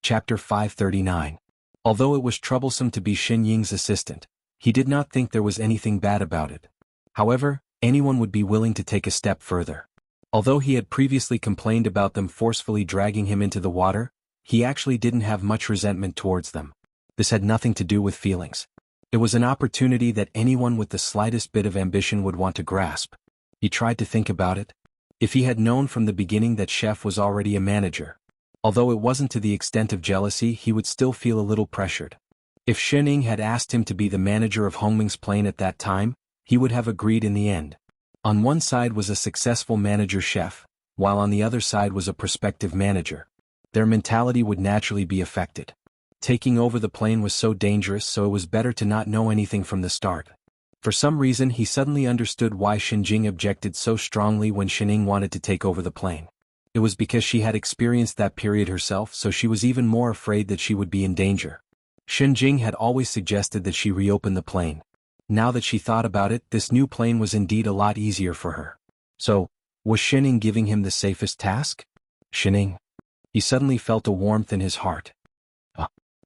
Chapter 539. Although it was troublesome to be Xin Ying's assistant, he did not think there was anything bad about it. However, anyone would be willing to take a step further. Although he had previously complained about them forcefully dragging him into the water, he actually didn't have much resentment towards them. This had nothing to do with feelings. It was an opportunity that anyone with the slightest bit of ambition would want to grasp. He tried to think about it. If he had known from the beginning that Chef was already a manager, although it wasn't to the extent of jealousy, he would still feel a little pressured. If Xin Ying had asked him to be the manager of Hongming's plane at that time, he would have agreed in the end. On one side was a successful manager chef, while on the other side was a prospective manager. Their mentality would naturally be affected. Taking over the plane was so dangerous, so it was better to not know anything from the start. For some reason he suddenly understood why Xin Jing objected so strongly when Xin Ying wanted to take over the plane. It was because she had experienced that period herself, so she was even more afraid that she would be in danger. Xin Jing had always suggested that she reopen the plane. Now that she thought about it, this new plane was indeed a lot easier for her. So, was Xin Ying giving him the safest task? Xin Ying. He suddenly felt a warmth in his heart.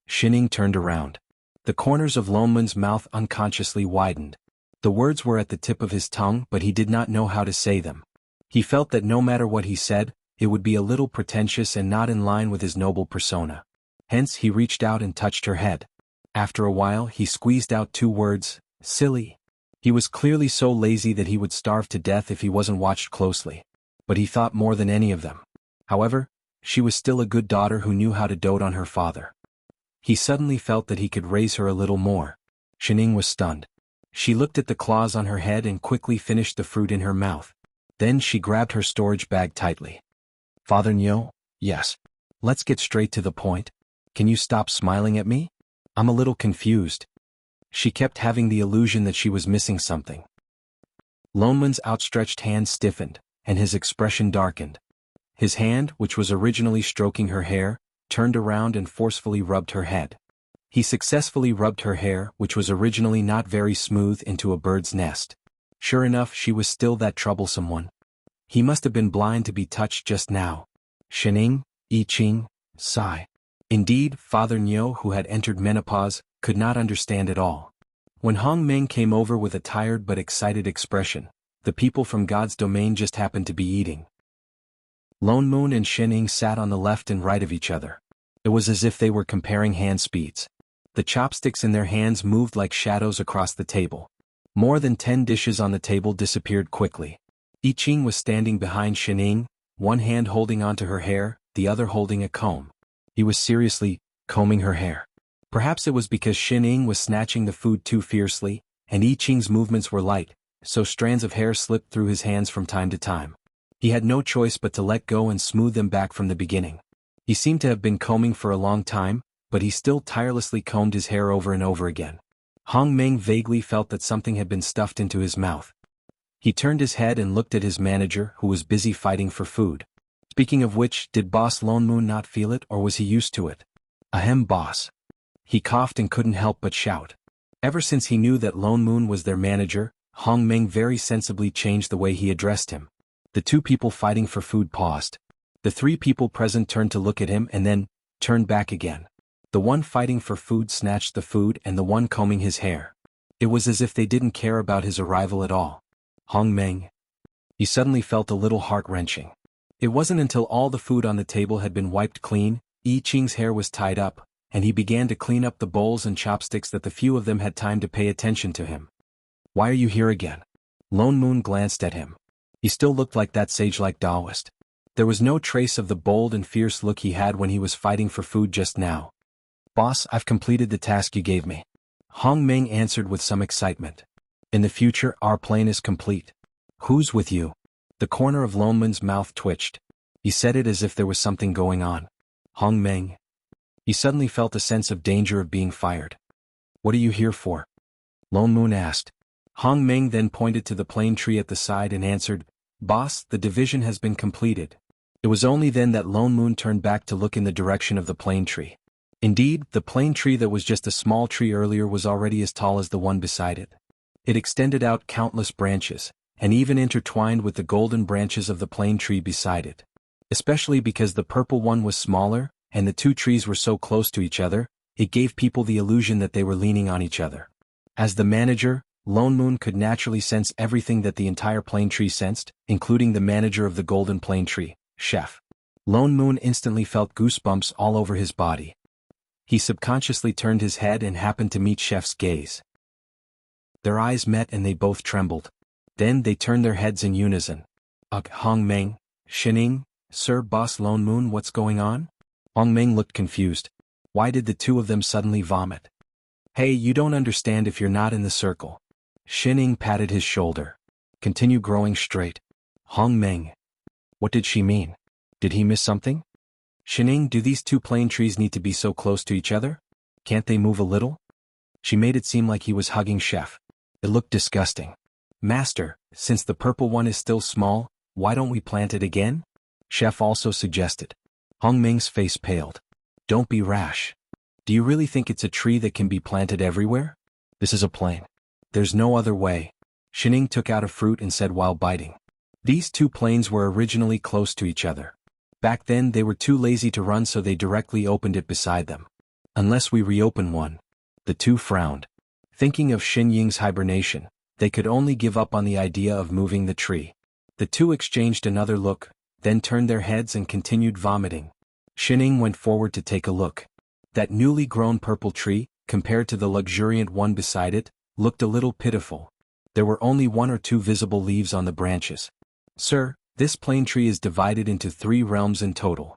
Xin Ying turned around. The corners of Lonman's mouth unconsciously widened. The words were at the tip of his tongue, but he did not know how to say them. He felt that no matter what he said, it would be a little pretentious and not in line with his noble persona. Hence he reached out and touched her head. After a while he squeezed out 2 words, silly. He was clearly so lazy that he would starve to death if he wasn't watched closely. But he thought more than any of them. However, she was still a good daughter who knew how to dote on her father. He suddenly felt that he could raise her a little more. Xin Ying was stunned. She looked at the claws on her head and quickly finished the fruit in her mouth. Then she grabbed her storage bag tightly. Father Nyo? Yes. Let's get straight to the point. Can you stop smiling at me? I'm a little confused. She kept having the illusion that she was missing something. Lonman's outstretched hand stiffened, and his expression darkened. His hand, which was originally stroking her hair, turned around and forcefully rubbed her head. He successfully rubbed her hair, which was originally not very smooth, into a bird's nest. Sure enough, she was still that troublesome one. He must have been blind to be touched just now. Xin Ying, I Ching, sigh. Indeed, Father Nyo, who had entered menopause, could not understand it all. When Hong Meng came over with a tired but excited expression, the people from God's domain just happened to be eating. Lone Moon and Xin Ying sat on the left and right of each other. It was as if they were comparing hand speeds. The chopsticks in their hands moved like shadows across the table. More than 10 dishes on the table disappeared quickly. I Ching was standing behind Xin Ying, one hand holding onto her hair, the other holding a comb. He was seriously combing her hair. Perhaps it was because Xin Ying was snatching the food too fiercely, and I Ching's movements were light, so strands of hair slipped through his hands from time to time. He had no choice but to let go and smooth them back from the beginning. He seemed to have been combing for a long time, but he still tirelessly combed his hair over and over again. Hong Meng vaguely felt that something had been stuffed into his mouth. He turned his head and looked at his manager, who was busy fighting for food. Speaking of which, did Boss Lone Moon not feel it, or was he used to it? Ahem, boss. He coughed and couldn't help but shout. Ever since he knew that Lone Moon was their manager, Hong Meng very sensibly changed the way he addressed him. The 2 people fighting for food paused. The 3 people present turned to look at him and then turned back again. The one fighting for food snatched the food and the one combing his hair. It was as if they didn't care about his arrival at all. Hong Meng. He suddenly felt a little heart-wrenching. It wasn't until all the food on the table had been wiped clean, I Ching's hair was tied up, and he began to clean up the bowls and chopsticks that the few of them had time to pay attention to him. Why are you here again? Lone Moon glanced at him. He still looked like that sage-like Taoist. There was no trace of the bold and fierce look he had when he was fighting for food just now. Boss, I've completed the task you gave me. Hong Meng answered with some excitement. In the future, our plane is complete. Who's with you? The corner of Lonman's mouth twitched. He said it as if there was something going on. Hong Meng. He suddenly felt a sense of danger of being fired. What are you here for? Lone Moon asked. Hong Meng then pointed to the plane tree at the side and answered, Boss, the division has been completed. It was only then that Lone Moon turned back to look in the direction of the plane tree. Indeed, the plane tree that was just a small tree earlier was already as tall as the one beside it. It extended out countless branches, and even intertwined with the golden branches of the plane tree beside it. Especially because the purple one was smaller, and the two trees were so close to each other, it gave people the illusion that they were leaning on each other. As the manager, Lone Moon could naturally sense everything that the entire plane tree sensed, including the manager of the golden plane tree, Chef. Lone Moon instantly felt goosebumps all over his body. He subconsciously turned his head and happened to meet Chef's gaze. Their eyes met and they both trembled. Then they turned their heads in unison. Hong Meng, Shining, Sir Boss Lone Moon, what's going on? Hong Meng looked confused. Why did the two of them suddenly vomit? Hey, you don't understand if you're not in the circle. Shining patted his shoulder. Continue growing straight. Hong Meng. What did she mean? Did he miss something? Shining, do these two plane trees need to be so close to each other? Can't they move a little? She made it seem like he was hugging Chef. It looked disgusting. Master, since the purple one is still small, why don't we plant it again? Chef also suggested. Hong Meng's face paled. Don't be rash. Do you really think it's a tree that can be planted everywhere? This is a plane. There's no other way. Shining took out a fruit and said while biting. These two planes were originally close to each other. Back then they were too lazy to run, so they directly opened it beside them. Unless we reopen one. The two frowned. Thinking of Xin Ying's hibernation, they could only give up on the idea of moving the tree. The two exchanged another look, then turned their heads and continued vomiting. Shining went forward to take a look. That newly grown purple tree, compared to the luxuriant one beside it, looked a little pitiful. There were only 1 or 2 visible leaves on the branches. Sir, this plane tree is divided into 3 realms in total.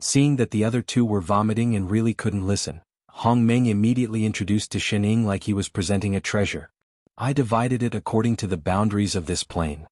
Seeing that the other two were vomiting and really couldn't listen, Hong Meng immediately introduced to Shining like he was presenting a treasure. I divided it according to the boundaries of this plane.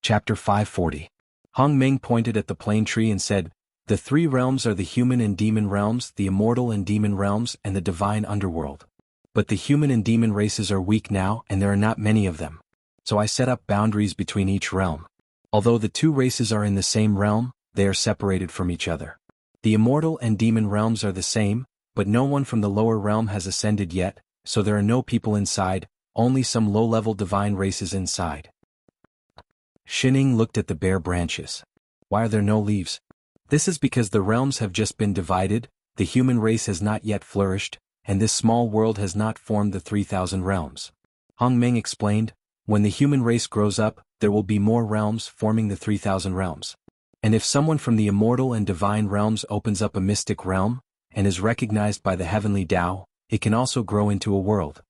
Chapter 540. Hong Meng pointed at the plane tree and said, the 3 realms are the human and demon realms, the immortal and demon realms, and the divine underworld. But the human and demon races are weak now and there are not many of them. So I set up boundaries between each realm. Although the 2 races are in the same realm, they are separated from each other. The immortal and demon realms are the same, but no one from the lower realm has ascended yet, so there are no people inside, only some low-level divine races inside. Shining looked at the bare branches. Why are there no leaves? This is because the realms have just been divided, the human race has not yet flourished, and this small world has not formed the 3,000 realms. Hong Meng explained, when the human race grows up, there will be more realms forming the 3,000 realms. And if someone from the immortal and divine realms opens up a mystic realm, and is recognized by the heavenly Tao, it can also grow into a world.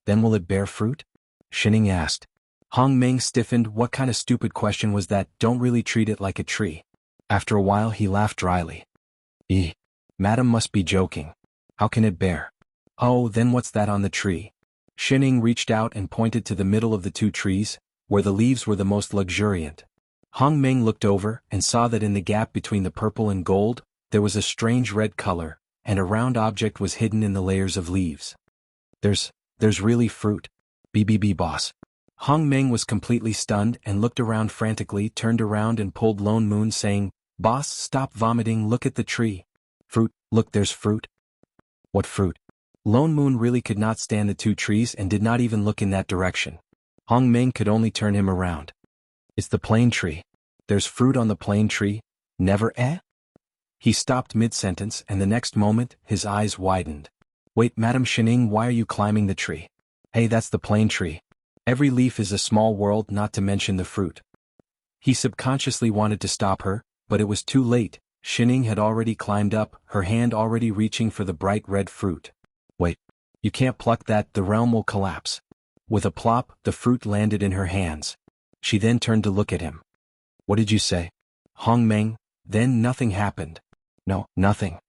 Then will it bear fruit? Shining asked. Hong Meng stiffened. What kind of stupid question was that? Don't really treat it like a tree. After a while he laughed dryly. Madam must be joking. How can it bear? Oh, then what's that on the tree? Shining reached out and pointed to the middle of the 2 trees, where the leaves were the most luxuriant. Hong Meng looked over and saw that in the gap between the purple and gold, there was a strange red color, and a round object was hidden in the layers of leaves. There's really fruit. BBB boss. Hong Meng was completely stunned and looked around frantically, turned around and pulled Lone Moon saying, Boss, stop vomiting, look at the tree. Fruit, look, there's fruit. What fruit? Lone Moon really could not stand the 2 trees and did not even look in that direction. Hong Meng could only turn him around. It's the plane tree. There's fruit on the plane tree. Never He stopped mid-sentence and the next moment, his eyes widened. Wait, Madam Shining, why are you climbing the tree? Hey, that's the plane tree. Every leaf is a small world, not to mention the fruit. He subconsciously wanted to stop her, but it was too late. Shining had already climbed up, her hand already reaching for the bright red fruit. Wait. You can't pluck that, the realm will collapse. With a plop, the fruit landed in her hands. She then turned to look at him. What did you say? Hong Meng, then nothing happened. No, nothing.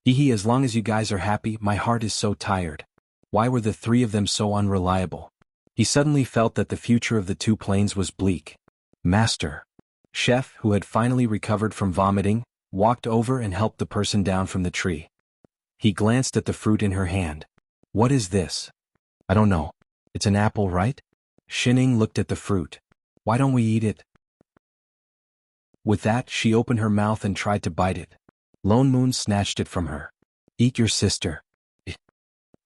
As long as you guys are happy, my heart is so tired. Why were the 3 of them so unreliable? He suddenly felt that the future of the 2 planes was bleak. Master. Chef, who had finally recovered from vomiting, walked over and helped the person down from the tree. He glanced at the fruit in her hand. What is this? I don't know. It's an apple, right? Shining looked at the fruit. Why don't we eat it? With that, she opened her mouth and tried to bite it. Lone Moon snatched it from her. Eat your sister.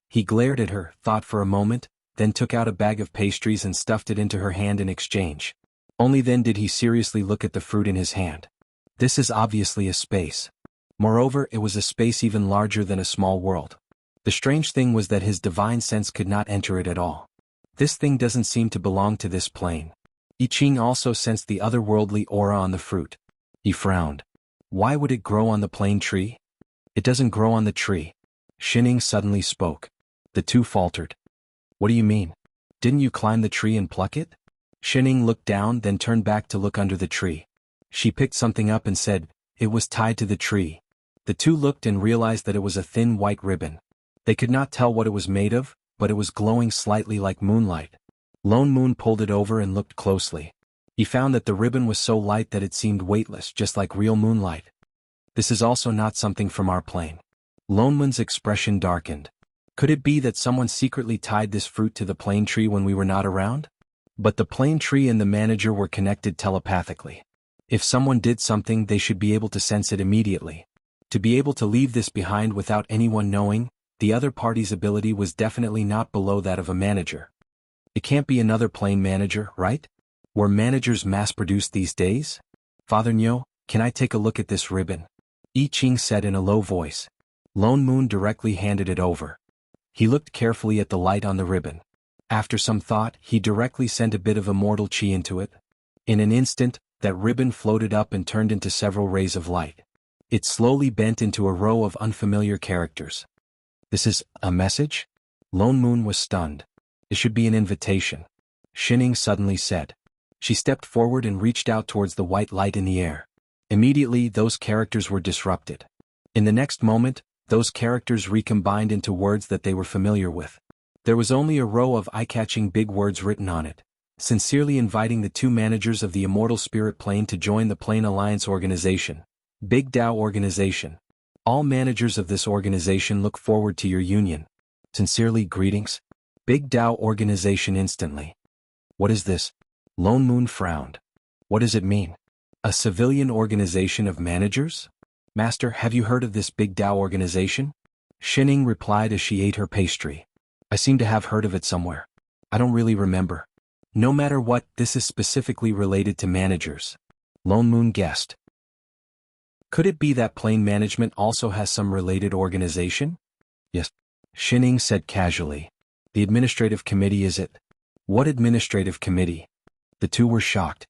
He glared at her, thought for a moment, then took out a bag of pastries and stuffed it into her hand in exchange. Only then did he seriously look at the fruit in his hand. This is obviously a space. Moreover, it was a space even larger than a small world. The strange thing was that his divine sense could not enter it at all. This thing doesn't seem to belong to this plane. I Ching also sensed the otherworldly aura on the fruit. He frowned. Why would it grow on the plane tree? It doesn't grow on the tree. Shining suddenly spoke. The two faltered. What do you mean? Didn't you climb the tree and pluck it? Shining looked down, then turned back to look under the tree. She picked something up and said, it was tied to the tree. The two looked and realized that it was a thin white ribbon. They could not tell what it was made of, but it was glowing slightly like moonlight. Lone Moon pulled it over and looked closely. He found that the ribbon was so light that it seemed weightless, just like real moonlight. This is also not something from our plane. Lone Moon's expression darkened. Could it be that someone secretly tied this fruit to the plane tree when we were not around? But the plane tree and the manager were connected telepathically. If someone did something, they should be able to sense it immediately. To be able to leave this behind without anyone knowing, the other party's ability was definitely not below that of a manager. It can't be another plane manager, right? Were managers mass-produced these days? Father Nyo, can I take a look at this ribbon? I Ching said in a low voice. Lone Moon directly handed it over. He looked carefully at the light on the ribbon. After some thought, he directly sent a bit of immortal chi into it. In an instant, that ribbon floated up and turned into several rays of light. It slowly bent into a row of unfamiliar characters. This is a message? Lone Moon was stunned. It should be an invitation. Shining suddenly said. She stepped forward and reached out towards the white light in the air. Immediately, those characters were disrupted. In the next moment, those characters recombined into words that they were familiar with. There was only a row of eye-catching big words written on it, sincerely inviting the two managers of the Immortal Spirit Plane to join the Plane Alliance Organization, Big Tao Organization. All managers of this organization look forward to your union. Sincerely, greetings. Big Tao Organization instantly. What is this? Lone Moon frowned. What does it mean? A civilian organization of managers? Master, have you heard of this Big Tao organization? Shining replied as she ate her pastry. I seem to have heard of it somewhere. I don't really remember. No matter what, this is specifically related to managers. Lone Moon guessed. Could it be that plane management also has some related organization? Yes. Shining said casually. The administrative committee is it? What administrative committee? The two were shocked.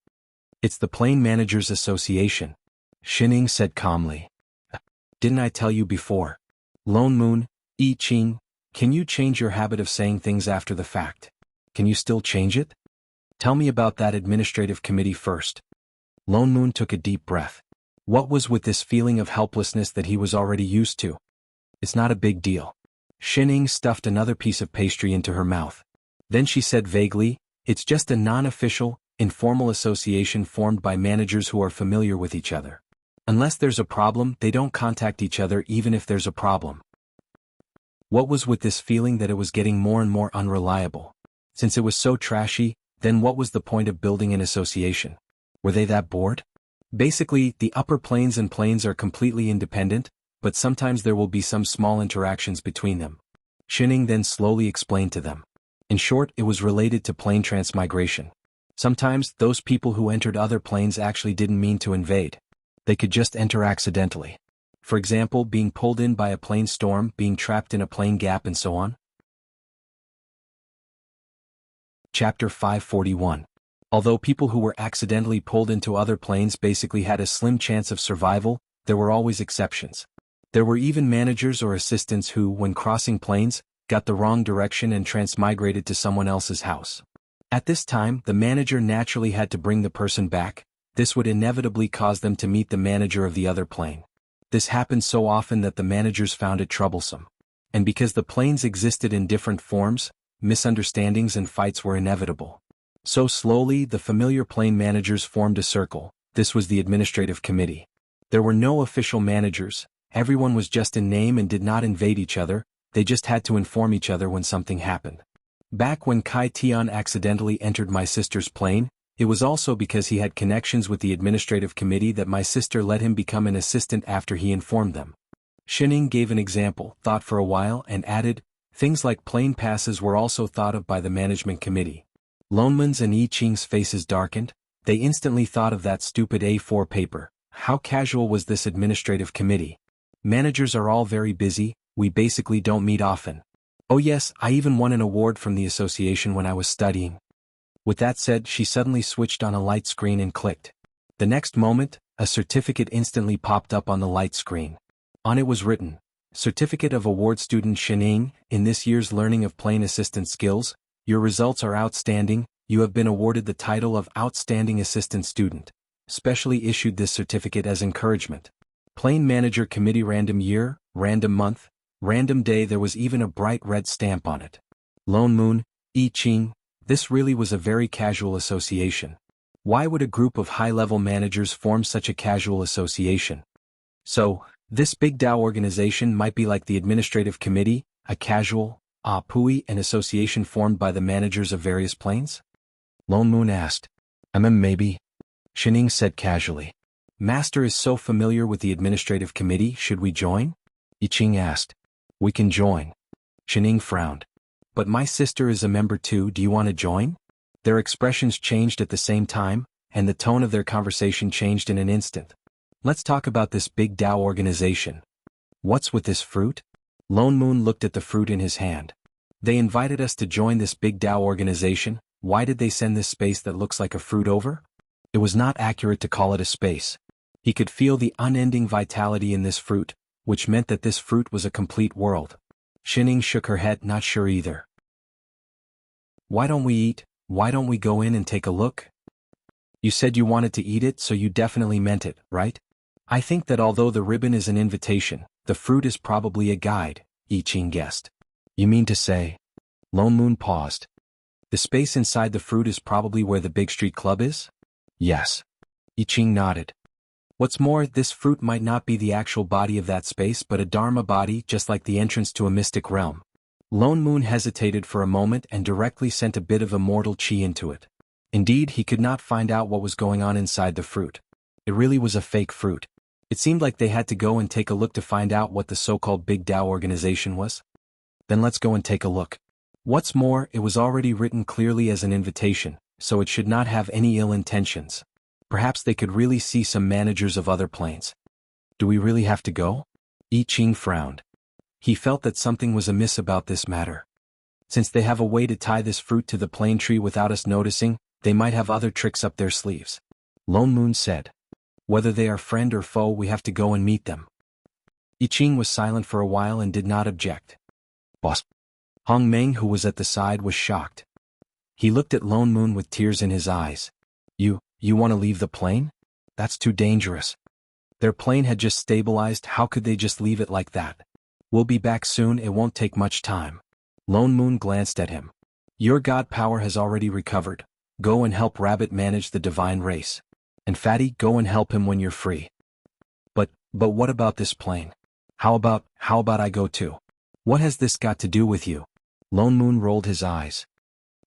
It's the Plane Managers Association. Shining said calmly. Didn't I tell you before? Lone Moon, I Ching, can you change your habit of saying things after the fact? Can you still change it? Tell me about that administrative committee first. Lone Moon took a deep breath. What was with this feeling of helplessness that he was already used to? It's not a big deal. Shining stuffed another piece of pastry into her mouth. Then she said vaguely, it's just a non-official, informal association formed by managers who are familiar with each other. Unless there's a problem, they don't contact each other even if there's a problem. What was with this feeling that it was getting more and more unreliable? Since it was so trashy, then what was the point of building an association? Were they that bored? Basically, the upper planes and planes are completely independent, but sometimes there will be some small interactions between them. Shining then slowly explained to them. In short, it was related to plane transmigration. Sometimes, those people who entered other planes actually didn't mean to invade. They could just enter accidentally. For example, being pulled in by a plane storm, being trapped in a plane gap and so on. Chapter 541. Although people who were accidentally pulled into other planes basically had a slim chance of survival, there were always exceptions. There were even managers or assistants who, when crossing planes, got the wrong direction and transmigrated to someone else's house. At this time, the manager naturally had to bring the person back. This would inevitably cause them to meet the manager of the other plane. This happened so often that the managers found it troublesome. And because the planes existed in different forms, misunderstandings and fights were inevitable. So slowly, the familiar plane managers formed a circle. This was the administrative committee. There were no official managers. Everyone was just in name and did not invade each other. They just had to inform each other when something happened. Back when Kai Tian accidentally entered my sister's plane, it was also because he had connections with the administrative committee that my sister let him become an assistant after he informed them. Shining gave an example, thought for a while, and added, things like plane passes were also thought of by the management committee. Lone Moon's and I Ching's faces darkened. They instantly thought of that stupid A4 paper, how casual was this administrative committee? Managers are all very busy, we basically don't meet often. Oh yes, I even won an award from the association when I was studying. With that said, she suddenly switched on a light screen and clicked. The next moment, a certificate instantly popped up on the light screen. On it was written, Certificate of Award Student Xining, in this year's Learning of Plane Assistant Skills, your results are outstanding, you have been awarded the title of Outstanding Assistant Student. Specially issued this certificate as encouragement. Plane Manager Committee Random Year, Random Month, Random Day. There was even a bright red stamp on it. Lone Moon, I Ching, this really was a very casual association. Why would a group of high-level managers form such a casual association? So, this big Dao organization might be like the administrative committee, a casual, pui, an association formed by the managers of various planes? Lone Moon asked. Maybe. Xining said casually. Master is so familiar with the administrative committee, should we join? I Ching asked. We can join. Xining frowned. But my sister is a member too, do you want to join? Their expressions changed at the same time, and the tone of their conversation changed in an instant. Let's talk about this big Dao organization. What's with this fruit? Lone Moon looked at the fruit in his hand. They invited us to join this big Dao organization, why did they send this space that looks like a fruit over? It was not accurate to call it a space. He could feel the unending vitality in this fruit, which meant that this fruit was a complete world. Xining shook her head, not sure either. Why don't we eat? Why don't we go in and take a look? You said you wanted to eat it, so you definitely meant it, right? I think that although the ribbon is an invitation, the fruit is probably a guide, I Ching guessed. You mean to say? Lone Moon paused. The space inside the fruit is probably where the big street club is? Yes. I Ching nodded. What's more, this fruit might not be the actual body of that space but a Dharma body, just like the entrance to a mystic realm. Lone Moon hesitated for a moment and directly sent a bit of immortal chi into it. Indeed, he could not find out what was going on inside the fruit. It really was a fake fruit. It seemed like they had to go and take a look to find out what the so-called Big Dao organization was. Then let's go and take a look. What's more, it was already written clearly as an invitation, so it should not have any ill intentions. Perhaps they could really see some managers of other planes. Do we really have to go? I Ching frowned. He felt that something was amiss about this matter. Since they have a way to tie this fruit to the plane tree without us noticing, they might have other tricks up their sleeves. Lone Moon said. Whether they are friend or foe, we have to go and meet them. I Ching was silent for a while and did not object. Boss. Hong Meng, who was at the side, was shocked. He looked at Lone Moon with tears in his eyes. You want to leave the plane? That's too dangerous. Their plane had just stabilized, how could they just leave it like that? We'll be back soon, it won't take much time. Lone Moon glanced at him. Your god power has already recovered. Go and help Rabbit manage the divine race. And Fatty, go and help him when you're free. But what about this plane? How about I go too? What has this got to do with you? Lone Moon rolled his eyes.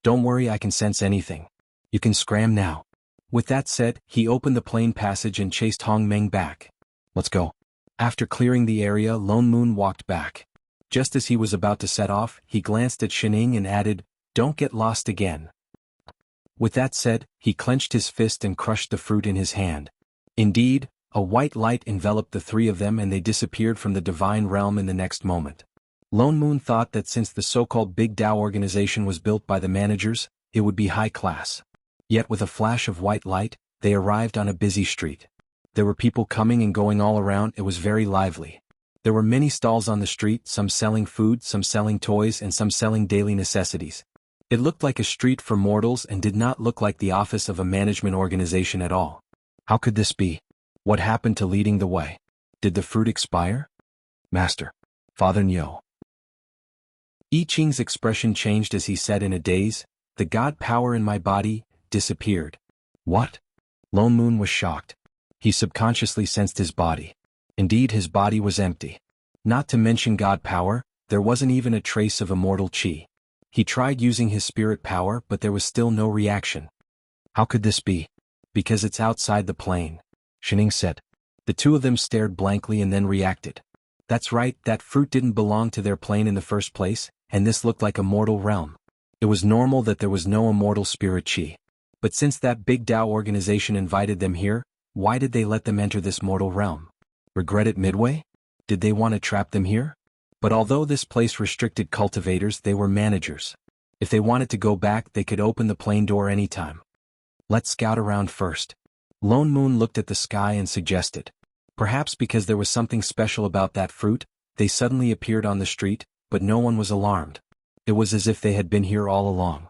Don't worry, I can sense anything. You can scram now. With that said, he opened the plane passage and chased Hong Meng back. Let's go. After clearing the area, Lone Moon walked back. Just as he was about to set off, he glanced at Xining and added, Don't get lost again. With that said, he clenched his fist and crushed the fruit in his hand. Indeed, a white light enveloped the three of them and they disappeared from the divine realm in the next moment. Lone Moon thought that since the so-called Big Dao organization was built by the managers, it would be high class. Yet with a flash of white light, they arrived on a busy street. There were people coming and going all around, it was very lively. There were many stalls on the street, some selling food, some selling toys, and some selling daily necessities. It looked like a street for mortals and did not look like the office of a management organization at all. How could this be? What happened to leading the way? Did the fruit expire? Master. Father Nyo. I Ching's expression changed as he said in a daze, The god power in my body disappeared. What? Lone Moon was shocked. He subconsciously sensed his body. Indeed, his body was empty. Not to mention god power, there wasn't even a trace of immortal chi. He tried using his spirit power, but there was still no reaction. How could this be? Because it's outside the plane, Xining said. The two of them stared blankly and then reacted. That's right, that fruit didn't belong to their plane in the first place, and this looked like a mortal realm. It was normal that there was no immortal spirit chi. But since that Big Dao organization invited them here, Why did they let them enter this mortal realm? Regret it midway? Did they want to trap them here? But although this place restricted cultivators, they were managers. If they wanted to go back, they could open the plane door anytime. Let's scout around first. Lone Moon looked at the sky and suggested. Perhaps because there was something special about that fruit, they suddenly appeared on the street, but no one was alarmed. It was as if they had been here all along.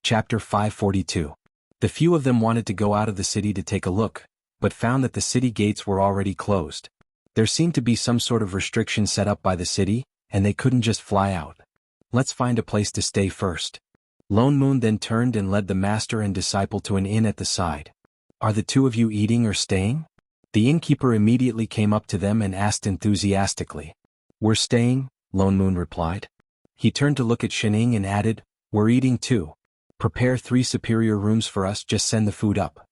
Chapter 542. The few of them wanted to go out of the city to take a look, but found that the city gates were already closed. There seemed to be some sort of restriction set up by the city, and they couldn't just fly out. Let's find a place to stay first. Lone Moon then turned and led the master and disciple to an inn at the side. Are the two of you eating or staying? The innkeeper immediately came up to them and asked enthusiastically. We're staying, Lone Moon replied. He turned to look at Shining and added, we're eating too. Prepare 3 superior rooms for us, just send the food up.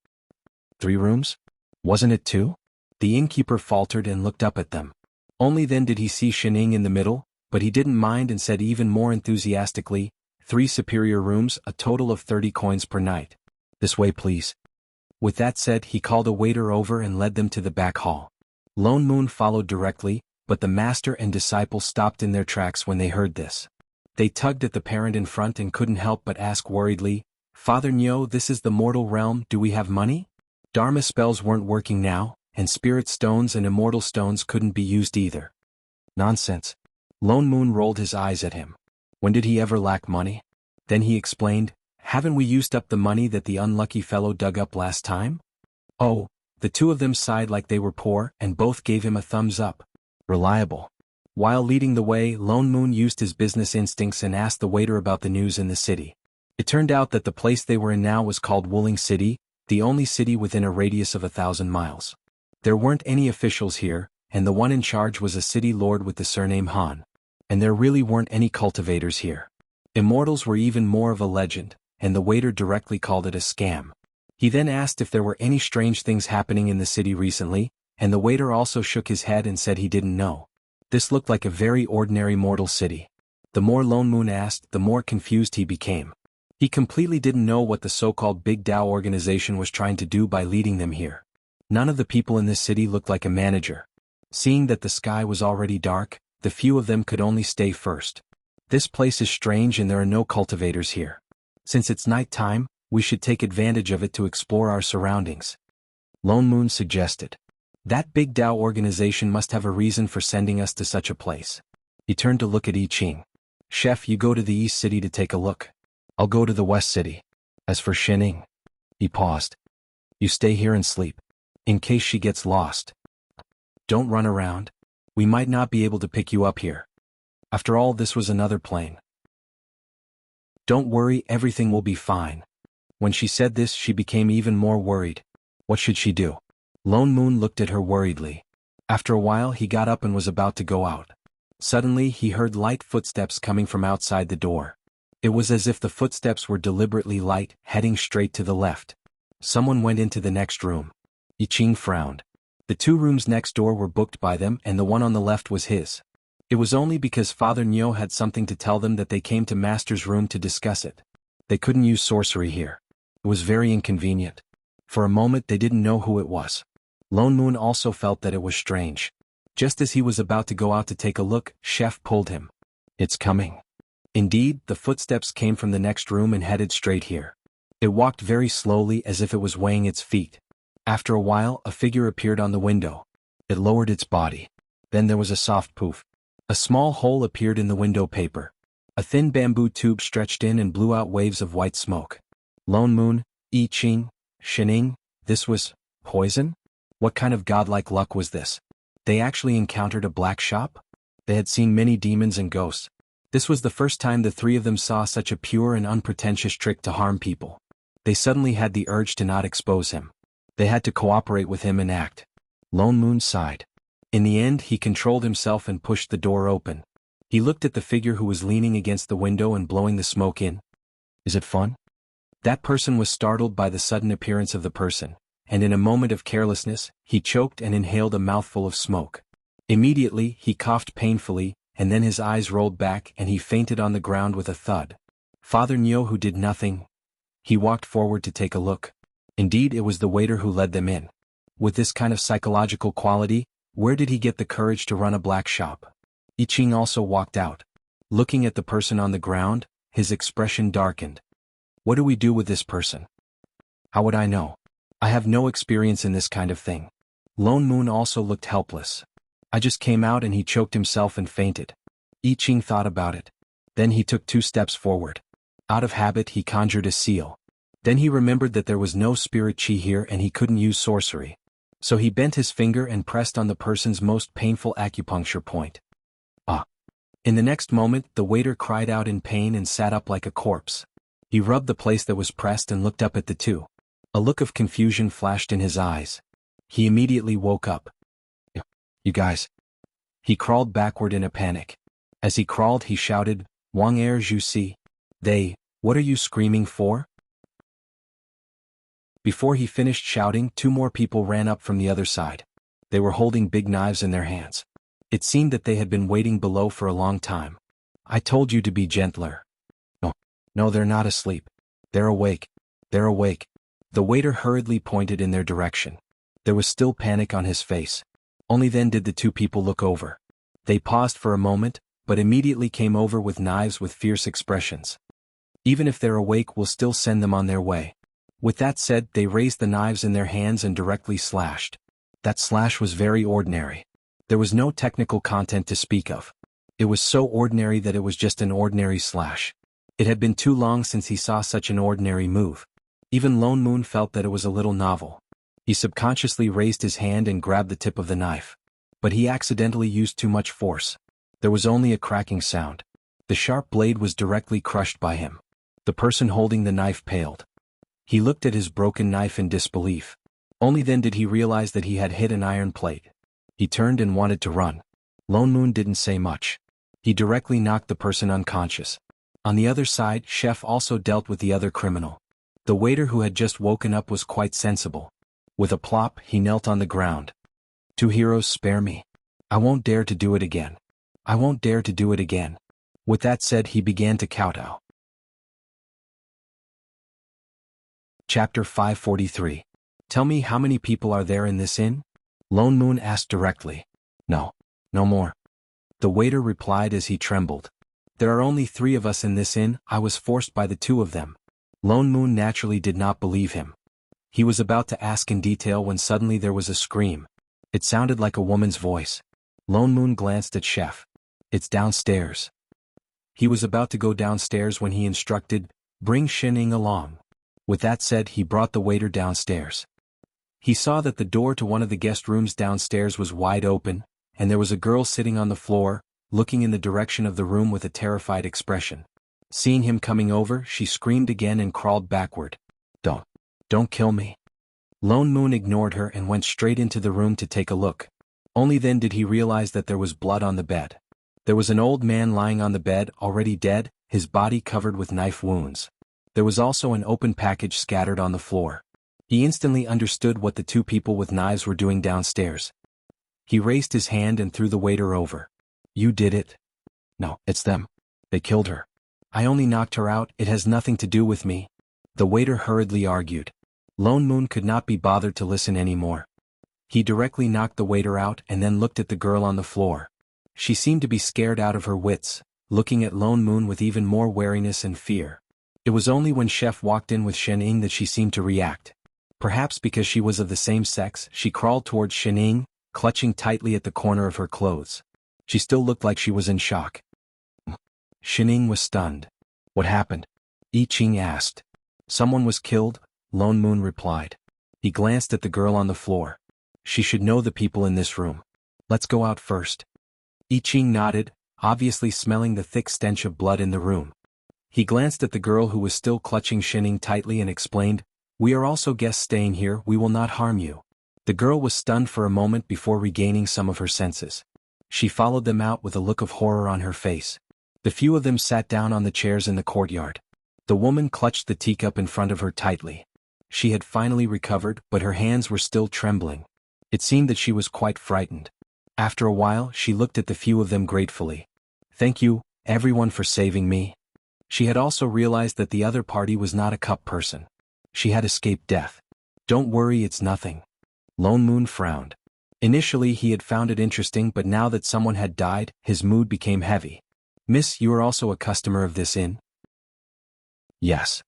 3 rooms? Wasn't it 2? The innkeeper faltered and looked up at them. Only then did he see Shining in the middle, but he didn't mind and said even more enthusiastically, 3 superior rooms, a total of 30 coins per night. This way please. With that said, he called a waiter over and led them to the back hall. Lone Moon followed directly, but the master and disciple stopped in their tracks when they heard this. They tugged at the parent in front and couldn't help but ask worriedly, Father Nyo, this is the mortal realm, do we have money? Dharma spells weren't working now, and spirit stones and immortal stones couldn't be used either. Nonsense. Lone Moon rolled his eyes at him. When did he ever lack money? Then he explained, haven't we used up the money that the unlucky fellow dug up last time? Oh, the two of them sighed like they were poor and both gave him a thumbs up. Reliable. While leading the way, Lone Moon used his business instincts and asked the waiter about the news in the city. It turned out that the place they were in now was called Wuling City, the only city within a radius of 1,000 miles. There weren't any officials here, and the one in charge was a city lord with the surname Han. And there really weren't any cultivators here. Immortals were even more of a legend, and the waiter directly called it a scam. He then asked if there were any strange things happening in the city recently, and the waiter also shook his head and said he didn't know. This looked like a very ordinary mortal city. The more Lone Moon asked, the more confused he became. He completely didn't know what the so-called Big Tao organization was trying to do by leading them here. None of the people in this city looked like a manager. Seeing that the sky was already dark, the few of them could only stay first. This place is strange and there are no cultivators here. Since it's night time, we should take advantage of it to explore our surroundings. Lone Moon suggested. That Big Tao organization must have a reason for sending us to such a place. He turned to look at I Ching. Chef, you go to the East City to take a look. I'll go to the West City. As for Shining. He paused. You stay here and sleep. In case she gets lost. Don't run around. We might not be able to pick you up here. After all, this was another plane. Don't worry, everything will be fine. When she said this, she became even more worried. What should she do? Lone Moon looked at her worriedly. After a while, he got up and was about to go out. Suddenly, he heard light footsteps coming from outside the door. It was as if the footsteps were deliberately light, heading straight to the left. Someone went into the next room. I Ching frowned. The 2 rooms next door were booked by them and the one on the left was his. It was only because Father Nyo had something to tell them that they came to Master's room to discuss it. They couldn't use sorcery here. It was very inconvenient. For a moment they didn't know who it was. Lone Moon also felt that it was strange. Just as he was about to go out to take a look, Chef pulled him. It's coming. Indeed, the footsteps came from the next room and headed straight here. It walked very slowly as if it was weighing its feet. After a while, a figure appeared on the window. It lowered its body. Then there was a soft poof. A small hole appeared in the window paper. A thin bamboo tube stretched in and blew out waves of white smoke. Lone Moon, I Ching, Shining, this was poison? What kind of godlike luck was this? They actually encountered a black shop? They had seen many demons and ghosts. This was the first time the 3 of them saw such a pure and unpretentious trick to harm people. They suddenly had the urge to not expose him. They had to cooperate with him and act. Lone Moon sighed. In the end, he controlled himself and pushed the door open. He looked at the figure who was leaning against the window and blowing the smoke in. Is it fun? That person was startled by the sudden appearance of the person, and in a moment of carelessness, he choked and inhaled a mouthful of smoke. Immediately, he coughed painfully, and then his eyes rolled back and he fainted on the ground with a thud. Father Nyo, who did nothing. He walked forward to take a look. Indeed, it was the waiter who led them in. With this kind of psychological quality, where did he get the courage to run a black shop? I Ching also walked out. Looking at the person on the ground, his expression darkened. What do we do with this person? How would I know? I have no experience in this kind of thing. Lone Moon also looked helpless. I just came out and he choked himself and fainted. I Ching thought about it. Then he took 2 steps forward. Out of habit he conjured a seal. Then he remembered that there was no spirit chi here and he couldn't use sorcery. So he bent his finger and pressed on the person's most painful acupuncture point. Ah! In the next moment, the waiter cried out in pain and sat up like a corpse. He rubbed the place that was pressed and looked up at the two. A look of confusion flashed in his eyes. He immediately woke up. You guys. He crawled backward in a panic. As he crawled he shouted, Wang er ju si. What are you screaming for? Before he finished shouting, 2 more people ran up from the other side. They were holding big knives in their hands. It seemed that they had been waiting below for a long time. I told you to be gentler. No, they're not asleep. They're awake. They're awake. The waiter hurriedly pointed in their direction. There was still panic on his face. Only then did the 2 people look over. They paused for a moment, but immediately came over with knives with fierce expressions. Even if they're awake, we'll still send them on their way. With that said, they raised the knives in their hands and directly slashed. That slash was very ordinary. There was no technical content to speak of. It was so ordinary that it was just an ordinary slash. It had been too long since he saw such an ordinary move. Even Lone Moon felt that it was a little novel. He subconsciously raised his hand and grabbed the tip of the knife. But he accidentally used too much force. There was only a cracking sound. The sharp blade was directly crushed by him. The person holding the knife paled. He looked at his broken knife in disbelief. Only then did he realize that he had hit an iron plate. He turned and wanted to run. Lone Moon didn't say much. He directly knocked the person unconscious. On the other side, Chef also dealt with the other criminal. The waiter who had just woken up was quite sensible. With a plop, he knelt on the ground. 2 heroes, spare me. I won't dare to do it again. I won't dare to do it again. With that said, he began to kowtow. Chapter 543. Tell me, how many people are there in this inn? Lone Moon asked directly. No more. The waiter replied as he trembled. There are only 3 of us in this inn. I was forced by the 2 of them. Lone Moon naturally did not believe him. He was about to ask in detail when suddenly there was a scream. It sounded like a woman's voice. Lone Moon glanced at Chef. It's downstairs. He was about to go downstairs when he instructed, bring Shining along. With that said, he brought the waiter downstairs. He saw that the door to one of the guest rooms downstairs was wide open, and there was a girl sitting on the floor, looking in the direction of the room with a terrified expression. Seeing him coming over, she screamed again and crawled backward. Don't kill me. Lone Moon ignored her and went straight into the room to take a look. Only then did he realize that there was blood on the bed. There was an old man lying on the bed, already dead, his body covered with knife wounds. There was also an open package scattered on the floor. He instantly understood what the 2 people with knives were doing downstairs. He raised his hand and threw the waiter over. You did it. No, it's them. They killed her. I only knocked her out, it has nothing to do with me. The waiter hurriedly argued. Lone Moon could not be bothered to listen anymore. He directly knocked the waiter out and then looked at the girl on the floor. She seemed to be scared out of her wits, looking at Lone Moon with even more wariness and fear. It was only when Chef walked in with Shening that she seemed to react. Perhaps because she was of the same sex, she crawled towards Shening, clutching tightly at the corner of her clothes. She still looked like she was in shock. Shening was stunned. What happened? I Ching asked. Someone was killed, Lone Moon replied. He glanced at the girl on the floor. She should know the people in this room. Let's go out first. I Ching nodded, obviously smelling the thick stench of blood in the room. He glanced at the girl who was still clutching Shening tightly and explained, we are also guests staying here, we will not harm you. The girl was stunned for a moment before regaining some of her senses. She followed them out with a look of horror on her face. The few of them sat down on the chairs in the courtyard. The woman clutched the teacup in front of her tightly. She had finally recovered, but her hands were still trembling. It seemed that she was quite frightened. After a while, she looked at the few of them gratefully. Thank you, everyone, for saving me. She had also realized that the other party was not a cup person. She had escaped death. Don't worry, it's nothing. Lone Moon frowned. Initially he had found it interesting, but now that someone had died, his mood became heavy. Miss, you are also a customer of this inn? Yes.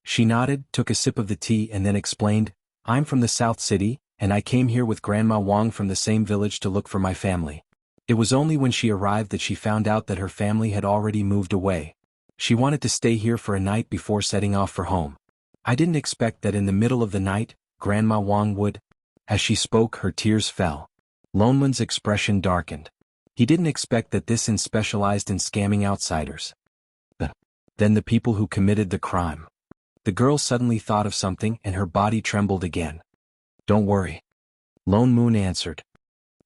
She nodded, took a sip of the tea and then explained, I'm from the South City, and I came here with Grandma Wang from the same village to look for my family. It was only when she arrived that she found out that her family had already moved away. She wanted to stay here for a night before setting off for home. I didn't expect that in the middle of the night, Grandma Wang would. As she spoke, her tears fell. Lone Moon's expression darkened. He didn't expect that this inn specialized in scamming outsiders. Then the people who committed the crime. The girl suddenly thought of something and her body trembled again. Don't worry. Lone Moon answered.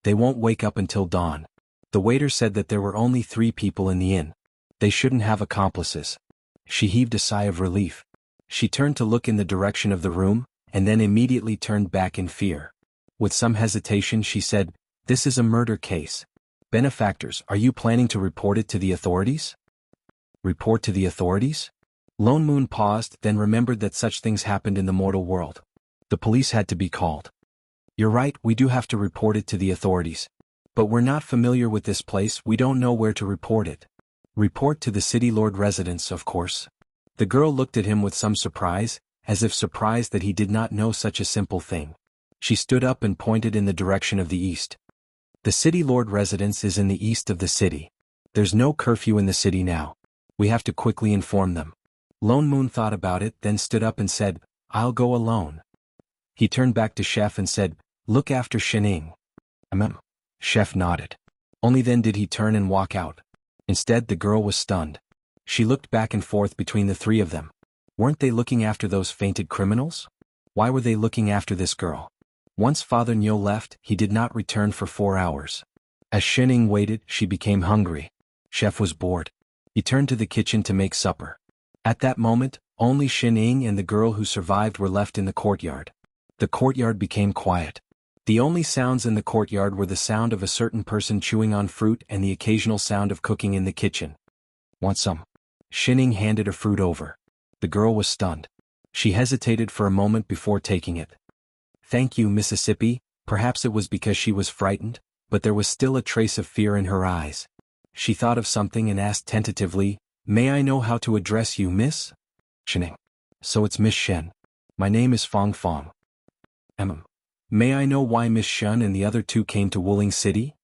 They won't wake up until dawn. The waiter said that there were only 3 people in the inn. They shouldn't have accomplices. She heaved a sigh of relief. She turned to look in the direction of the room, and then immediately turned back in fear. With some hesitation she said, This is a murder case. Benefactors, are you planning to report it to the authorities? Report to the authorities? Lone Moon paused, then remembered that such things happened in the mortal world. The police had to be called. You're right, we do have to report it to the authorities. But we're not familiar with this place, we don't know where to report it. Report to the city lord residence, of course. The girl looked at him with some surprise, as if surprised that he did not know such a simple thing. She stood up and pointed in the direction of the east. The city lord residence is in the east of the city. There's no curfew in the city now. We have to quickly inform them. Lone Moon thought about it, then stood up and said, I'll go alone. He turned back to Chef and said, Look after Shining. Chef nodded. Only then did he turn and walk out. Instead, the girl was stunned. She looked back and forth between the 3 of them. Weren't they looking after those fainted criminals? Why were they looking after this girl? Once Father Nyo left, he did not return for 4 hours. As Shining waited, she became hungry. Chef was bored. He turned to the kitchen to make supper. At that moment, only Shining and the girl who survived were left in the courtyard. The courtyard became quiet. The only sounds in the courtyard were the sound of a certain person chewing on fruit and the occasional sound of cooking in the kitchen. Want some? Shining handed a fruit over. The girl was stunned. She hesitated for a moment before taking it. Thank you, Mississippi. Perhaps it was because she was frightened, but there was still a trace of fear in her eyes. She thought of something and asked tentatively, May I know how to address you, Miss? Shining. So it's Miss Shen. My name is Fong Fong. May I know why Miss Shen and the other 2 came to Wuling City?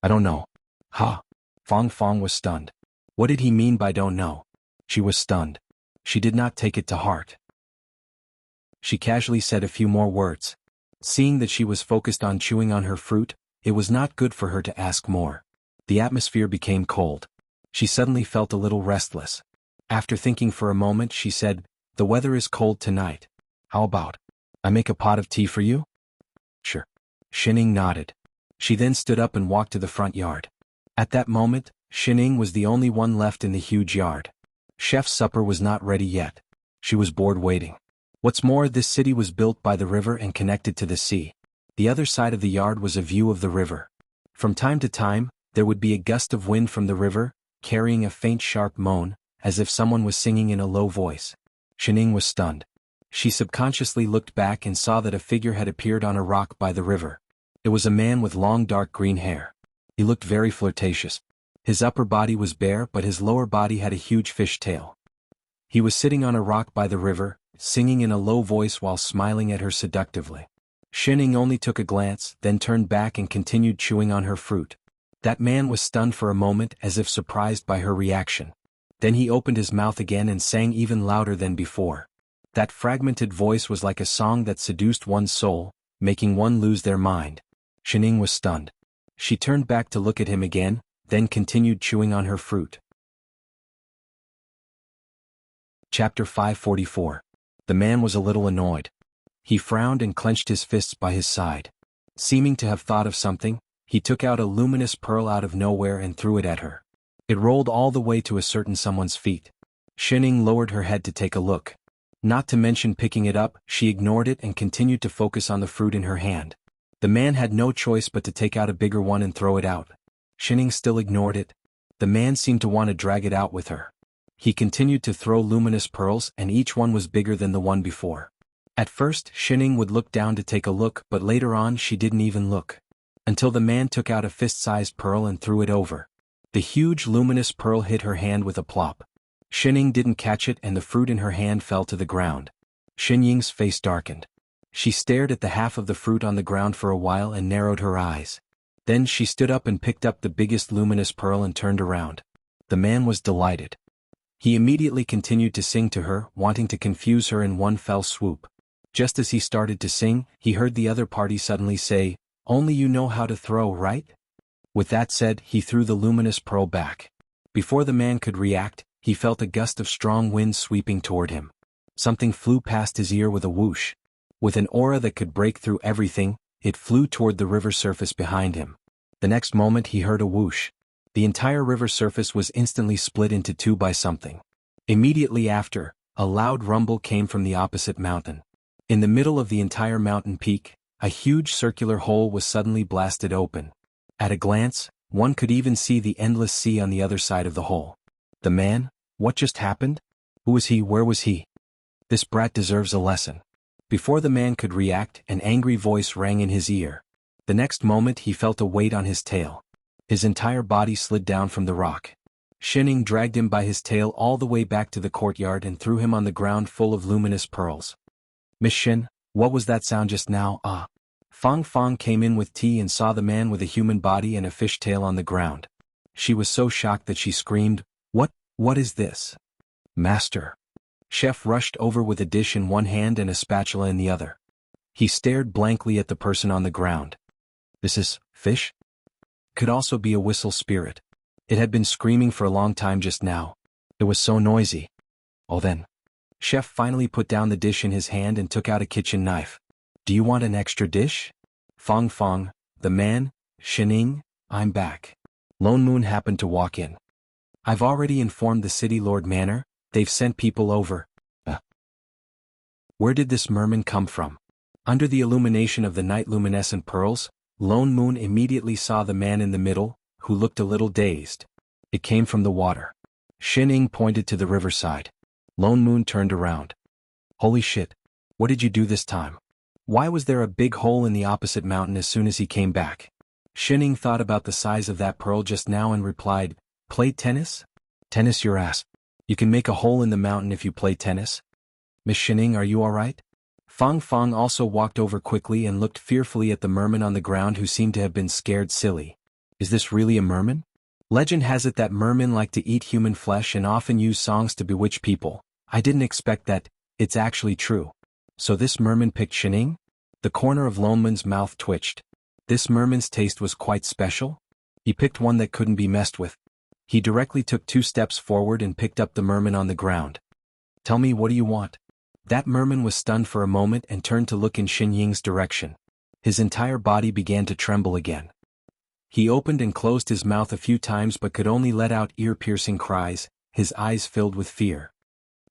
I don't know. Ha! Fong Fong was stunned. What did he mean by don't know? She was stunned. She did not take it to heart. She casually said a few more words. Seeing that she was focused on chewing on her fruit, it was not good for her to ask more. The atmosphere became cold. She suddenly felt a little restless. After thinking for a moment she said, The weather is cold tonight. How about I make a pot of tea for you? Sure. Shining nodded. She then stood up and walked to the front yard. At that moment, Shining was the only one left in the huge yard. Chef's supper was not ready yet. She was bored waiting. What's more, this city was built by the river and connected to the sea. The other side of the yard was a view of the river. From time to time, there would be a gust of wind from the river, carrying a faint sharp moan, as if someone was singing in a low voice. Shining was stunned. She subconsciously looked back and saw that a figure had appeared on a rock by the river. It was a man with long dark green hair. He looked very flirtatious. His upper body was bare but his lower body had a huge fish tail. He was sitting on a rock by the river, singing in a low voice while smiling at her seductively. Shining only took a glance, then turned back and continued chewing on her fruit. That man was stunned for a moment as if surprised by her reaction. Then he opened his mouth again and sang even louder than before. That fragmented voice was like a song that seduced one's soul, making one lose their mind. Shining was stunned. She turned back to look at him again, then continued chewing on her fruit. Chapter 544. The man was a little annoyed. He frowned and clenched his fists by his side. Seeming to have thought of something, he took out a luminous pearl out of nowhere and threw it at her. It rolled all the way to a certain someone's feet. Shining lowered her head to take a look. Not to mention picking it up, she ignored it and continued to focus on the fruit in her hand. The man had no choice but to take out a bigger one and throw it out. Shining still ignored it. The man seemed to want to drag it out with her. He continued to throw luminous pearls and each one was bigger than the one before. At first, Shining would look down to take a look, but later on she didn't even look. Until the man took out a fist-sized pearl and threw it over. The huge luminous pearl hit her hand with a plop. Shining didn't catch it and the fruit in her hand fell to the ground. Xinying's face darkened. She stared at the half of the fruit on the ground for a while and narrowed her eyes. Then she stood up and picked up the biggest luminous pearl and turned around. The man was delighted. He immediately continued to sing to her, wanting to confuse her in one fell swoop. Just as he started to sing, he heard the other party suddenly say, "Only you know how to throw, right?" With that said, he threw the luminous pearl back. Before the man could react, he felt a gust of strong wind sweeping toward him. Something flew past his ear with a whoosh. With an aura that could break through everything, it flew toward the river surface behind him. The next moment he heard a whoosh. The entire river surface was instantly split into two by something. Immediately after, a loud rumble came from the opposite mountain. In the middle of the entire mountain peak, a huge circular hole was suddenly blasted open. At a glance, one could even see the endless sea on the other side of the hole. The man? What just happened? Who was he? Where was he? This brat deserves a lesson. Before the man could react, an angry voice rang in his ear. The next moment he felt a weight on his tail. His entire body slid down from the rock. Shining dragged him by his tail all the way back to the courtyard and threw him on the ground full of luminous pearls. "Miss Shin, what was that sound just now?" Fang Fang came in with tea and saw the man with a human body and a fish tail on the ground. She was so shocked that she screamed, What is this?" "Master." Chef rushed over with a dish in one hand and a spatula in the other. He stared blankly at the person on the ground. "This is fish?" Could also be a whistle spirit. It had been screaming for a long time just now. It was so noisy. Oh then. Chef finally put down the dish in his hand and took out a kitchen knife. "Do you want an extra dish?" "Fang Fang, the man, Shining, I'm back." Lone Moon happened to walk in. "I've already informed the city Lord Manor, they've sent people over." Where did this merman come from? Under the illumination of the night luminescent pearls, Lone Moon immediately saw the man in the middle, who looked a little dazed. It came from the water. Shining pointed to the riverside. Lone Moon turned around. "Holy shit. What did you do this time? Why was there a big hole in the opposite mountain as soon as he came back?" Shining thought about the size of that pearl just now and replied, "Play tennis?" "Tennis your ass. You can make a hole in the mountain if you play tennis." "Miss Shining, are you alright?" Fang Fang also walked over quickly and looked fearfully at the merman on the ground who seemed to have been scared silly. "Is this really a merman? Legend has it that mermen like to eat human flesh and often use songs to bewitch people. I didn't expect that. It's actually true. So this merman picked Shining?" The corner of Lone Moon's mouth twitched. This merman's taste was quite special? He picked one that couldn't be messed with. He directly took 2 steps forward and picked up the merman on the ground. "Tell me, what do you want?" That merman was stunned for a moment and turned to look in Xinying's direction. His entire body began to tremble again. He opened and closed his mouth a few times but could only let out ear-piercing cries, his eyes filled with fear.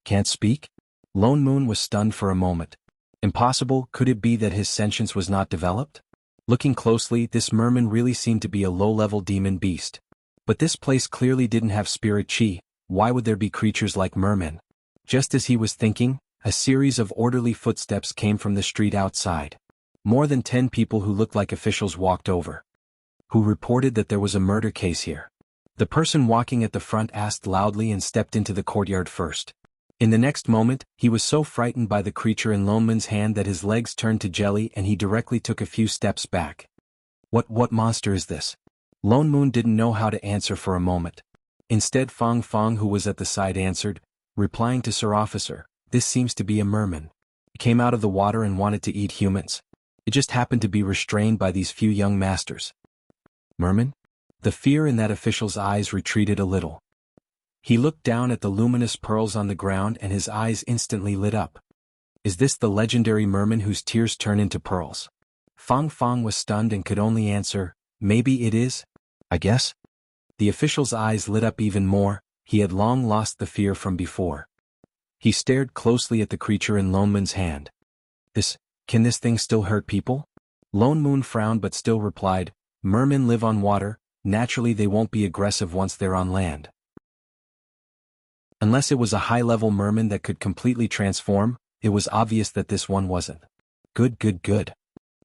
"Can't speak?" Lone Moon was stunned for a moment. Impossible. Could it be that his sentience was not developed? Looking closely, this merman really seemed to be a low-level demon beast. But this place clearly didn't have spirit chi. Why would there be creatures like mermen? Just as he was thinking, a series of orderly footsteps came from the street outside. More than 10 people who looked like officials walked over. "Who reported that there was a murder case here?" The person walking at the front asked loudly and stepped into the courtyard first. In the next moment, he was so frightened by the creature in Lone Moon's hand that his legs turned to jelly and he directly took a few steps back. What monster is this?" Lone Moon didn't know how to answer for a moment. Instead Fang Fang, who was at the side, answered, replying to Sir Officer, "This seems to be a merman. It came out of the water and wanted to eat humans. It just happened to be restrained by these few young masters." "Merman?" The fear in that official's eyes retreated a little. He looked down at the luminous pearls on the ground and his eyes instantly lit up. "Is this the legendary merman whose tears turn into pearls?" Fang Fang was stunned and could only answer, "Maybe it is, I guess." The official's eyes lit up even more. He had long lost the fear from before. He stared closely at the creature in Lone Moon's hand. Can this thing still hurt people?" Lone Moon frowned but still replied, "Mermen live on water, naturally they won't be aggressive once they're on land. Unless it was a high-level merman that could completely transform, it was obvious that this one wasn't. Good, good, good.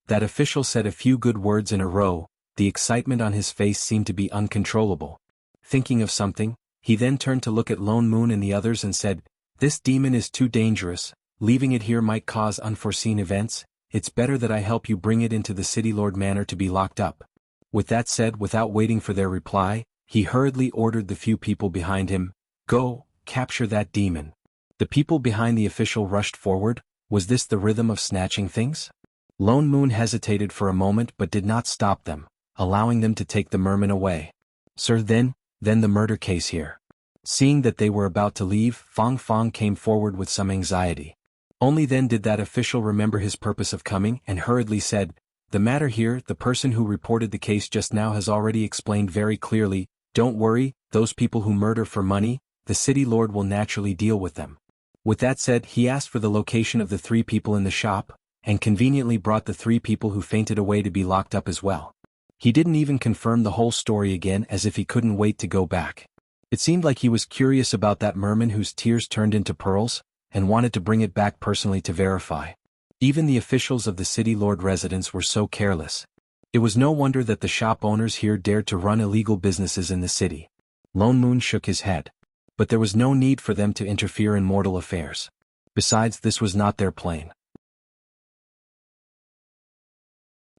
That official said a few good words in a row, the excitement on his face seemed to be uncontrollable. Thinking of something, he then turned to look at Lone Moon and the others and said, "This demon is too dangerous, leaving it here might cause unforeseen events, it's better that I help you bring it into the City Lord Manor to be locked up." With that said, without waiting for their reply, he hurriedly ordered the few people behind him, "Go, capture that demon." The people behind the official rushed forward. Was this the rhythm of snatching things? Lone Moon hesitated for a moment but did not stop them, allowing them to take the merman away. "Sir, then the murder case here." Seeing that they were about to leave, Fong Fong came forward with some anxiety. Only then did that official remember his purpose of coming and hurriedly said, "The matter here, the person who reported the case just now has already explained very clearly. Don't worry, those people who murder for money, the City Lord will naturally deal with them." With that said, he asked for the location of the 3 people in the shop, and conveniently brought the 3 people who fainted away to be locked up as well. He didn't even confirm the whole story again, as if he couldn't wait to go back. It seemed like he was curious about that merman whose tears turned into pearls, and wanted to bring it back personally to verify. Even the officials of the City Lord residence were so careless. It was no wonder that the shop owners here dared to run illegal businesses in the city. Lone Moon shook his head. But there was no need for them to interfere in mortal affairs. Besides, this was not their plane.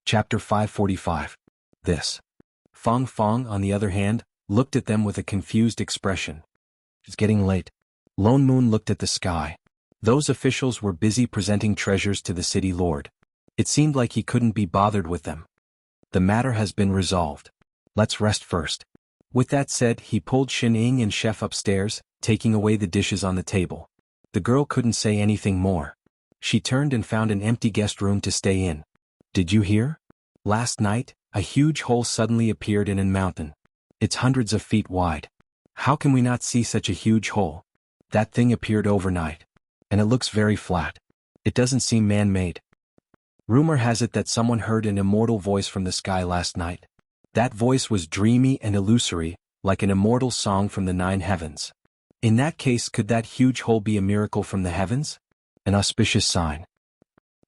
Chapter 545. This. Fong Fong, on the other hand, looked at them with a confused expression. "It's getting late." Lone Moon looked at the sky. Those officials were busy presenting treasures to the City Lord. It seemed like he couldn't be bothered with them. "The matter has been resolved. Let's rest first." With that said, he pulled Shin Ying and Chef upstairs, taking away the dishes on the table. The girl couldn't say anything more. She turned and found an empty guest room to stay in. "Did you hear? Last night, a huge hole suddenly appeared in a mountain. It's hundreds of feet wide. How can we not see such a huge hole? That thing appeared overnight. And it looks very flat. It doesn't seem man-made. Rumor has it that someone heard an immortal voice from the sky last night. That voice was dreamy and illusory, like an immortal song from the 9 heavens. In that case, could that huge hole be a miracle from the heavens? An auspicious sign.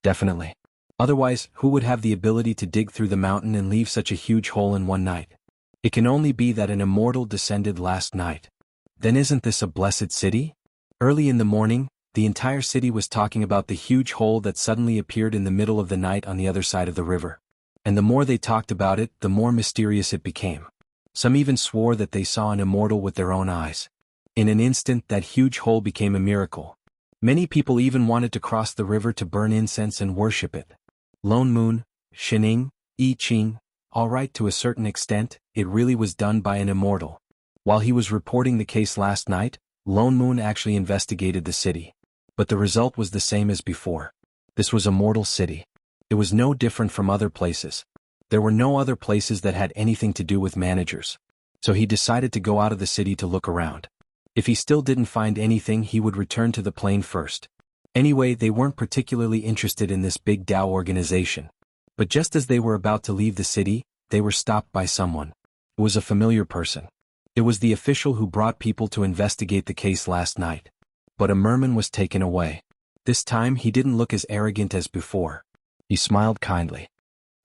Definitely. Otherwise, who would have the ability to dig through the mountain and leave such a huge hole in one night? It can only be that an immortal descended last night. Then isn't this a blessed city? Early in the morning, the entire city was talking about the huge hole that suddenly appeared in the middle of the night on the other side of the river. And the more they talked about it, the more mysterious it became. Some even swore that they saw an immortal with their own eyes. In an instant, that huge hole became a miracle. Many people even wanted to cross the river to burn incense and worship it. Lone Moon, Shining, I Ching, all right, to a certain extent, it really was done by an immortal. While he was reporting the case last night, Lone Moon actually investigated the city. But the result was the same as before. This was a mortal city. It was no different from other places. There were no other places that had anything to do with managers. So he decided to go out of the city to look around. If he still didn't find anything, he would return to the plane first. Anyway, they weren't particularly interested in this big Dao organization. But just as they were about to leave the city, they were stopped by someone. It was a familiar person. It was the official who brought people to investigate the case last night. But a merman was taken away. This time he didn't look as arrogant as before. He smiled kindly.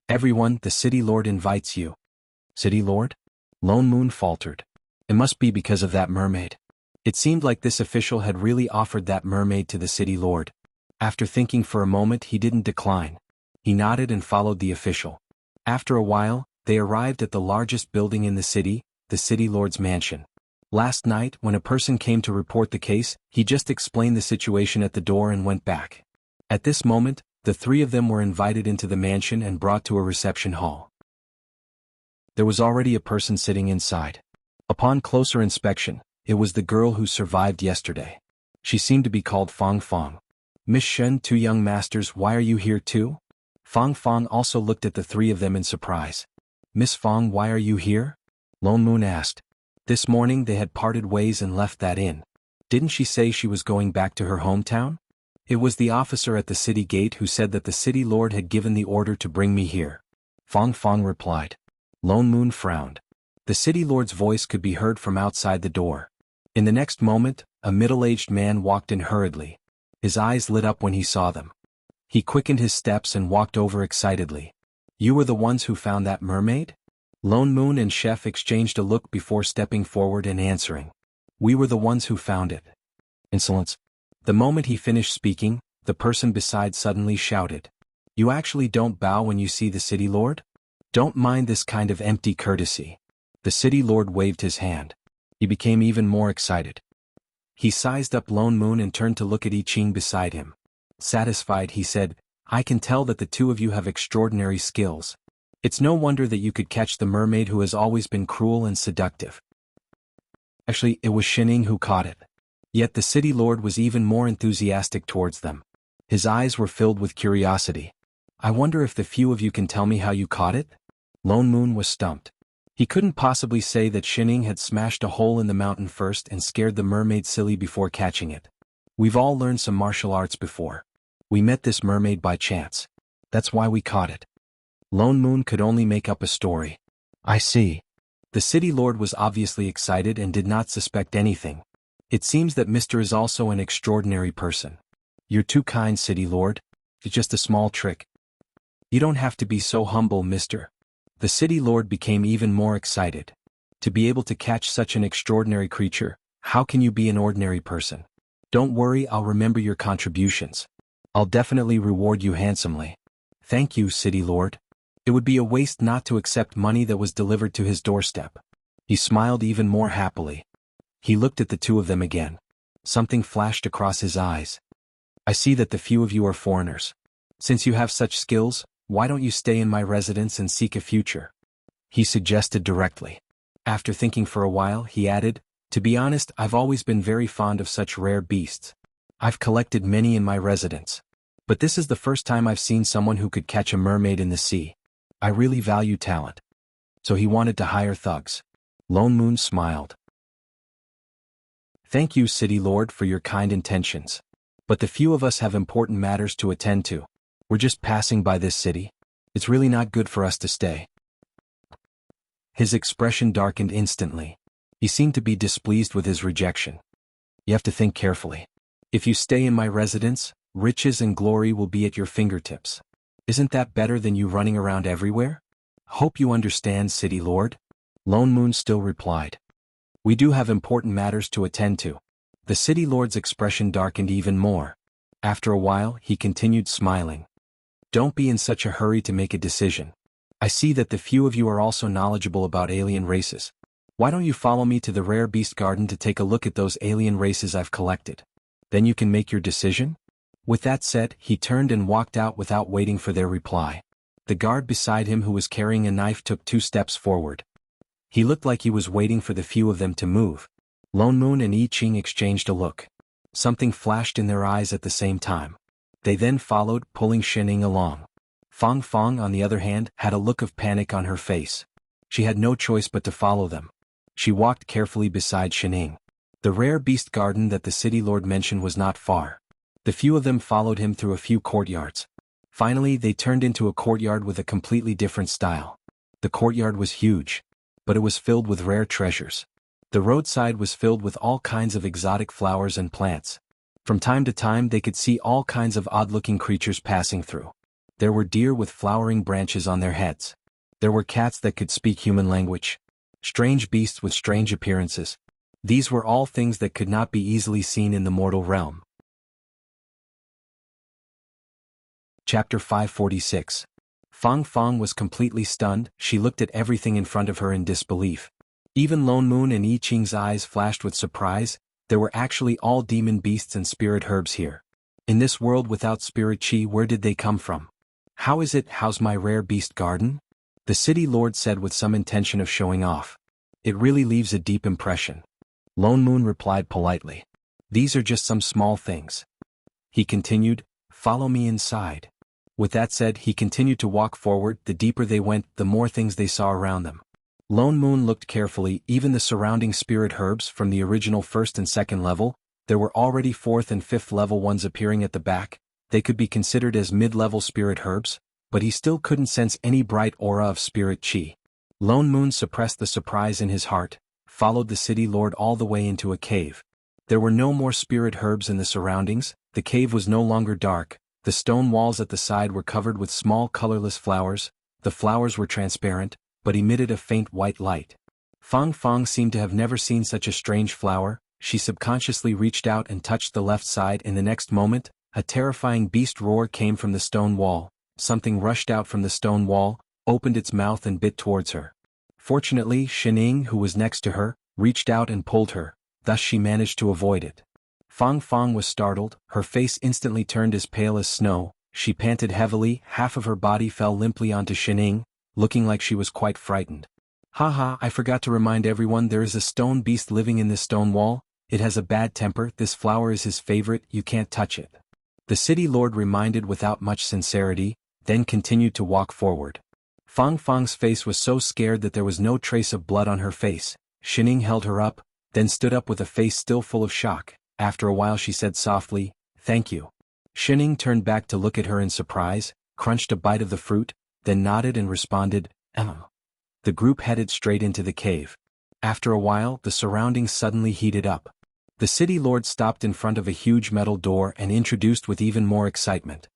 "Everyone, the City Lord invites you." "City Lord?" Lone Moon faltered. It must be because of that mermaid. It seemed like this official had really offered that mermaid to the City Lord. After thinking for a moment, he didn't decline. He nodded and followed the official. After a while, they arrived at the largest building in the City Lord's mansion. Last night, when a person came to report the case, he just explained the situation at the door and went back. At this moment, the 3 of them were invited into the mansion and brought to a reception hall. There was already a person sitting inside. Upon closer inspection, it was the girl who survived yesterday. She seemed to be called Fong Fong. "Miss Shen, 2 young masters, why are you here too?" Fong Fong also looked at the 3 of them in surprise. "Miss Fong, why are you here?" Lone Moon asked. This morning they had parted ways and left that inn. Didn't she say she was going back to her hometown? It was the officer at the city gate who said that the City Lord had given the order to bring me here. Fong Fong replied. Lone Moon frowned. The City Lord's voice could be heard from outside the door. In the next moment, a middle-aged man walked in hurriedly. His eyes lit up when he saw them. He quickened his steps and walked over excitedly. "You were the ones who found that mermaid?" Lone Moon and Chef exchanged a look before stepping forward and answering. "We were the ones who found it." Insolence. The moment he finished speaking, the person beside suddenly shouted. "You actually don't bow when you see the city lord? Don't mind this kind of empty courtesy." The city lord waved his hand. He became even more excited. He sized up Lone Moon and turned to look at I Ching beside him. Satisfied, he said, "I can tell that the two of you have extraordinary skills. It's no wonder that you could catch the mermaid who has always been cruel and seductive." Actually, it was Shining who caught it. Yet the city lord was even more enthusiastic towards them. His eyes were filled with curiosity. "I wonder if the few of you can tell me how you caught it?" Lone Moon was stumped. He couldn't possibly say that Shining had smashed a hole in the mountain first and scared the mermaid silly before catching it. "We've all learned some martial arts before. We met this mermaid by chance. That's why we caught it." Lone Moon could only make up a story. "I see." The city lord was obviously excited and did not suspect anything. "It seems that Mr. is also an extraordinary person." "You're too kind, city lord. It's just a small trick." "You don't have to be so humble, mister." The city lord became even more excited. "To be able to catch such an extraordinary creature, how can you be an ordinary person? Don't worry, I'll remember your contributions. I'll definitely reward you handsomely." "Thank you, city lord. It would be a waste not to accept money that was delivered to his doorstep." He smiled even more happily. He looked at the two of them again. Something flashed across his eyes. "I see that the few of you are foreigners. Since you have such skills, why don't you stay in my residence and seek a future?" he suggested directly. After thinking for a while, he added, "To be honest, I've always been very fond of such rare beasts. I've collected many in my residence. But this is the first time I've seen someone who could catch a mermaid in the sea. I really value talent." So he wanted to hire thugs. Lone Moon smiled. "Thank you, City Lord, for your kind intentions. But the few of us have important matters to attend to. We're just passing by this city. It's really not good for us to stay." His expression darkened instantly. He seemed to be displeased with his rejection. "You have to think carefully. If you stay in my residence, riches and glory will be at your fingertips. Isn't that better than you running around everywhere? Hope you understand, City Lord." Lone Moon still replied. "We do have important matters to attend to." The City Lord's expression darkened even more. After a while, he continued smiling. "Don't be in such a hurry to make a decision. I see that the few of you are also knowledgeable about alien races. Why don't you follow me to the rare beast garden to take a look at those alien races I've collected? Then you can make your decision?" With that said, he turned and walked out without waiting for their reply. The guard beside him who was carrying a knife took 2 steps forward. He looked like he was waiting for the few of them to move. Lone Moon and I Ching exchanged a look. Something flashed in their eyes at the same time. They then followed, pulling Shining along. Fong Fong, on the other hand, had a look of panic on her face. She had no choice but to follow them. She walked carefully beside Shining. The rare beast garden that the city lord mentioned was not far. The few of them followed him through a few courtyards. Finally, they turned into a courtyard with a completely different style. The courtyard was huge, but it was filled with rare treasures. The roadside was filled with all kinds of exotic flowers and plants. From time to time they could see all kinds of odd-looking creatures passing through. There were deer with flowering branches on their heads. There were cats that could speak human language. Strange beasts with strange appearances. These were all things that could not be easily seen in the mortal realm. Chapter 546. Fong Fong was completely stunned. She looked at everything in front of her in disbelief. Even Lone Moon and I Ching's eyes flashed with surprise. There were actually all demon beasts and spirit herbs here. In this world without spirit chi, where did they come from? "How is it, how's my rare beast garden?" the city lord said with some intention of showing off. "It really leaves a deep impression." Lone Moon replied politely. "These are just some small things." He continued, "Follow me inside." With that said, he continued to walk forward. The deeper they went, the more things they saw around them. Lone Moon looked carefully. Even the surrounding spirit herbs from the original 1st and 2nd level, there were already 4th and 5th level ones appearing at the back. They could be considered as mid-level spirit herbs, but he still couldn't sense any bright aura of spirit chi. Lone Moon suppressed the surprise in his heart, followed the city lord all the way into a cave. There were no more spirit herbs in the surroundings. The cave was no longer dark, the stone walls at the side were covered with small colorless flowers. The flowers were transparent, but emitted a faint white light. Fang Fang seemed to have never seen such a strange flower. She subconsciously reached out and touched the left side. In the next moment, a terrifying beast roar came from the stone wall. Something rushed out from the stone wall, opened its mouth and bit towards her. Fortunately, Shining, who was next to her, reached out and pulled her, thus she managed to avoid it. Fang Fang was startled, her face instantly turned as pale as snow. She panted heavily, half of her body fell limply onto Shining, looking like she was quite frightened. Haha, I forgot to remind everyone, there is a stone beast living in this stone wall. It has a bad temper, this flower is his favorite, you can't touch it. The city lord reminded without much sincerity, then continued to walk forward. Fang Fang's face was so scared that there was no trace of blood on her face. Shining held her up, then stood up with a face still full of shock. After a while she said softly, "Thank you." Shining turned back to look at her in surprise, crunched a bite of the fruit, then nodded and responded, The group headed straight into the cave. After a while, the surroundings suddenly heated up. The city lord stopped in front of a huge metal door and introduced with even more excitement.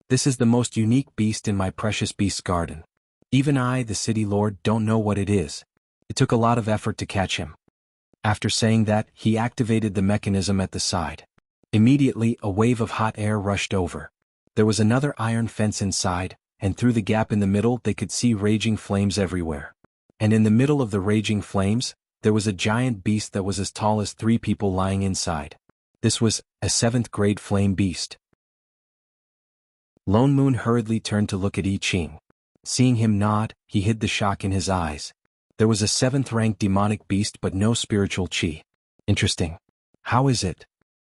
"This is the most unique beast in my precious beast garden. Even I, the city lord, don't know what it is. It took a lot of effort to catch him." After saying that, he activated the mechanism at the side. Immediately, a wave of hot air rushed over. There was another iron fence inside, and through the gap in the middle they could see raging flames everywhere. And in the middle of the raging flames, there was a giant beast that was as tall as 3 people lying inside. This was a 7th grade flame beast. Lone Moon hurriedly turned to look at I Ching. Seeing him nod, he hid the shock in his eyes. There was a 7th-ranked demonic beast but no spiritual chi. Interesting. How is it?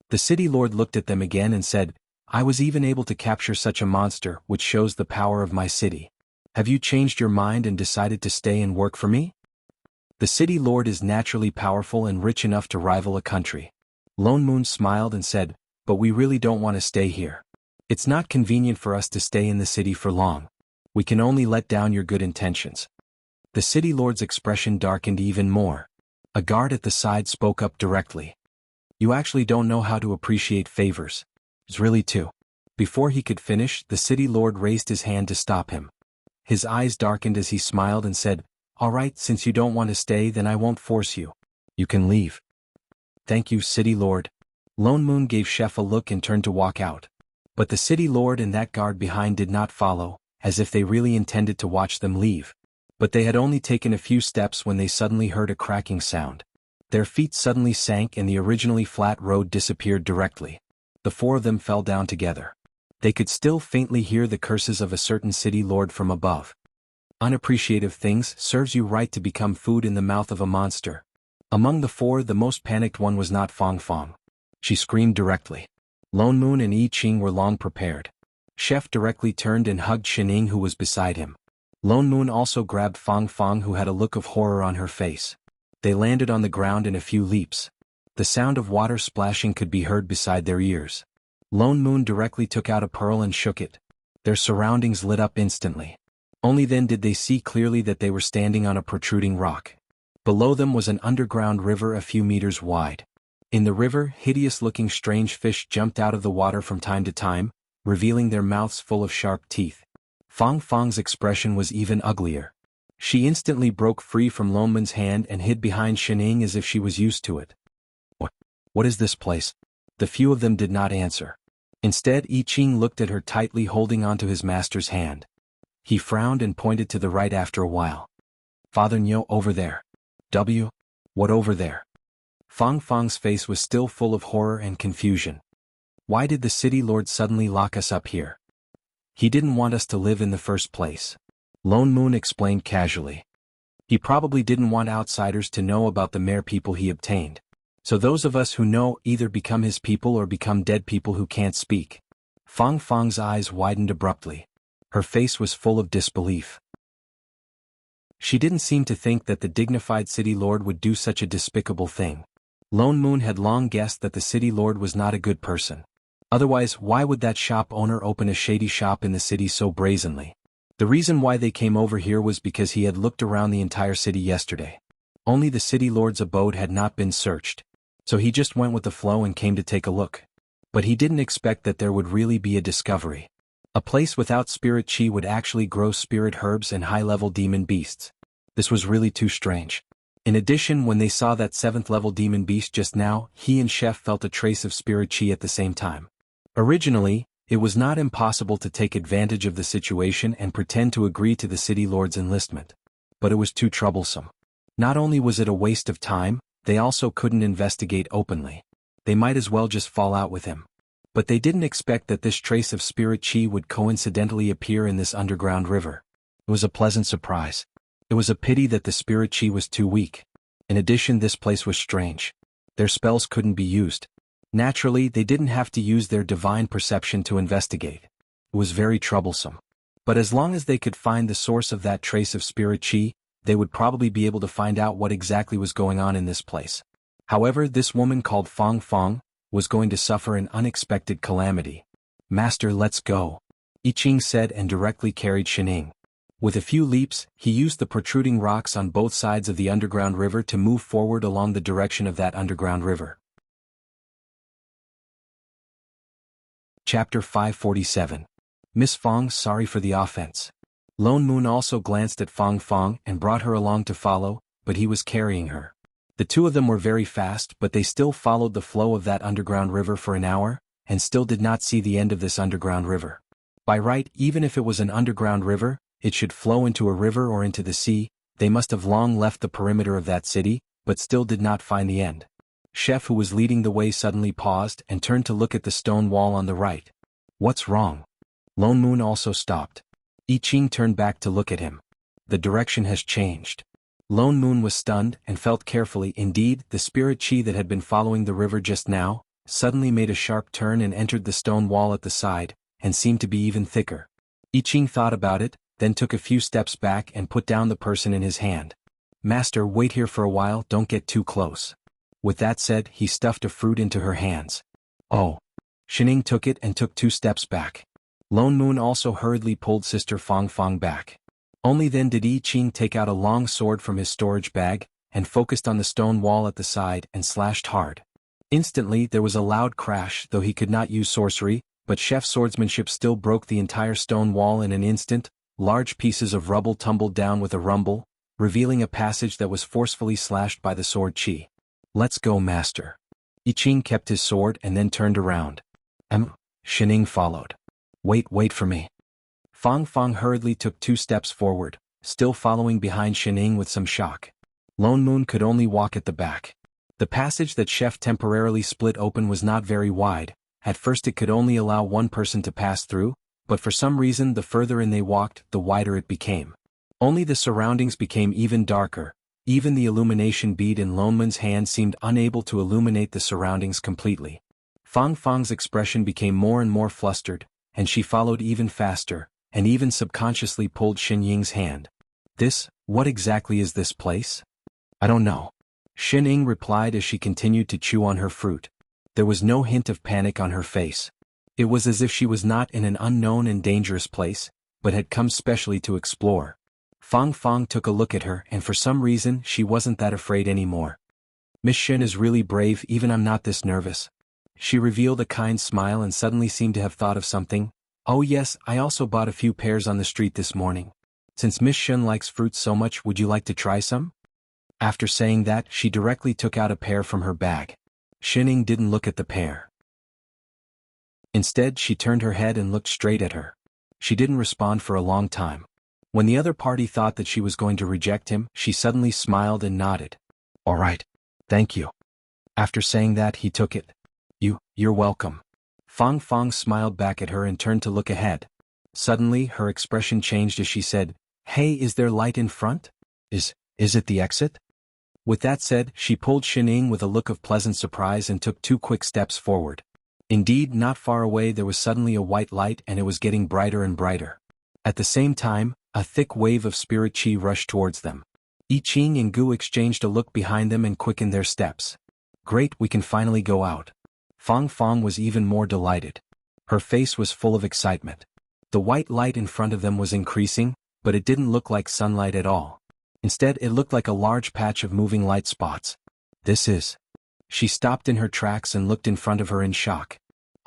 The city lord looked at them again and said, "I was even able to capture such a monster, which shows the power of my city. Have you changed your mind and decided to stay and work for me?" The city lord is naturally powerful and rich enough to rival a country. Lone Moon smiled and said, "But we really don't want to stay here. It's not convenient for us to stay in the city for long. We can only let down your good intentions." The city lord's expression darkened even more. A guard at the side spoke up directly. "You actually don't know how to appreciate favors. It's really too." Before he could finish, the city lord raised his hand to stop him. His eyes darkened as he smiled and said, "All right, since you don't want to stay, then I won't force you. You can leave." "Thank you, city lord." Lone Moon gave Chef a look and turned to walk out. But the city lord and that guard behind did not follow, as if they really intended to watch them leave. But they had only taken a few steps when they suddenly heard a cracking sound. Their feet suddenly sank and the originally flat road disappeared directly. The 4 of them fell down together. They could still faintly hear the curses of a certain city lord from above. "Unappreciative things serves you right to become food in the mouth of a monster." Among the 4, the most panicked one was not Fang Fang. She screamed directly. Lone Moon and I Ching were long prepared. Chef directly turned and hugged Shining, who was beside him. Lone Moon also grabbed Fang Fang, who had a look of horror on her face. They landed on the ground in a few leaps. The sound of water splashing could be heard beside their ears. Lone Moon directly took out a pearl and shook it. Their surroundings lit up instantly. Only then did they see clearly that they were standing on a protruding rock. Below them was an underground river a few meters wide. In the river, hideous-looking strange fish jumped out of the water from time to time, revealing their mouths full of sharp teeth. Fang Fang's expression was even uglier. She instantly broke free from Lone Moon's hand and hid behind Shining as if she was used to it. What is this place?" The few of them did not answer. Instead, I Ching looked at her tightly, holding onto his master's hand. He frowned and pointed to the right after a while. "Father Nyo, over there." "W? What over there?" Fang Fang's face was still full of horror and confusion. "Why did the city lord suddenly lock us up here? He didn't want us to live in the first place." Lone Moon explained casually. "He probably didn't want outsiders to know about the mere people he obtained. So those of us who know either become his people or become dead people who can't speak." Fang Fang's eyes widened abruptly. Her face was full of disbelief. She didn't seem to think that the dignified city lord would do such a despicable thing. Lone Moon had long guessed that the city lord was not a good person. Otherwise, why would that shop owner open a shady shop in the city so brazenly? The reason why they came over here was because he had looked around the entire city yesterday. Only the city lord's abode had not been searched. So he just went with the flow and came to take a look. But he didn't expect that there would really be a discovery. A place without spirit chi would actually grow spirit herbs and high-level demon beasts. This was really too strange. In addition, when they saw that 7th-level demon beast just now, he and Chef felt a trace of spirit chi at the same time. Originally, it was not impossible to take advantage of the situation and pretend to agree to the city lord's enlistment. But it was too troublesome. Not only was it a waste of time, they also couldn't investigate openly. They might as well just fall out with him. But they didn't expect that this trace of spirit chi would coincidentally appear in this underground river. It was a pleasant surprise. It was a pity that the spirit chi was too weak. In addition, this place was strange. Their spells couldn't be used. Naturally, they didn't have to use their divine perception to investigate. It was very troublesome. But as long as they could find the source of that trace of spirit chi, they would probably be able to find out what exactly was going on in this place. However, this woman called Fong Fong was going to suffer an unexpected calamity. "Master, let's go," I Ching said and directly carried Shining. With a few leaps, he used the protruding rocks on both sides of the underground river to move forward along the direction of that underground river. Chapter 547. Miss Fong, sorry for the offense. Lone Moon also glanced at Fong Fong and brought her along to follow, but he was carrying her. The two of them were very fast, but they still followed the flow of that underground river for an hour, and still did not see the end of this underground river. By right, even if it was an underground river, it should flow into a river or into the sea. They must have long left the perimeter of that city, but still did not find the end. Chef, who was leading the way, suddenly paused and turned to look at the stone wall on the right. "What's wrong?" Lone Moon also stopped. I Ching turned back to look at him. "The direction has changed." Lone Moon was stunned and felt carefully. Indeed, the spirit chi that had been following the river just now suddenly made a sharp turn and entered the stone wall at the side, and seemed to be even thicker. I Ching thought about it, then took a few steps back and put down the person in his hand. "Master, wait here for a while, don't get too close." With that said, he stuffed a fruit into her hands. "Oh." Shining took it and took 2 steps back. Lone Moon also hurriedly pulled Sister Fong Fong back. Only then did I Ching take out a long sword from his storage bag, and focused on the stone wall at the side and slashed hard. Instantly there was a loud crash, though he could not use sorcery, but Chef's swordsmanship still broke the entire stone wall in an instant. Large pieces of rubble tumbled down with a rumble, revealing a passage that was forcefully slashed by the sword chi. "Let's go, master." I Ching kept his sword and then turned around. Shining followed. Wait for me." Fong Fong hurriedly took 2 steps forward, still following behind Shining with some shock. Lone Moon could only walk at the back. The passage that Chef temporarily split open was not very wide. At first it could only allow one person to pass through, but for some reason the further in they walked, the wider it became. Only the surroundings became even darker. Even the illumination bead in Lone Moon's hand seemed unable to illuminate the surroundings completely. Fong Fong's expression became more and more flustered, and she followed even faster, and even subconsciously pulled Xin Ying's hand. What exactly is this place?" "I don't know," Xin Ying replied as she continued to chew on her fruit. There was no hint of panic on her face. It was as if she was not in an unknown and dangerous place, but had come specially to explore. Fong Fong took a look at her, and for some reason she wasn't that afraid anymore. "Miss Shen is really brave, even I'm not this nervous." She revealed a kind smile and suddenly seemed to have thought of something. "Oh yes, I also bought a few pears on the street this morning. Since Miss Shen likes fruits so much, would you like to try some?" After saying that, she directly took out a pear from her bag. Shining didn't look at the pear. Instead, she turned her head and looked straight at her. She didn't respond for a long time. When the other party thought that she was going to reject him, she suddenly smiled and nodded. "All right. Thank you." After saying that, he took it. You're welcome." Fong Fong smiled back at her and turned to look ahead. Suddenly, her expression changed as she said, "Hey, is there light in front? Is it the exit?" With that said, she pulled Shining with a look of pleasant surprise and took 2 quick steps forward. Indeed, not far away there was suddenly a white light, and it was getting brighter and brighter. At the same time, a thick wave of spirit chi rushed towards them. I Ching and Gu exchanged a look behind them and quickened their steps. "Great, we can finally go out." Fong Fong was even more delighted. Her face was full of excitement. The white light in front of them was increasing, but it didn't look like sunlight at all. Instead, it looked like a large patch of moving light spots. This is... She stopped in her tracks and looked in front of her in shock.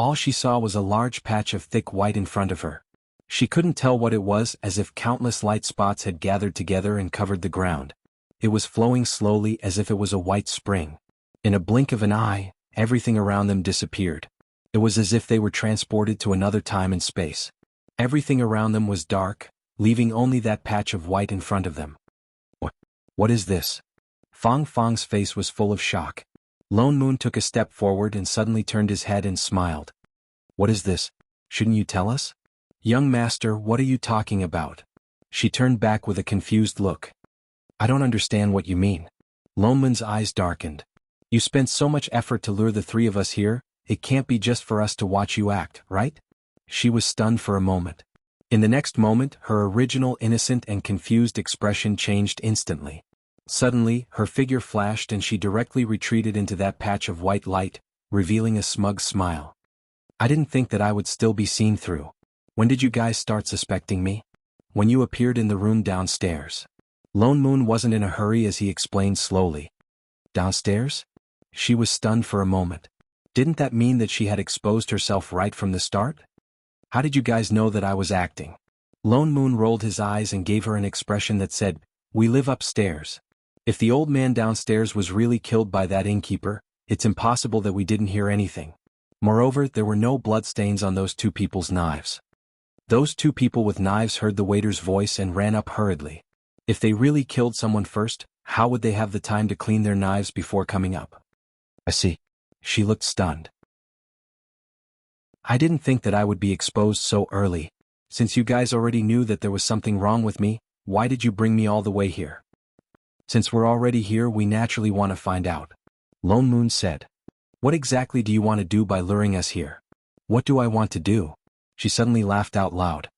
All she saw was a large patch of thick white in front of her. She couldn't tell what it was, as if countless light spots had gathered together and covered the ground. It was flowing slowly as if it was a white spring. In a blink of an eye, everything around them disappeared. It was as if they were transported to another time and space. Everything around them was dark, leaving only that patch of white in front of them. What is this? Fang Fang's face was full of shock. Lone Moon took a step forward and suddenly turned his head and smiled. What is this? Shouldn't you tell us? Young master, what are you talking about? She turned back with a confused look. I don't understand what you mean. Lone Moon's eyes darkened. You spent so much effort to lure the three of us here, it can't be just for us to watch you act, right? She was stunned for a moment. In the next moment, her original innocent and confused expression changed instantly. Suddenly, her figure flashed and she directly retreated into that patch of white light, revealing a smug smile. I didn't think that I would still be seen through. When did you guys start suspecting me? When you appeared in the room downstairs. Lone Moon wasn't in a hurry as he explained slowly. Downstairs? She was stunned for a moment. Didn't that mean that she had exposed herself right from the start? How did you guys know that I was acting? Lone Moon rolled his eyes and gave her an expression that said, We live upstairs. If the old man downstairs was really killed by that innkeeper, it's impossible that we didn't hear anything. Moreover, there were no bloodstains on those two people's knives. Those two people with knives heard the waiter's voice and ran up hurriedly. If they really killed someone first, how would they have the time to clean their knives before coming up? I see. She looked stunned. I didn't think that I would be exposed so early. Since you guys already knew that there was something wrong with me, why did you bring me all the way here? Since we're already here, we naturally want to find out. Lone Moon said. What exactly do you want to do by luring us here? What do I want to do? She suddenly laughed out loud.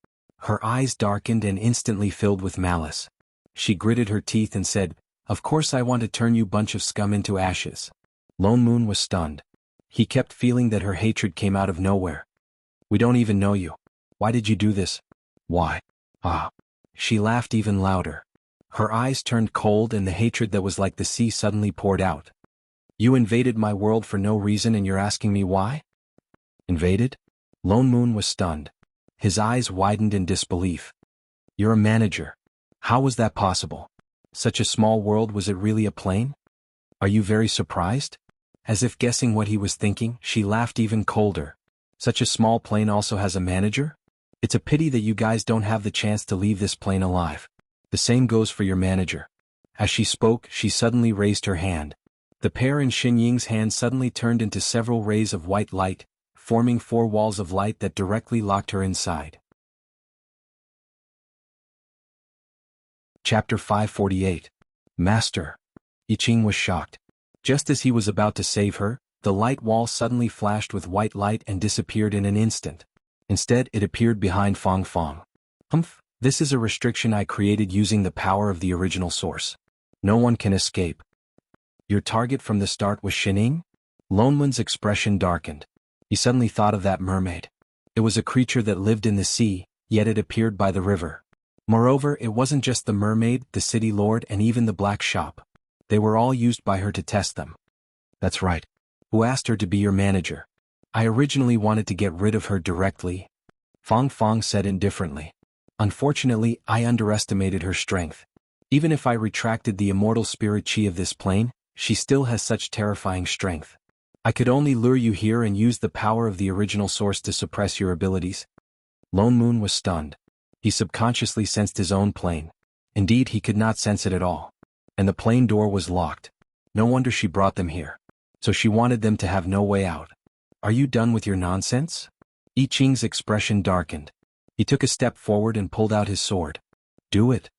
Her eyes darkened and instantly filled with malice. She gritted her teeth and said, Of course I want to turn you bunch of scum into ashes. Lone Moon was stunned. He kept feeling that her hatred came out of nowhere. We don't even know you. Why did you do this? Why? Ah. She laughed even louder. Her eyes turned cold and the hatred that was like the sea suddenly poured out. You invaded my world for no reason and you're asking me why? Invaded? Lone Moon was stunned. His eyes widened in disbelief. You're a manager. How was that possible? Such a small world, was it really a plane? Are you very surprised? As if guessing what he was thinking, she laughed even colder. Such a small plane also has a manager? It's a pity that you guys don't have the chance to leave this plane alive. The same goes for your manager. As she spoke, she suddenly raised her hand. The pair in Xin Ying's hand suddenly turned into several rays of white light, forming 4 walls of light that directly locked her inside. Chapter 548. Master. I Ching was shocked. Just as he was about to save her, the light wall suddenly flashed with white light and disappeared in an instant. Instead, it appeared behind Fang Fang. This is a restriction I created using the power of the original source. No one can escape. Your target from the start was Shining? Lone Moon's expression darkened. He suddenly thought of that mermaid. It was a creature that lived in the sea, yet it appeared by the river. Moreover, it wasn't just the mermaid, the city lord, and even the black shop. They were all used by her to test them. That's right. Who asked her to be your manager? I originally wanted to get rid of her directly. Fang Fang said indifferently. Unfortunately, I underestimated her strength. Even if I retracted the immortal spirit chi of this plane, she still has such terrifying strength. I could only lure you here and use the power of the original source to suppress your abilities. Lone Moon was stunned. He subconsciously sensed his own plane. Indeed, he could not sense it at all. And the plane door was locked. No wonder she brought them here. So she wanted them to have no way out. Are you done with your nonsense? I Ching's expression darkened. He took a step forward and pulled out his sword. Do it.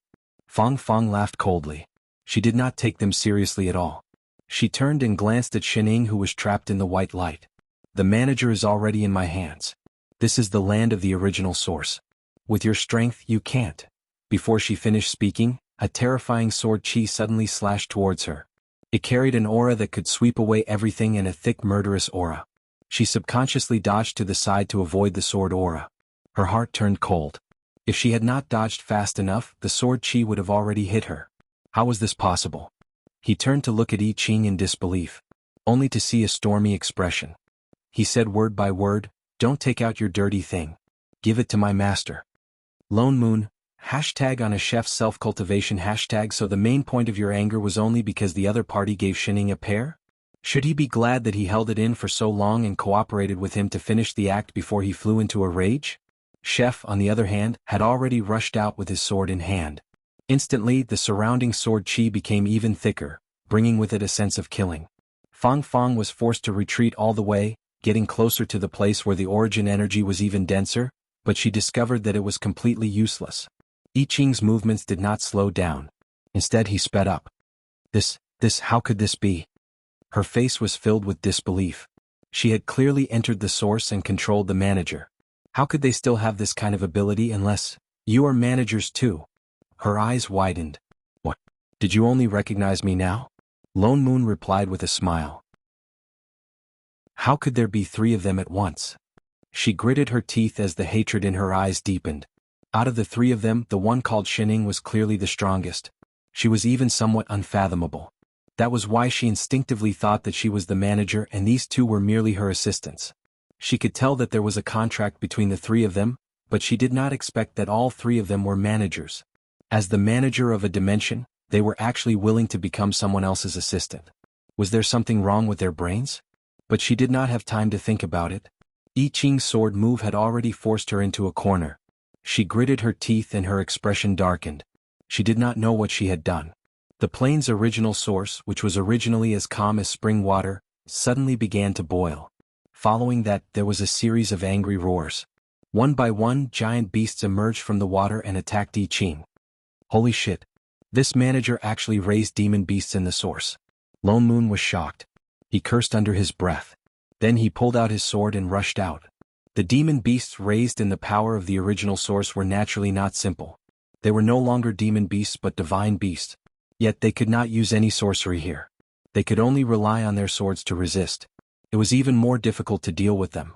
Fang Fang laughed coldly. She did not take them seriously at all. She turned and glanced at Shining, who was trapped in the white light. The manager is already in my hands. This is the land of the original source. With your strength, you can't. Before she finished speaking, a terrifying sword chi suddenly slashed towards her. It carried an aura that could sweep away everything, in a thick murderous aura. She subconsciously dodged to the side to avoid the sword aura. Her heart turned cold. If she had not dodged fast enough, the sword chi would have already hit her. How was this possible? He turned to look at I Ching in disbelief, only to see a stormy expression. He said word by word, Don't take out your dirty thing. Give it to my master. Lone Moon, hashtag on a chef's self-cultivation hashtag. So the main point of your anger was only because the other party gave Shining a pear? Should he be glad that he held it in for so long and cooperated with him to finish the act before he flew into a rage? Chef, on the other hand, had already rushed out with his sword in hand. Instantly, the surrounding sword chi became even thicker, bringing with it a sense of killing. Fang Fang was forced to retreat all the way, getting closer to the place where the origin energy was even denser, but she discovered that it was completely useless. I Ching's movements did not slow down. Instead, he sped up. How could this be? Her face was filled with disbelief. She had clearly entered the source and controlled the manager. How could they still have this kind of ability unless you are managers too? Her eyes widened. What? Did you only recognize me now? Lone Moon replied with a smile. How could there be 3 of them at once? She gritted her teeth as the hatred in her eyes deepened. Out of the 3 of them, the one called Shining was clearly the strongest. She was even somewhat unfathomable. That was why she instinctively thought that she was the manager and these 2 were merely her assistants. She could tell that there was a contract between the 3 of them, but she did not expect that all 3 of them were managers. As the manager of a dimension, they were actually willing to become someone else's assistant. Was there something wrong with their brains? But she did not have time to think about it. I Ching's sword move had already forced her into a corner. She gritted her teeth and her expression darkened. She did not know what she had done. The plane's original source, which was originally as calm as spring water, suddenly began to boil. Following that, there was a series of angry roars. One by one, giant beasts emerged from the water and attacked I Ching. Holy shit. This manager actually raised demon beasts in the source. Lone Moon was shocked. He cursed under his breath. Then he pulled out his sword and rushed out. The demon beasts raised in the power of the original source were naturally not simple. They were no longer demon beasts but divine beasts. Yet they could not use any sorcery here. They could only rely on their swords to resist. It was even more difficult to deal with them.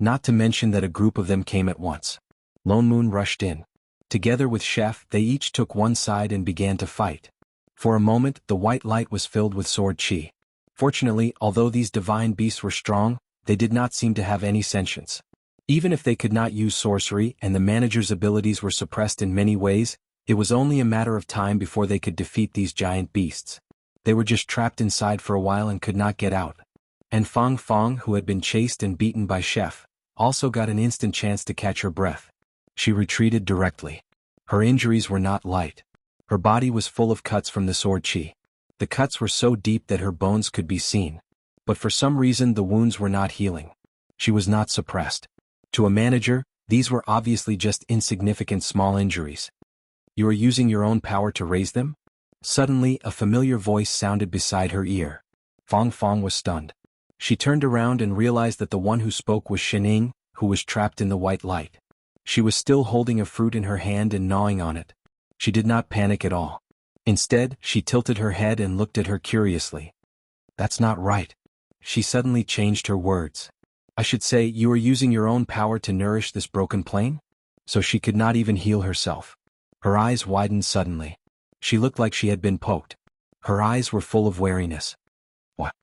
Not to mention that a group of them came at once. Lone Moon rushed in. Together with Chef, they each took one side and began to fight. For a moment, the white light was filled with sword chi. Fortunately, although these divine beasts were strong, they did not seem to have any sentience. Even if they could not use sorcery and the manager's abilities were suppressed in many ways, it was only a matter of time before they could defeat these giant beasts. They were just trapped inside for a while and could not get out. And Fang Fang, who had been chased and beaten by Chef, also got an instant chance to catch her breath. She retreated directly. Her injuries were not light. Her body was full of cuts from the sword chi. The cuts were so deep that her bones could be seen. But for some reason the wounds were not healing. She was not suppressed. To a manager, these were obviously just insignificant small injuries. You are using your own power to raise them? Suddenly, a familiar voice sounded beside her ear. Fang Fang was stunned. She turned around and realized that the one who spoke was Shining, who was trapped in the white light. She was still holding a fruit in her hand and gnawing on it. She did not panic at all. Instead, she tilted her head and looked at her curiously. That's not right. She suddenly changed her words. I should say, you are using your own power to nourish this broken plane? So she could not even heal herself. Her eyes widened suddenly. She looked like she had been poked. Her eyes were full of wariness. What?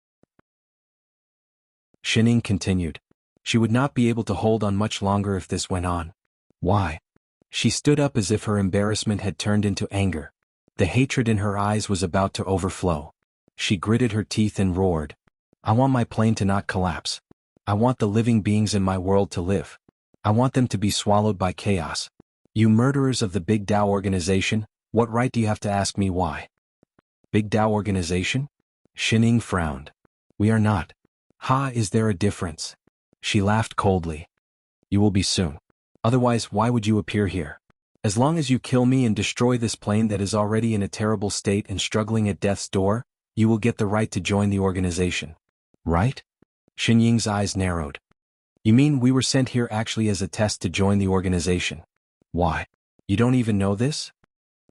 Shining continued. She would not be able to hold on much longer if this went on. Why? She stood up as if her embarrassment had turned into anger. The hatred in her eyes was about to overflow. She gritted her teeth and roared. I want my plane to not collapse. I want the living beings in my world to live. I want them to be swallowed by chaos. You murderers of the Big Tao organization, what right do you have to ask me why? Big Tao organization? Shining frowned. We are not. Ha, is there a difference? She laughed coldly. You will be soon. Otherwise, why would you appear here? As long as you kill me and destroy this plane that is already in a terrible state and struggling at death's door, you will get the right to join the organization. Right? Xinying's eyes narrowed. You mean we were sent here actually as a test to join the organization? Why? You don't even know this?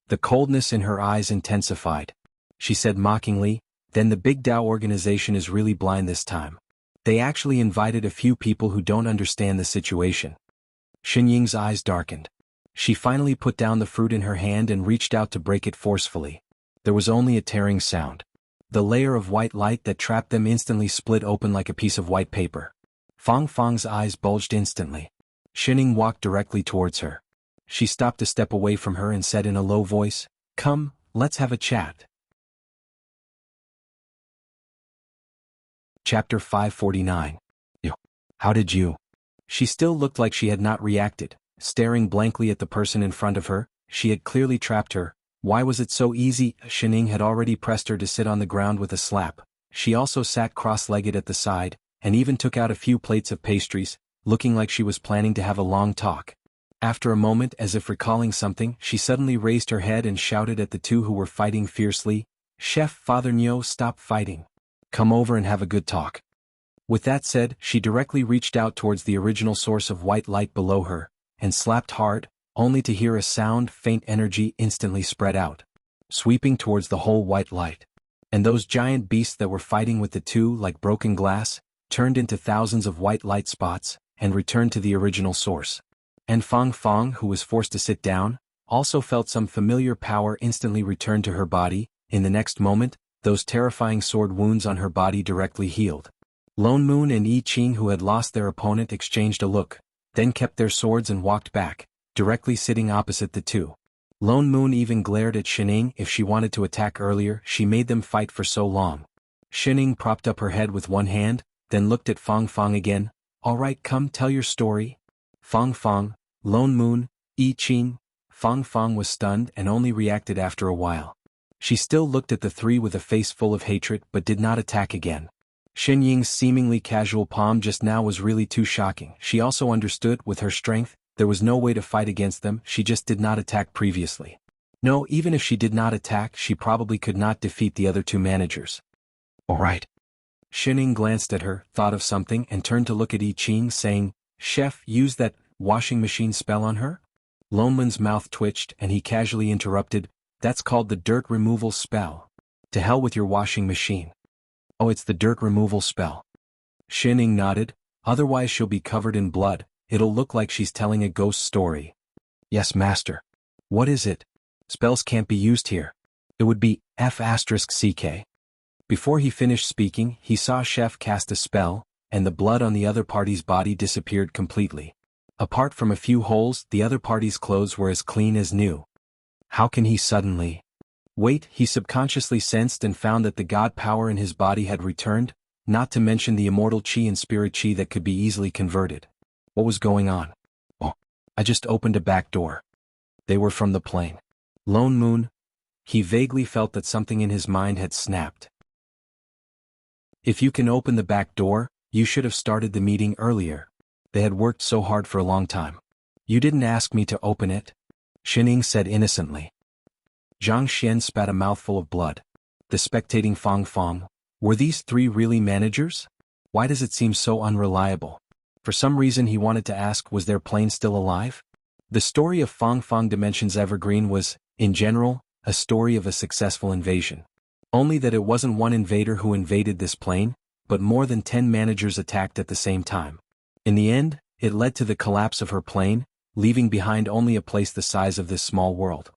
The coldness in her eyes intensified. She said mockingly, then the Big Tao organization is really blind this time. They actually invited a few people who don't understand the situation. Xinying's eyes darkened. She finally put down the fruit in her hand and reached out to break it forcefully. There was only a tearing sound. The layer of white light that trapped them instantly split open like a piece of white paper. Fang Fang's eyes bulged instantly. Shining walked directly towards her. She stopped a step away from her and said in a low voice, "Come, let's have a chat." Chapter 549. Yo. How did you? She still looked like she had not reacted, staring blankly at the person in front of her. She had clearly trapped her. Why was it so easy? Shining had already pressed her to sit on the ground with a slap. She also sat cross-legged at the side, and even took out a few plates of pastries, looking like she was planning to have a long talk. After a moment, as if recalling something, she suddenly raised her head and shouted at the two who were fighting fiercely, "Chef, Father Nyo, stop fighting. Come over and have a good talk." With that said, she directly reached out towards the original source of white light below her, and slapped hard, only to hear a sound. Faint energy instantly spread out, sweeping towards the whole white light. And those giant beasts that were fighting with the two like broken glass, turned into thousands of white light spots, and returned to the original source. And Fang Fang, who was forced to sit down, also felt some familiar power instantly return to her body. In the next moment, those terrifying sword wounds on her body directly healed. Lone Moon and I Ching, who had lost their opponent, exchanged a look, then kept their swords and walked back, directly sitting opposite the two. Lone Moon even glared at Shining. If she wanted to attack earlier, she made them fight for so long. Shining propped up her head with one hand, then looked at Fang Fang again. "All right, come tell your story." Fang Fang, Lone Moon, I Ching. Fang Fang was stunned and only reacted after a while. She still looked at the three with a face full of hatred but did not attack again. Shen Ying's seemingly casual palm just now was really too shocking. She also understood, with her strength, there was no way to fight against them. She just did not attack previously. No, even if she did not attack, she probably could not defeat the other two managers. "All right." Shen Ying glanced at her, thought of something, and turned to look at I Ching, saying, "Chef, use that washing machine spell on her?" Lone Moon's mouth twitched and he casually interrupted, "That's called the dirt removal spell. To hell with your washing machine." "Oh, it's the dirt removal spell." Shen Ying nodded. "Otherwise she'll be covered in blood. It'll look like she's telling a ghost story." "Yes, master." "What is it?" "Spells can't be used here. It would be F***CK. Before he finished speaking, he saw Chef cast a spell, and the blood on the other party's body disappeared completely. Apart from a few holes, the other party's clothes were as clean as new. How can he suddenly? Wait, he subconsciously sensed and found that the god power in his body had returned, not to mention the immortal chi and spirit chi that could be easily converted. What was going on? "Oh, I just opened a back door." They were from the plane. Lone Moon. He vaguely felt that something in his mind had snapped. "If you can open the back door, you should have started the meeting earlier. They had worked so hard for a long time. You didn't ask me to open it," Shining said innocently. Zhang Xian spat a mouthful of blood. The spectating Fang Fang. Were these three really managers? Why does it seem so unreliable? For some reason he wanted to ask, was their plane still alive? The story of Fang Fang Dimensions Evergreen was, in general, a story of a successful invasion. Only that it wasn't one invader who invaded this plane, but more than 10 managers attacked at the same time. In the end, it led to the collapse of her plane, leaving behind only a place the size of this small world.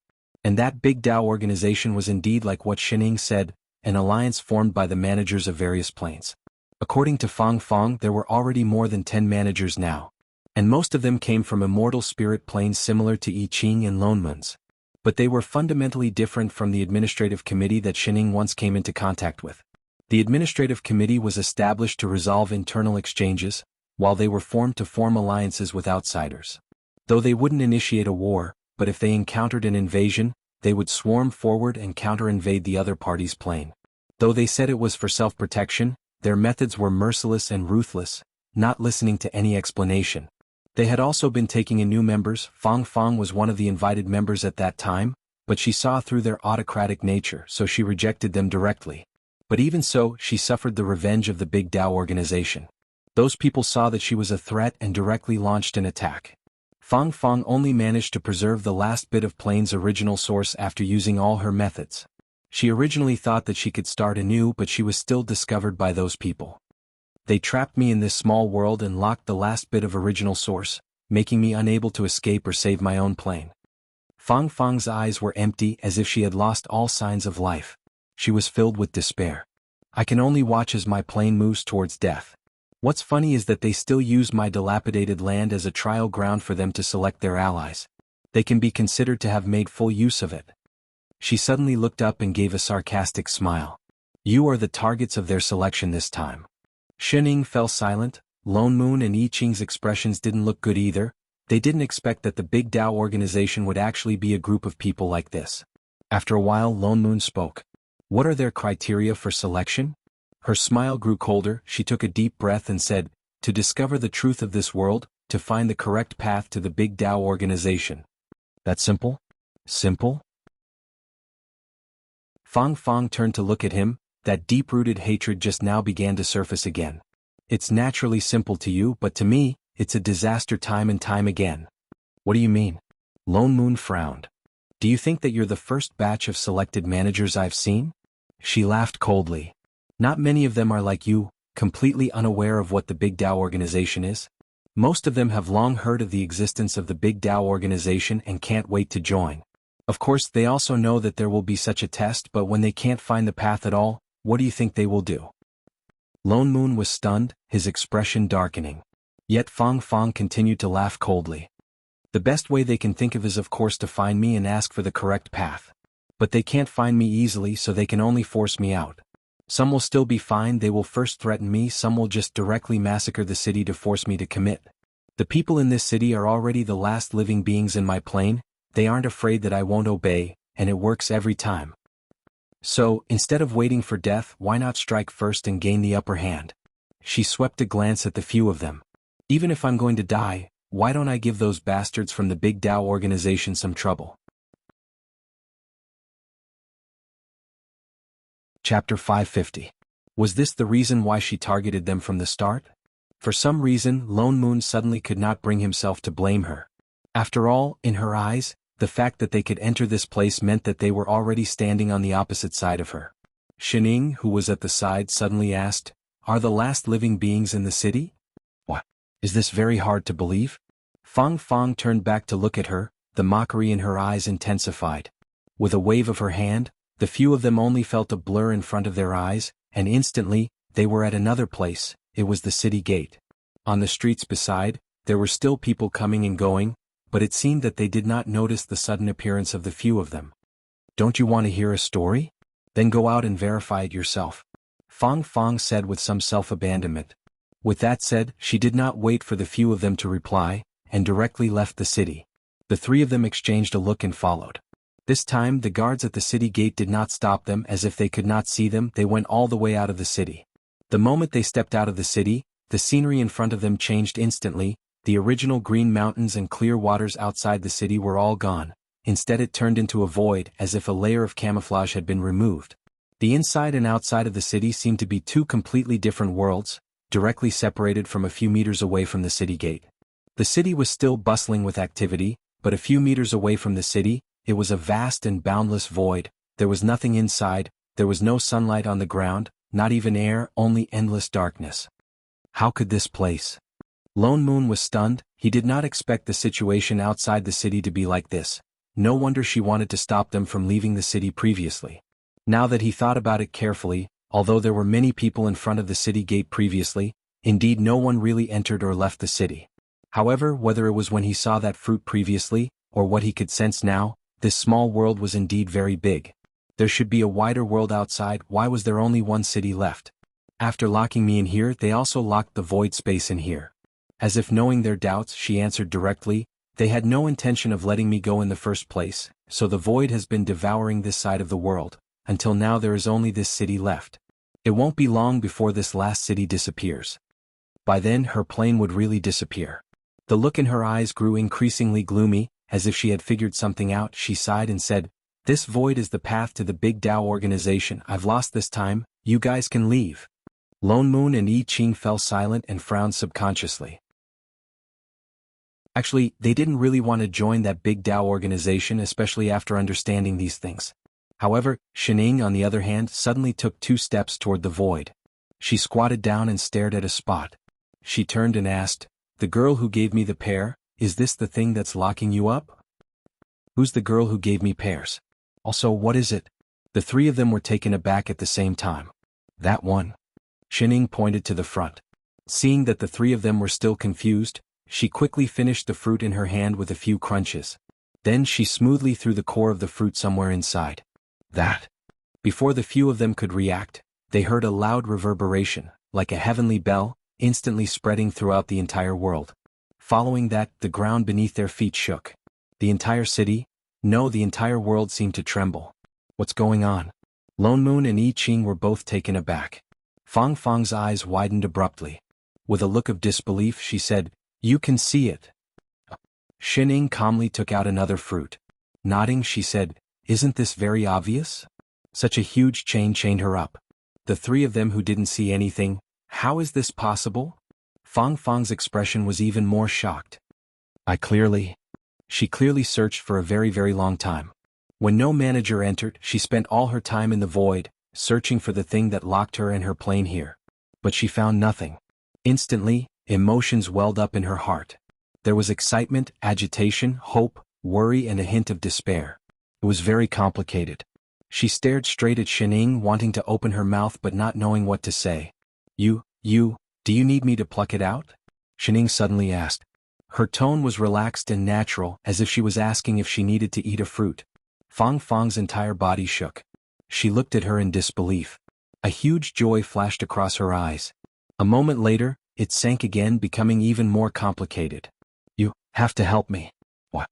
And that big Tao organization was indeed like what Shining said, an alliance formed by the managers of various planes. According to Fang Fang, there were already more than 10 managers now. And most of them came from immortal spirit planes similar to I Ching and Lone Moon's. But they were fundamentally different from the administrative committee that Shining once came into contact with. The administrative committee was established to resolve internal exchanges, while they were formed to form alliances with outsiders. Though they wouldn't initiate a war, but if they encountered an invasion, they would swarm forward and counter-invade the other party's plane. Though they said it was for self-protection, their methods were merciless and ruthless, not listening to any explanation. They had also been taking in new members. Fang Fang was one of the invited members at that time, but she saw through their autocratic nature, so she rejected them directly. But even so, she suffered the revenge of the Big Tao organization. Those people saw that she was a threat and directly launched an attack. Fang Fang only managed to preserve the last bit of plane's original source after using all her methods. She originally thought that she could start anew, but she was still discovered by those people. They trapped me in this small world and locked the last bit of original source, making me unable to escape or save my own plane. Fang Fang's eyes were empty, as if she had lost all signs of life. She was filled with despair. "I can only watch as my plane moves towards death. What's funny is that they still use my dilapidated land as a trial ground for them to select their allies. They can be considered to have made full use of it. She suddenly looked up and gave a sarcastic smile. You are the targets of their selection this time. Shining fell silent. Lone Moon and I Ching's expressions didn't look good either. They didn't expect that the Big Tao organization would actually be a group of people like this. After a while, Lone Moon spoke. What are their criteria for selection? Her smile grew colder. She took a deep breath and said, to discover the truth of this world, to find the correct path to the Big Tao organization. That simple? Simple? Fang Fang turned to look at him. That deep-rooted hatred just now began to surface again. It's naturally simple to you, but to me, it's a disaster time and time again. What do you mean? Lone Moon frowned. Do you think that you're the first batch of selected managers I've seen? She laughed coldly. Not many of them are like you, completely unaware of what the Big Tao organization is. Most of them have long heard of the existence of the Big Tao organization and can't wait to join. Of course, they also know that there will be such a test, but when they can't find the path at all, what do you think they will do? Lone Moon was stunned, his expression darkening. Yet Fang Fang continued to laugh coldly. The best way they can think of is of course to find me and ask for the correct path. But they can't find me easily, so they can only force me out. Some will still be fine. They will first threaten me, some will just directly massacre the city to force me to commit. The people in this city are already the last living beings in my plane. They aren't afraid that I won't obey, and it works every time. So, instead of waiting for death, why not strike first and gain the upper hand? She swept a glance at the few of them. Even if I'm going to die, why don't I give those bastards from the Big Tao organization some trouble? Chapter 550. Was this the reason why she targeted them from the start? For some reason, Lone Moon suddenly could not bring himself to blame her. After all, in her eyes, the fact that they could enter this place meant that they were already standing on the opposite side of her. Shining, who was at the side, suddenly asked, Are the last living beings in the city? What? Is this very hard to believe? Fang Fang turned back to look at her, the mockery in her eyes intensified. With a wave of her hand, the few of them only felt a blur in front of their eyes, and instantly, they were at another place. It was the city gate. On the streets beside, there were still people coming and going, but it seemed that they did not notice the sudden appearance of the few of them. Don't you want to hear a story? Then go out and verify it yourself. Fang Fang said with some self-abandonment. With that said, she did not wait for the few of them to reply, and directly left the city. The three of them exchanged a look and followed. This time, the guards at the city gate did not stop them. As if they could not see them, they went all the way out of the city. The moment they stepped out of the city, the scenery in front of them changed instantly. The original green mountains and clear waters outside the city were all gone. Instead it turned into a void, as if a layer of camouflage had been removed. The inside and outside of the city seemed to be two completely different worlds, directly separated from a few meters away from the city gate. The city was still bustling with activity, but a few meters away from the city, it was a vast and boundless void. There was nothing inside, there was no sunlight on the ground, not even air, only endless darkness. How could this place? Lone Moon was stunned. He did not expect the situation outside the city to be like this. No wonder she wanted to stop them from leaving the city previously. Now that he thought about it carefully, although there were many people in front of the city gate previously, indeed no one really entered or left the city. However, whether it was when he saw that fruit previously, or what he could sense now, this small world was indeed very big. There should be a wider world outside. Why was there only one city left? After locking me in here, they also locked the void space in here. As if knowing their doubts, she answered directly, They had no intention of letting me go in the first place, so the void has been devouring this side of the world. Until now there is only this city left. It won't be long before this last city disappears. By then her plane would really disappear. The look in her eyes grew increasingly gloomy, as if she had figured something out. She sighed and said, This void is the path to the Big Tao organization. I've lost this time, you guys can leave. Lone Moon and I Ching fell silent and frowned subconsciously. Actually, they didn't really want to join that Big Tao organization, especially after understanding these things. However, Shining, on the other hand, suddenly took 2 steps toward the void. She squatted down and stared at a spot. She turned and asked, The girl who gave me the pear, is this the thing that's locking you up? Who's the girl who gave me pears? Also, what is it? The 3 of them were taken aback at the same time. That one. Shining pointed to the front. Seeing that the three of them were still confused, she quickly finished the fruit in her hand with a few crunches. Then she smoothly threw the core of the fruit somewhere inside. That. Before the few of them could react, they heard a loud reverberation, like a heavenly bell, instantly spreading throughout the entire world. Following that, the ground beneath their feet shook. The entire city, no, the entire world seemed to tremble. What's going on? Lone Moon and I Ching were both taken aback. Fang Fang's eyes widened abruptly. With a look of disbelief, she said, "You can see it." Xining calmly took out another fruit. Nodding, she said, "Isn't this very obvious?" Such a huge chain chained her up. The three of them who didn't see anything, how is this possible? Fang Fang's expression was even more shocked. She clearly searched for a very, very long time. When no manager entered, she spent all her time in the void, searching for the thing that locked her and her plane here. But she found nothing. Instantly, emotions welled up in her heart. There was excitement, agitation, hope, worry, and a hint of despair. It was very complicated. She stared straight at Xining, wanting to open her mouth but not knowing what to say. Do you need me to pluck it out?" Xining suddenly asked. Her tone was relaxed and natural, as if she was asking if she needed to eat a fruit. Fang Fang's entire body shook. She looked at her in disbelief. A huge joy flashed across her eyes. A moment later, it sank again, becoming even more complicated. "You have to help me." "What?"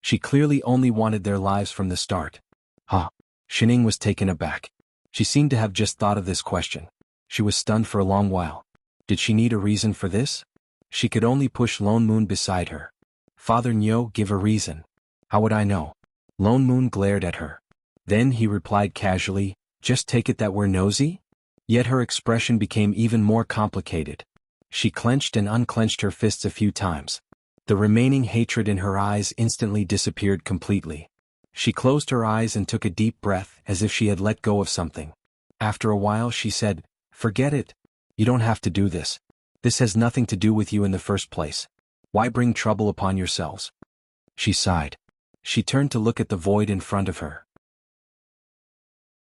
She clearly only wanted their lives from the start. "Huh?" Xining was taken aback. She seemed to have just thought of this question. She was stunned for a long while. Did she need a reason for this? She could only push Lone Moon beside her. "Father Nyo, give a reason." "How would I know?" Lone Moon glared at her. Then he replied casually, "Just take it that we're nosy?" Yet her expression became even more complicated. She clenched and unclenched her fists a few times. The remaining hatred in her eyes instantly disappeared completely. She closed her eyes and took a deep breath, as if she had let go of something. After a while she said, "Forget it. You don't have to do this. This has nothing to do with you in the first place. Why bring trouble upon yourselves?" She sighed. She turned to look at the void in front of her.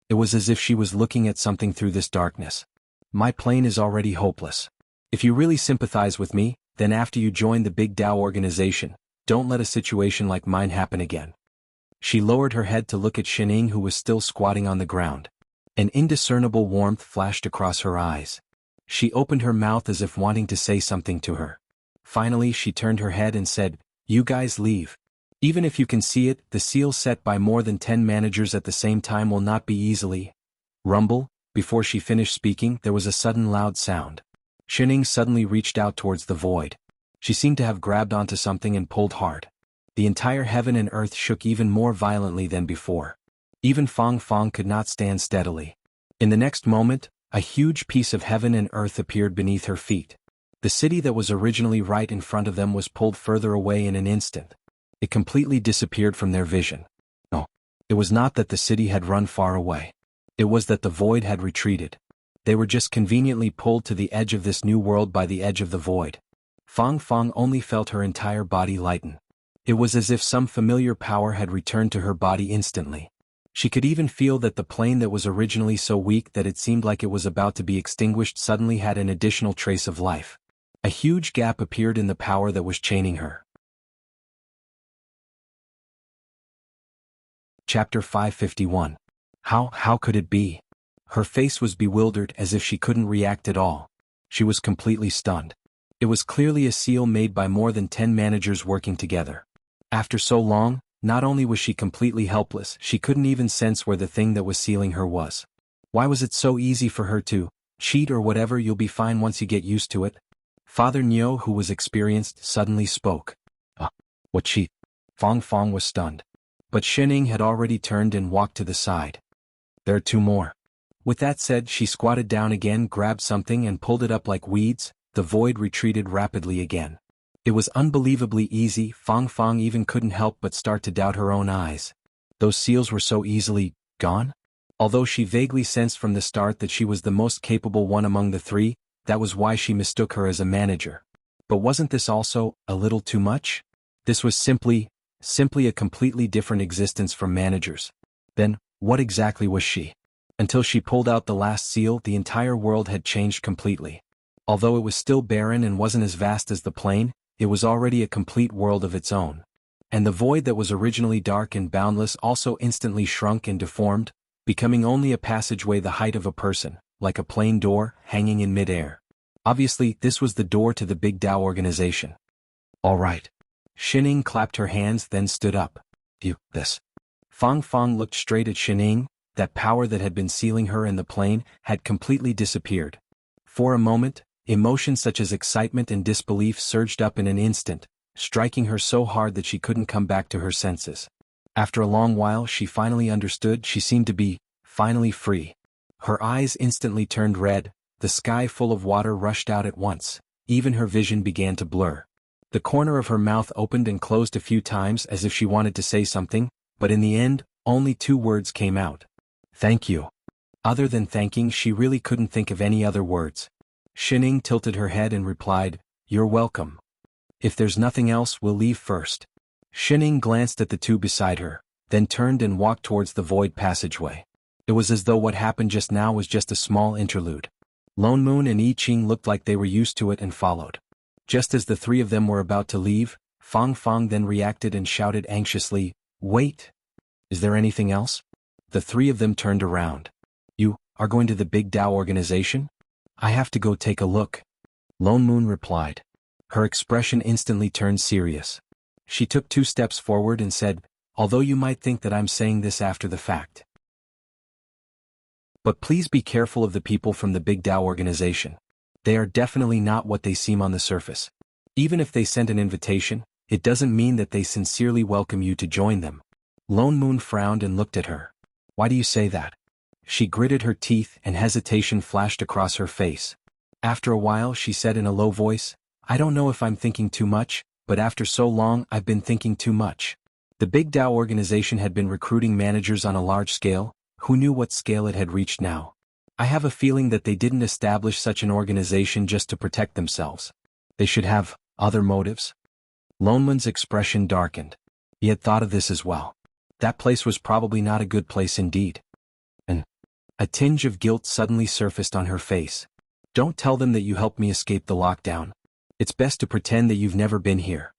It was as if she was looking at something through this darkness. "My plane is already hopeless. If you really sympathize with me, then after you join the Big Tao organization, don't let a situation like mine happen again." She lowered her head to look at Xining, who was still squatting on the ground. An indiscernible warmth flashed across her eyes. She opened her mouth as if wanting to say something to her. Finally she turned her head and said, "You guys leave. Even if you can see it, the seal set by more than 10 managers at the same time will not be easily." Rumble. Before she finished speaking, there was a sudden loud sound. Xining suddenly reached out towards the void. She seemed to have grabbed onto something and pulled hard. The entire heaven and earth shook even more violently than before. Even Fang Fang could not stand steadily. In the next moment, a huge piece of heaven and earth appeared beneath her feet. The city that was originally right in front of them was pulled further away in an instant. It completely disappeared from their vision. No, it was not that the city had run far away. It was that the void had retreated. They were just conveniently pulled to the edge of this new world by the edge of the void. Fang Fang only felt her entire body lighten. It was as if some familiar power had returned to her body instantly. She could even feel that the plane that was originally so weak that it seemed like it was about to be extinguished suddenly had an additional trace of life. A huge gap appeared in the power that was chaining her. Chapter 551. How could it be? Her face was bewildered, as if she couldn't react at all. She was completely stunned. It was clearly a seal made by more than 10 managers working together. After so long, not only was she completely helpless, she couldn't even sense where the thing that was sealing her was. Why was it so easy for her to cheat or whatever? "You'll be fine once you get used to it." Father Nyo, who was experienced, suddenly spoke. What cheat?" Fang Fang was stunned. But Xining had already turned and walked to the side. "There are 2 more. With that said, she squatted down again, grabbed something and pulled it up like weeds. The void retreated rapidly again. It was unbelievably easy. Fang Fang even couldn't help but start to doubt her own eyes. Those seals were so easily gone? Although she vaguely sensed from the start that she was the most capable one among the 3, that was why she mistook her as a manager. But wasn't this also a little too much? This was simply a completely different existence from managers. Then, what exactly was she? Until she pulled out the last seal, the entire world had changed completely. Although it was still barren and wasn't as vast as the plane, it was already a complete world of its own. And the void that was originally dark and boundless also instantly shrunk and deformed, becoming only a passageway the height of a person, like a plain door, hanging in mid-air. Obviously, this was the door to the Big Tao organization. All right. Xining clapped her hands, then stood up. This. Fang Fang looked straight at Xining. That power that had been sealing her and the plane had completely disappeared. For a moment, emotions such as excitement and disbelief surged up in an instant, striking her so hard that she couldn't come back to her senses. After a long while she finally understood. She seemed to be, finally free. Her eyes instantly turned red, the sky full of water rushed out at once, even her vision began to blur. The corner of her mouth opened and closed a few times as if she wanted to say something, but in the end, only 2 words came out. Thank you. Other than thanking, she really couldn't think of any other words. Xining tilted her head and replied, You're welcome. If there's nothing else, we'll leave first. Xining glanced at the 2 beside her, then turned and walked towards the void passageway. It was as though what happened just now was just a small interlude. Lone Moon and I Ching looked like they were used to it and followed. Just as the 3 of them were about to leave, Fang Fang then reacted and shouted anxiously, Wait! Is there anything else? The 3 of them turned around. You are going to the Big Tao organization? I have to go take a look. Lone Moon replied. Her expression instantly turned serious. She took 2 steps forward and said, Although you might think that I'm saying this after the fact. But please be careful of the people from the Big Tao organization. They are definitely not what they seem on the surface. Even if they sent an invitation, it doesn't mean that they sincerely welcome you to join them. Lone Moon frowned and looked at her. Why do you say that? She gritted her teeth and hesitation flashed across her face. After a while she said in a low voice, I don't know if I'm thinking too much, but after so long I've been thinking too much. The Big Tao organization had been recruiting managers on a large scale. Who knew what scale it had reached now? I have a feeling that they didn't establish such an organization just to protect themselves. They should have other motives. Lone Moon's expression darkened. He had thought of this as well. That place was probably not a good place indeed. And a tinge of guilt suddenly surfaced on her face. Don't tell them that you helped me escape the lockdown. It's best to pretend that you've never been here.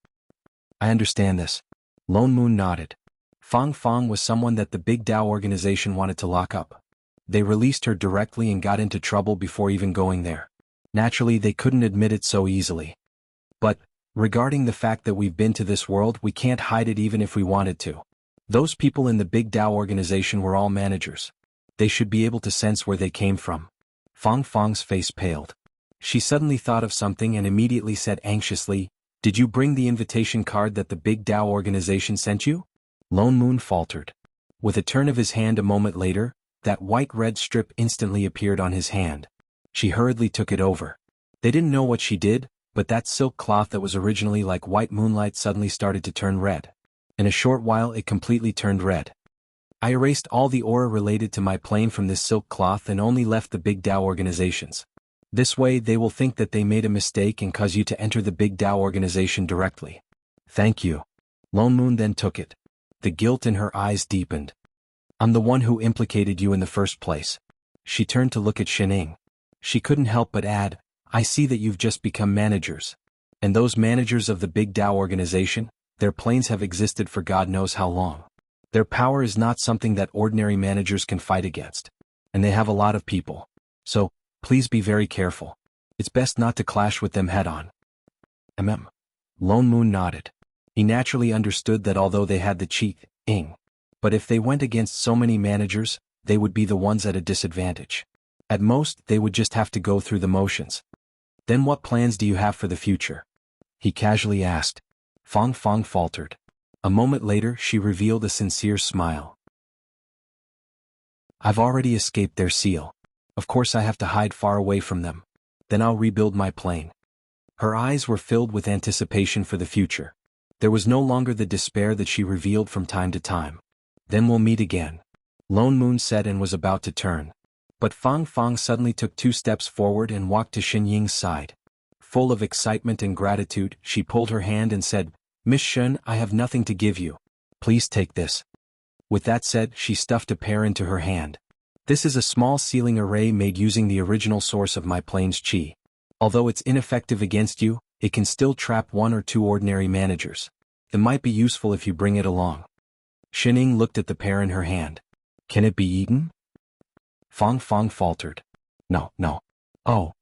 I understand this. Lone Moon nodded. Fang Fang was someone that the Big Tao organization wanted to lock up. They released her directly and got into trouble before even going there. Naturally, they couldn't admit it so easily. But, regarding the fact that we've been to this world, we can't hide it even if we wanted to. Those people in the Big Tao organization were all managers. They should be able to sense where they came from. Fang Fang's face paled. She suddenly thought of something and immediately said anxiously, Did you bring the invitation card that the Big Tao organization sent you? Lone Moon faltered. With a turn of his hand a moment later, that white-red strip instantly appeared on his hand. She hurriedly took it over. They didn't know what she did, but that silk cloth that was originally like white moonlight suddenly started to turn red. In a short while it completely turned red. I erased all the aura related to my plane from this silk cloth and only left the Big Tao organizations. This way they will think that they made a mistake and cause you to enter the Big Tao organization directly. Thank you. Lone Moon then took it. The guilt in her eyes deepened. I'm the one who implicated you in the first place. She turned to look at Xining. She couldn't help but add, I see that you've just become managers. And those managers of the Big Tao organization, their planes have existed for God knows how long. Their power is not something that ordinary managers can fight against. And they have a lot of people. So, please be very careful. It's best not to clash with them head-on. Lone Moon nodded. He naturally understood that although they had the Qi-ing, but if they went against so many managers, they would be the ones at a disadvantage. At most, they would just have to go through the motions. Then what plans do you have for the future? He casually asked. Fang Fang faltered. A moment later she revealed a sincere smile. I've already escaped their seal. Of course I have to hide far away from them. Then I'll rebuild my plane. Her eyes were filled with anticipation for the future. There was no longer the despair that she revealed from time to time. Then we'll meet again. Lone Moon said and was about to turn. But Fang Fang suddenly took 2 steps forward and walked to Xinying's side. Full of excitement and gratitude, she pulled her hand and said, Miss Shen, I have nothing to give you. Please take this. With that said, she stuffed a pear into her hand. This is a small sealing array made using the original source of my plane's qi. Although it's ineffective against you, it can still trap one or two ordinary managers. It might be useful if you bring it along. Xining looked at the pear in her hand. Can it be eaten? Fang Fang faltered. No, no. Oh.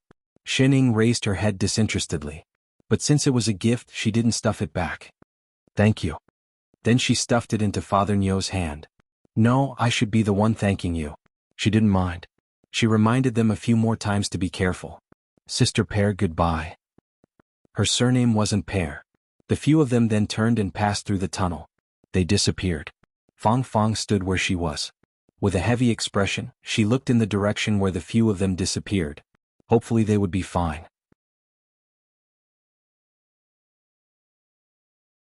Xining raised her head disinterestedly. But since it was a gift, she didn't stuff it back. Thank you. Then she stuffed it into Father Nyo's hand. No, I should be the one thanking you. She didn't mind. She reminded them a few more times to be careful. Sister Pear, goodbye. Her surname wasn't Pear. The few of them then turned and passed through the tunnel. They disappeared. Fang Fang stood where she was. With a heavy expression, she looked in the direction where the few of them disappeared. Hopefully they would be fine.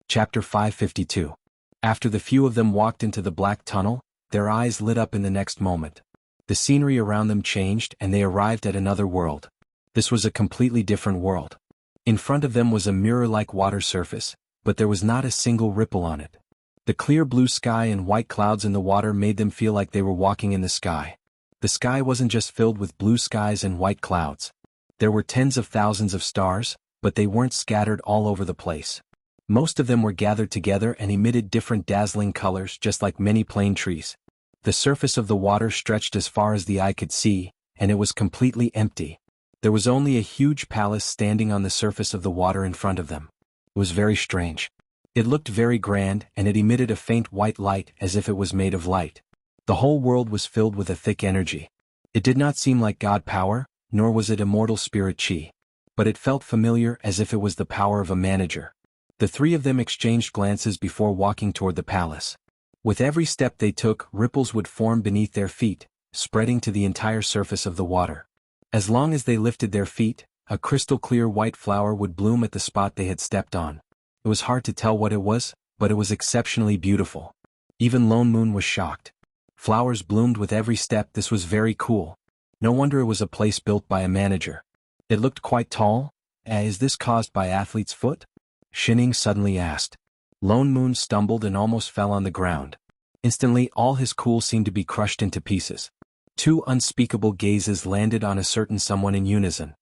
Chapter 552. After the few of them walked into the black tunnel, their eyes lit up in the next moment. The scenery around them changed and they arrived at another world. This was a completely different world. In front of them was a mirror-like water surface, but there was not a single ripple on it. The clear blue sky and white clouds in the water made them feel like they were walking in the sky. The sky wasn't just filled with blue skies and white clouds. There were tens of thousands of stars, but they weren't scattered all over the place. Most of them were gathered together and emitted different dazzling colors just like many plane trees. The surface of the water stretched as far as the eye could see, and it was completely empty. There was only a huge palace standing on the surface of the water in front of them. It was very strange. It looked very grand and it emitted a faint white light as if it was made of light. The whole world was filled with a thick energy. It did not seem like God power, nor was it immortal spirit chi. But it felt familiar as if it was the power of a manager. The three of them exchanged glances before walking toward the palace. With every step they took, ripples would form beneath their feet, spreading to the entire surface of the water. As long as they lifted their feet, a crystal-clear white flower would bloom at the spot they had stepped on. It was hard to tell what it was, but it was exceptionally beautiful. Even Lone Moon was shocked. Flowers bloomed with every step. This was very cool. No wonder it was a place built by a manager. It looked quite tall. Is this caused by athlete's foot? Xining suddenly asked. Lone Moon stumbled and almost fell on the ground. Instantly all his cool seemed to be crushed into pieces. Two unspeakable gazes landed on a certain someone in unison.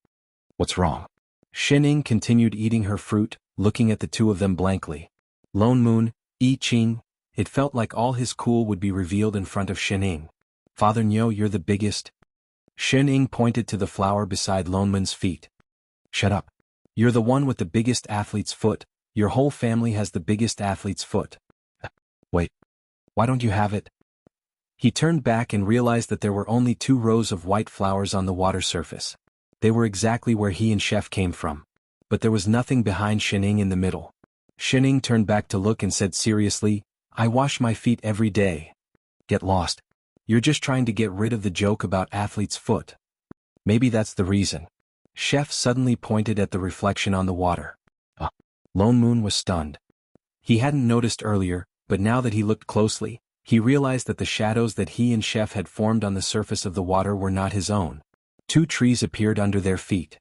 What's wrong? Xining continued eating her fruit, looking at the two of them blankly. Lone Moon, I Ching, it felt like all his cool would be revealed in front of Xining. Father Nyo, you're the biggest. Xining pointed to the flower beside Lone Moon's feet. Shut up. You're the one with the biggest athlete's foot. Your whole family has the biggest athlete's foot. Wait. Why don't you have it? He turned back and realized that there were only 2 rows of white flowers on the water surface. They were exactly where he and Chef came from. But there was nothing behind Xining in the middle. Xining turned back to look and said seriously, I wash my feet every day. Get lost. You're just trying to get rid of the joke about athlete's foot. Maybe that's the reason. Chef suddenly pointed at the reflection on the water. Lone Moon was stunned. He hadn't noticed earlier, but now that he looked closely, he realized that the shadows that he and Chef had formed on the surface of the water were not his own. 2 trees appeared under their feet.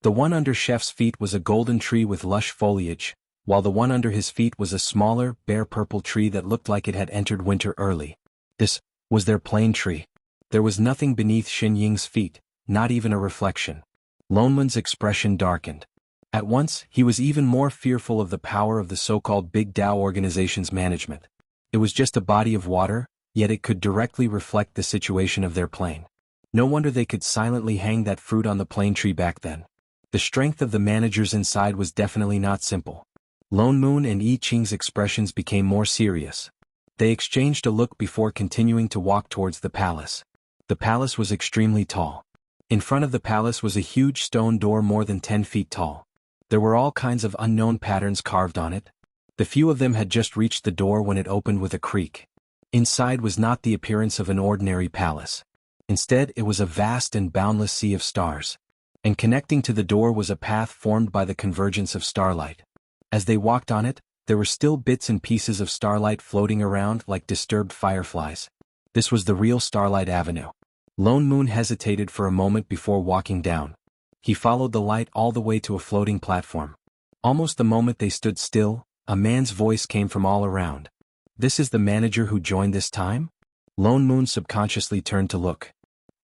The one under Chef's feet was a golden tree with lush foliage, while the one under his feet was a smaller, bare purple tree that looked like it had entered winter early. This was their plane tree. There was nothing beneath Xinying's feet, not even a reflection. Lone Moon's expression darkened. At once, he was even more fearful of the power of the so-called Big Tao organization's management. It was just a body of water, yet it could directly reflect the situation of their plane. No wonder they could silently hang that fruit on the plane tree back then. The strength of the managers inside was definitely not simple. Lone Moon and I Ching's expressions became more serious. They exchanged a look before continuing to walk towards the palace. The palace was extremely tall. In front of the palace was a huge stone door more than 10 feet tall. There were all kinds of unknown patterns carved on it. The few of them had just reached the door when it opened with a creak. Inside was not the appearance of an ordinary palace. Instead, it was a vast and boundless sea of stars. And connecting to the door was a path formed by the convergence of starlight. As they walked on it, there were still bits and pieces of starlight floating around like disturbed fireflies. This was the real Starlight Avenue. Lone Moon hesitated for a moment before walking down. He followed the light all the way to a floating platform. Almost the moment they stood still, a man's voice came from all around. This is the manager who joined this time? Lone Moon subconsciously turned to look.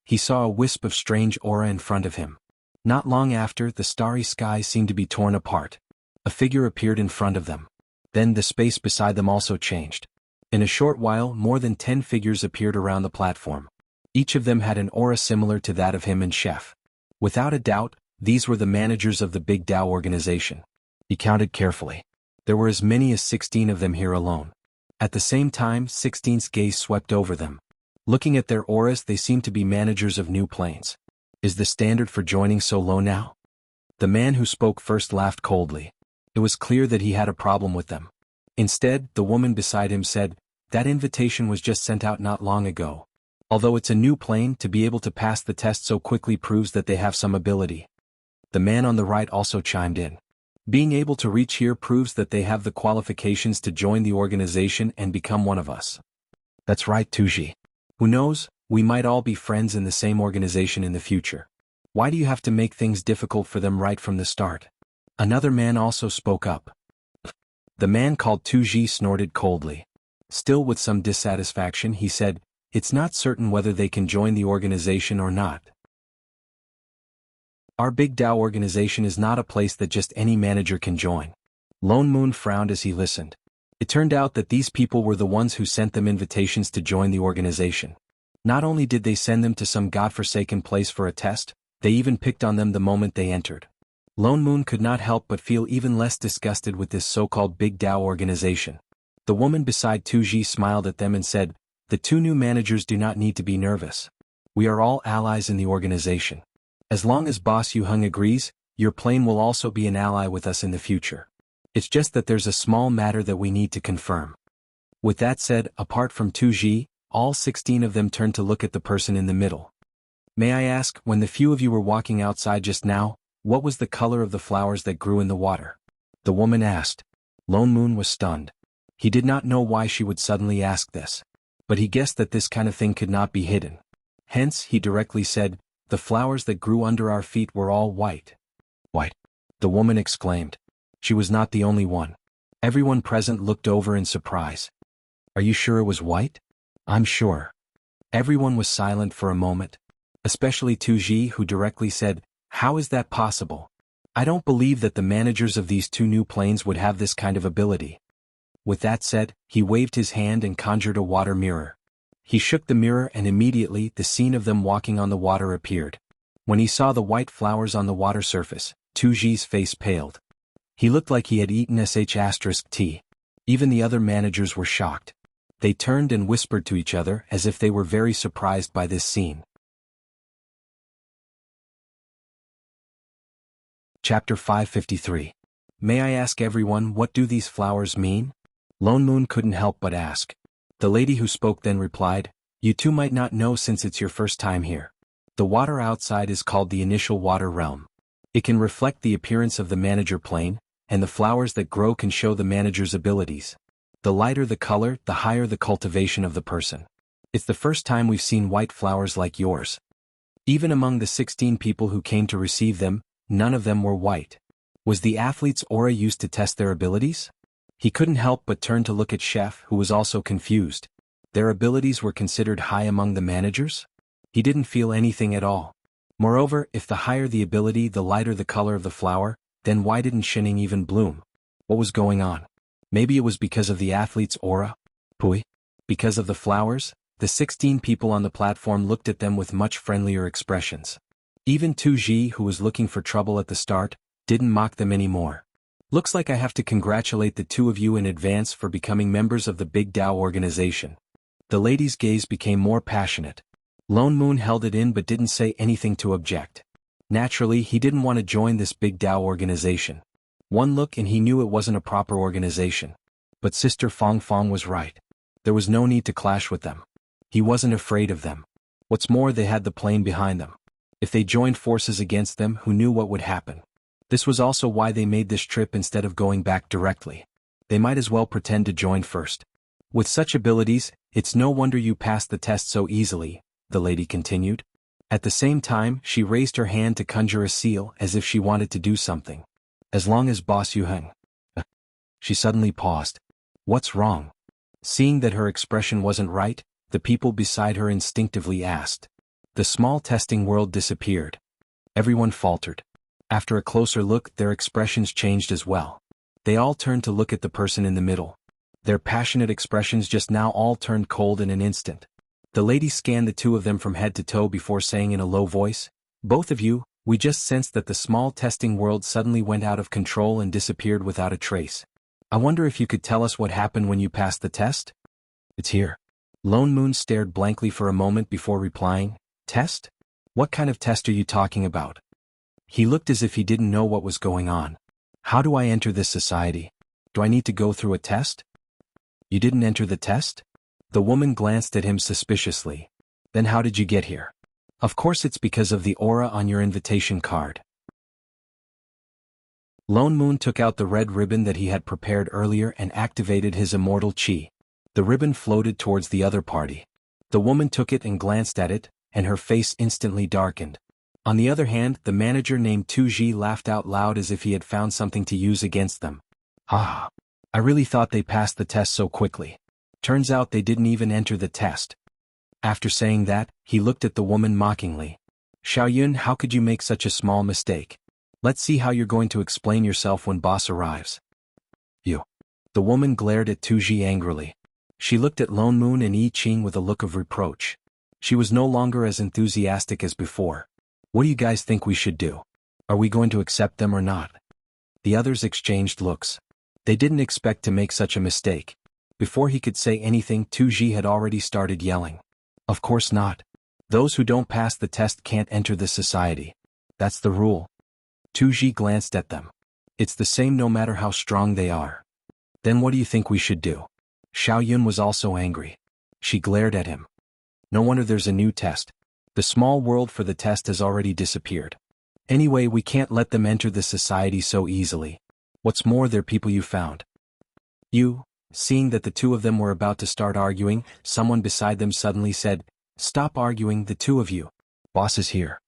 he saw a wisp of strange aura in front of him. Not long after, the starry sky seemed to be torn apart. A figure appeared in front of them. Then the space beside them also changed. In a short while, more than 10 figures appeared around the platform. Each of them had an aura similar to that of him and Chef. Without a doubt, these were the managers of the Big Tao organization. He counted carefully. There were as many as 16 of them here alone. At the same time, 16's gaze swept over them. Looking at their auras, they seemed to be managers of new planes. Is the standard for joining so low now? The man who spoke first laughed coldly. It was clear that he had a problem with them. Instead, the woman beside him said, "That invitation was just sent out not long ago. Although it's a new plane, to be able to pass the test so quickly proves that they have some ability." The man on the right also chimed in. "Being able to reach here proves that they have the qualifications to join the organization and become one of us." "That's right, Tuji. Who knows, we might all be friends in the same organization in the future. Why do you have to make things difficult for them right from the start?" Another man also spoke up. The man called Tuji snorted coldly. Still with some dissatisfaction, he said, "It's not certain whether they can join the organization or not. Our Big Tao organization is not a place that just any manager can join." Lone Moon frowned as he listened. It turned out that these people were the ones who sent them invitations to join the organization. Not only did they send them to some godforsaken place for a test, they even picked on them the moment they entered. Lone Moon could not help but feel even less disgusted with this so-called Big Tao organization. The woman beside Tuji smiled at them and said, "The two new managers do not need to be nervous. We are all allies in the organization. As long as Boss Yu Hung agrees, your plane will also be an ally with us in the future. It's just that there's a small matter that we need to confirm." With that said, apart from Tuji, all 16 of them turned to look at the person in the middle. "May I ask, when the few of you were walking outside just now, what was the color of the flowers that grew in the water?" The woman asked. Lone Moon was stunned. He did not know why she would suddenly ask this. But he guessed that this kind of thing could not be hidden. Hence, he directly said, "The flowers that grew under our feet were all white." "White?" the woman exclaimed. She was not the only one. Everyone present looked over in surprise. "Are you sure it was white?" "I'm sure." Everyone was silent for a moment. Especially Tuji, who directly said, "How is that possible? I don't believe that the managers of these two new planes would have this kind of ability." With that said, he waved his hand and conjured a water mirror. He shook the mirror and immediately the scene of them walking on the water appeared. When he saw the white flowers on the water surface, Tuji's face paled. He looked like he had eaten sh*tea. Even the other managers were shocked. They turned and whispered to each other as if they were very surprised by this scene. Chapter 553. May I ask everyone, what do these flowers mean? Lone Moon couldn't help but ask. The lady who spoke then replied, "You two might not know since it's your first time here. The water outside is called the initial water realm. It can reflect the appearance of the manager plane, and the flowers that grow can show the manager's abilities. The lighter the color, the higher the cultivation of the person. It's the first time we've seen white flowers like yours." Even among the 16 people who came to receive them, none of them were white. Was the athlete's aura used to test their abilities? He couldn't help but turn to look at Chef, who was also confused. Their abilities were considered high among the managers? He didn't feel anything at all. Moreover, if the higher the ability, the lighter the color of the flower, then why didn't Shining even bloom? What was going on? Maybe it was because of the athlete's aura? Pui? Because of the flowers? The 16 people on the platform looked at them with much friendlier expressions. Even Tuji, who was looking for trouble at the start, didn't mock them anymore. "Looks like I have to congratulate the two of you in advance for becoming members of the Big Tao organization." The lady's gaze became more passionate. Lone Moon held it in but didn't say anything to object. Naturally, he didn't want to join this Big Tao organization. One look and he knew it wasn't a proper organization. But Sister Fong Fong was right. There was no need to clash with them. He wasn't afraid of them. What's more, they had the plane behind them. If they joined forces against them, who knew what would happen? This was also why they made this trip instead of going back directly. They might as well pretend to join first. "With such abilities, it's no wonder you passed the test so easily," the lady continued. At the same time, she raised her hand to conjure a seal as if she wanted to do something. "As long as Boss Yu Hung." She suddenly paused. "What's wrong?" Seeing that her expression wasn't right, the people beside her instinctively asked. The small testing world disappeared. Everyone faltered. After a closer look, their expressions changed as well. They all turned to look at the person in the middle. Their passionate expressions just now all turned cold in an instant. The lady scanned the two of them from head to toe before saying in a low voice, "Both of you, we just sensed that the small testing world suddenly went out of control and disappeared without a trace. I wonder if you could tell us what happened when you passed the test?" "It's here." Lone Moon stared blankly for a moment before replying, "Test? What kind of test are you talking about?" He looked as if he didn't know what was going on. "How do I enter this society? Do I need to go through a test?" "You didn't enter the test?" The woman glanced at him suspiciously. "Then how did you get here?" "Of course it's because of the aura on your invitation card." Lone Moon took out the red ribbon that he had prepared earlier and activated his immortal chi. The ribbon floated towards the other party. The woman took it and glanced at it, and her face instantly darkened. On the other hand, the manager named Tuji laughed out loud as if he had found something to use against them. "Ah, I really thought they passed the test so quickly. Turns out they didn't even enter the test." After saying that, he looked at the woman mockingly. "Xiaoyun, how could you make such a small mistake? Let's see how you're going to explain yourself when boss arrives." "You." The woman glared at Tuji angrily. She looked at Lone Moon and I Ching with a look of reproach. She was no longer as enthusiastic as before. "What do you guys think we should do? Are we going to accept them or not?" The others exchanged looks. They didn't expect to make such a mistake. Before he could say anything, Tuji had already started yelling. "Of course not. Those who don't pass the test can't enter the society. That's the rule." Tuji glanced at them. "It's the same no matter how strong they are." "Then what do you think we should do?" Xiaoyun was also angry. She glared at him. "No wonder there's a new test. The small world for the test has already disappeared. Anyway, we can't let them enter the society so easily. What's more, they're people you found." "You." Seeing that the two of them were about to start arguing, someone beside them suddenly said, "Stop arguing, the two of you. Boss is here."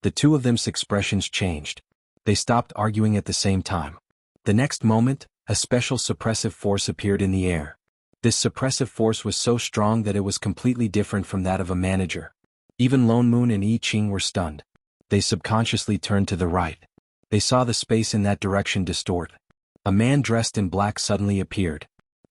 The two of them's expressions changed. They stopped arguing at the same time. The next moment, a special suppressive force appeared in the air. This suppressive force was so strong that it was completely different from that of a manager. Even Lone Moon and I Ching were stunned. They subconsciously turned to the right. They saw the space in that direction distort. A man dressed in black suddenly appeared.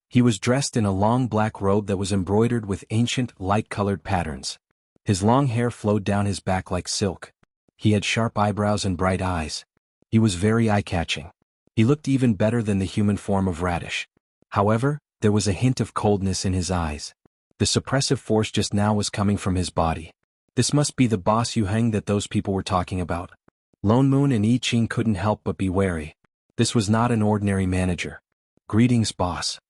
He was dressed in a long black robe that was embroidered with ancient, light-colored patterns. His long hair flowed down his back like silk. He had sharp eyebrows and bright eyes. He was very eye-catching. He looked even better than the human form of Radish. However, there was a hint of coldness in his eyes. The suppressive force just now was coming from his body. This must be the boss Yu Heng that those people were talking about. Lone Moon and I Ching couldn't help but be wary. This was not an ordinary manager. "Greetings, boss."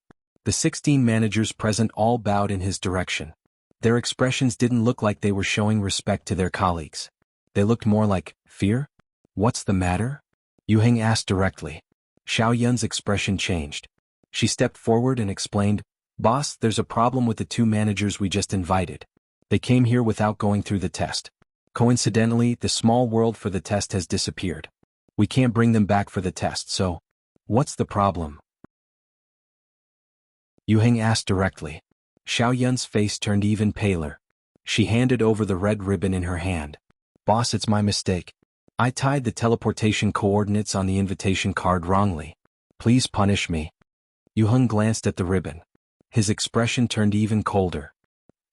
The 16 managers present all bowed in his direction. Their expressions didn't look like they were showing respect to their colleagues. They looked more like fear. "What's the matter?" Yu Heng asked directly. Xiaoyun's expression changed. She stepped forward and explained, "Boss, there's a problem with the two managers we just invited. They came here without going through the test. Coincidentally, the small world for the test has disappeared. We can't bring them back for the test, so what's the problem?" Yu Heng asked directly. Xiaoyun's face turned even paler. She handed over the red ribbon in her hand. "Boss, it's my mistake. I tied the teleportation coordinates on the invitation card wrongly. Please punish me." Yu Heng glanced at the ribbon. His expression turned even colder.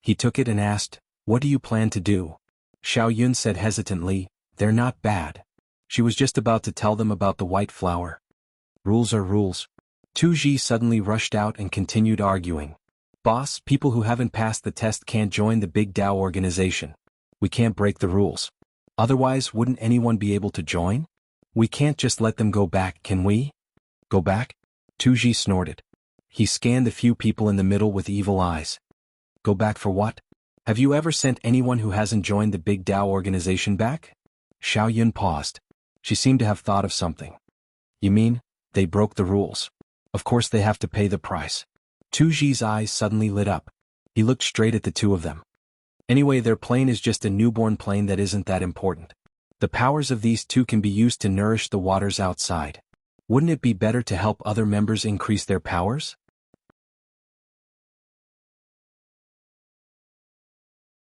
He took it and asked, "What do you plan to do?" Xiaoyun said hesitantly, "They're not bad." She was just about to tell them about the white flower. "Rules are rules." Tuji suddenly rushed out and continued arguing. "Boss, people who haven't passed the test can't join the Big Dao organization. We can't break the rules. Otherwise, wouldn't anyone be able to join? We can't just let them go back, can we?" "Go back?" Tuji snorted. He scanned the few people in the middle with evil eyes. "Go back for what? Have you ever sent anyone who hasn't joined the Big Dao organization back?" Xiaoyun paused. She seemed to have thought of something. "You mean, they broke the rules? Of course they have to pay the price." Tuji's eyes suddenly lit up. He looked straight at the two of them. "Anyway, their plane is just a newborn plane that isn't that important. The powers of these two can be used to nourish the waters outside. Wouldn't it be better to help other members increase their powers?"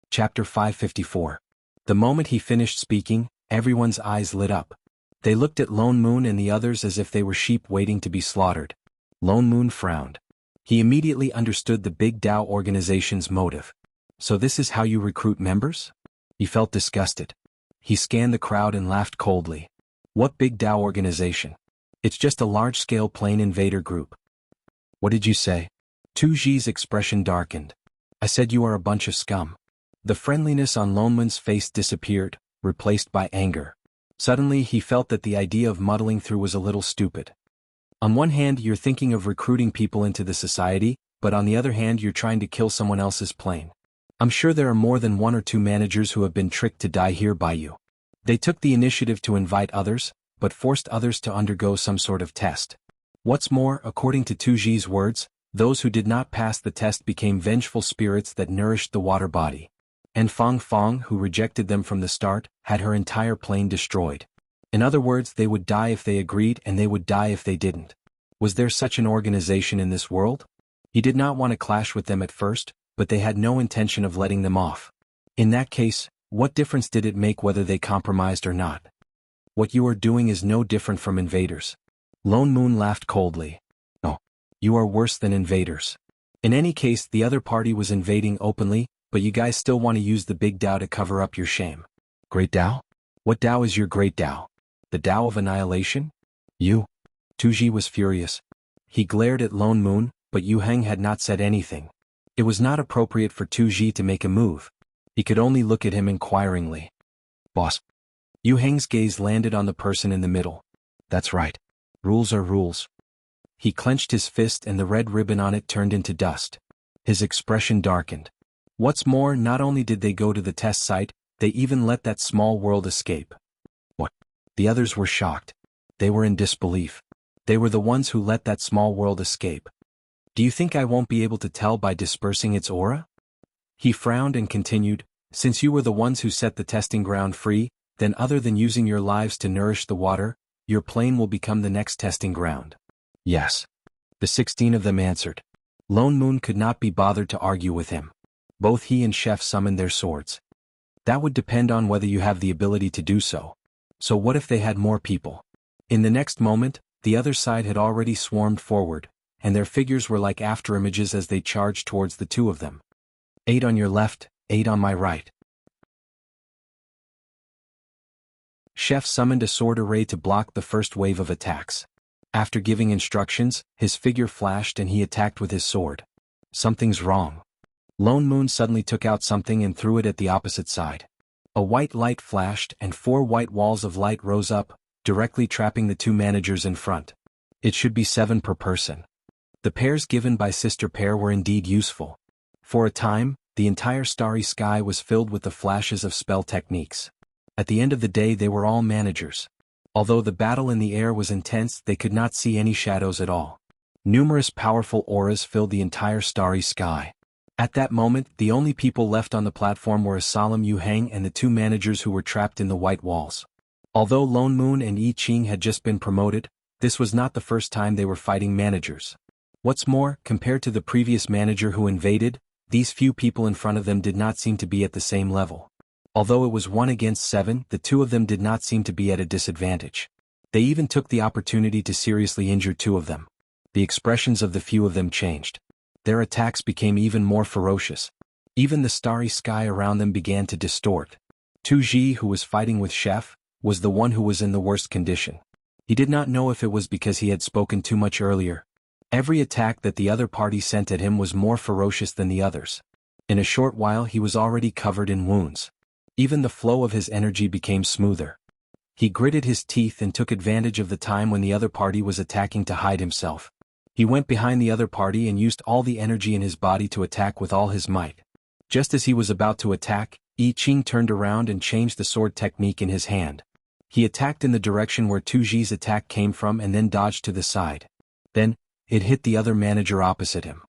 Chapter 554. The moment he finished speaking, everyone's eyes lit up. They looked at Lone Moon and the others as if they were sheep waiting to be slaughtered. Lone Moon frowned. He immediately understood the Big Tao organization's motive. So this is how you recruit members? He felt disgusted. He scanned the crowd and laughed coldly. What Big Tao organization? It's just a large-scale plane invader group. What did you say? Tu Ji's expression darkened. I said you are a bunch of scum. The friendliness on Lone Moon's face disappeared, replaced by anger. Suddenly he felt that the idea of muddling through was a little stupid. On one hand you're thinking of recruiting people into the society, but on the other hand you're trying to kill someone else's plane. I'm sure there are more than 1 or 2 managers who have been tricked to die here by you. They took the initiative to invite others, but forced others to undergo some sort of test. What's more, according to Tu Ji's words, those who did not pass the test became vengeful spirits that nourished the water body. And Fang Fang, who rejected them from the start, had her entire plane destroyed. In other words, they would die if they agreed and they would die if they didn't. Was there such an organization in this world? He did not want to clash with them at first, but they had no intention of letting them off. In that case, what difference did it make whether they compromised or not? What you are doing is no different from invaders. Lone Moon laughed coldly. No. You are worse than invaders. In any case, the other party was invading openly, but you guys still want to use the Big Tao to cover up your shame. Great Tao? What Tao is your Great Tao? The Tao of annihilation? You? Tu Ji was furious. He glared at Lone Moon, but Yu Heng had not said anything. It was not appropriate for Tu Ji to make a move. He could only look at him inquiringly. Boss. Yu Heng's gaze landed on the person in the middle. That's right. Rules are rules. He clenched his fist and the red ribbon on it turned into dust. His expression darkened. What's more, not only did they go to the test site, they even let that small world escape. What? The others were shocked. They were in disbelief. They were the ones who let that small world escape. Do you think I won't be able to tell by dispersing its aura? He frowned and continued, since you were the ones who set the testing ground free, then other than using your lives to nourish the water, your plane will become the next testing ground. Yes. The 16 of them answered. Lone Moon could not be bothered to argue with him. Both he and Chef summoned their swords. That would depend on whether you have the ability to do so. So what if they had more people? In the next moment, the other side had already swarmed forward, and their figures were like afterimages as they charged towards the 2 of them. 8 on your left, 8 on my right. Chef summoned a sword array to block the first wave of attacks. After giving instructions, his figure flashed and he attacked with his sword. Something's wrong. Lone Moon suddenly took out something and threw it at the opposite side. A white light flashed and 4 white walls of light rose up, directly trapping the 2 managers in front. It should be 7 per person. The pairs given by Sister Pair were indeed useful. For a time, the entire starry sky was filled with the flashes of spell techniques. At the end of the day they were all managers. Although the battle in the air was intense, they could not see any shadows at all. Numerous powerful auras filled the entire starry sky. At that moment, the only people left on the platform were a solemn Yu Heng and the 2 managers who were trapped in the white walls. Although Lone Moon and I Ching had just been promoted, this was not the first time they were fighting managers. What's more, compared to the previous manager who invaded, these few people in front of them did not seem to be at the same level. Although it was 1 against 7, the 2 of them did not seem to be at a disadvantage. They even took the opportunity to seriously injure 2 of them. The expressions of the few of them changed. Their attacks became even more ferocious. Even the starry sky around them began to distort. Tu Ji, who was fighting with Chef, was the one who was in the worst condition. He did not know if it was because he had spoken too much earlier. Every attack that the other party sent at him was more ferocious than the others. In a short while he was already covered in wounds. Even the flow of his energy became smoother. He gritted his teeth and took advantage of the time when the other party was attacking to hide himself. He went behind the other party and used all the energy in his body to attack with all his might. Just as he was about to attack, I Ching turned around and changed the sword technique in his hand. He attacked in the direction where Tu Ji's attack came from and then dodged to the side. Then, it hit the other manager opposite him.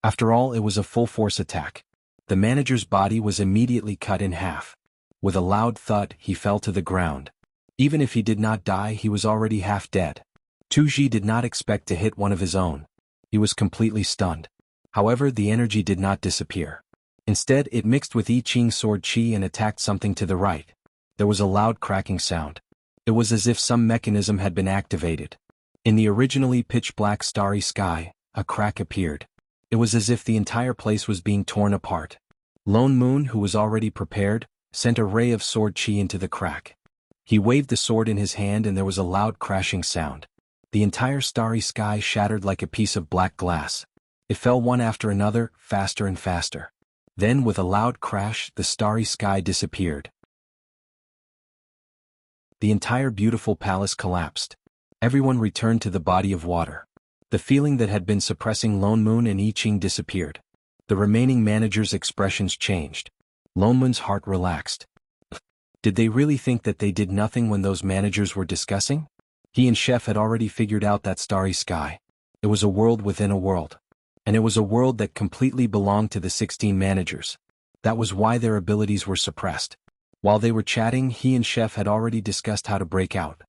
After all, it was a full-force attack. The manager's body was immediately cut in half. With a loud thud, he fell to the ground. Even if he did not die, he was already half dead. Tu Ji did not expect to hit one of his own. He was completely stunned. However, the energy did not disappear. Instead, it mixed with I Ching's sword qi and attacked something to the right. There was a loud cracking sound. It was as if some mechanism had been activated. In the originally pitch-black starry sky, a crack appeared. It was as if the entire place was being torn apart. Lone Moon, who was already prepared, sent a ray of sword qi into the crack. He waved the sword in his hand and there was a loud crashing sound. The entire starry sky shattered like a piece of black glass. It fell one after another, faster and faster. Then, with a loud crash, the starry sky disappeared. The entire beautiful palace collapsed. Everyone returned to the body of water. The feeling that had been suppressing Lone Moon and I Ching disappeared. The remaining managers' expressions changed. Lone Moon's heart relaxed. Did they really think that they did nothing when those managers were discussing? He and Chef had already figured out that starry sky. It was a world within a world. And it was a world that completely belonged to the 16 managers. That was why their abilities were suppressed. While they were chatting, he and Chef had already discussed how to break out.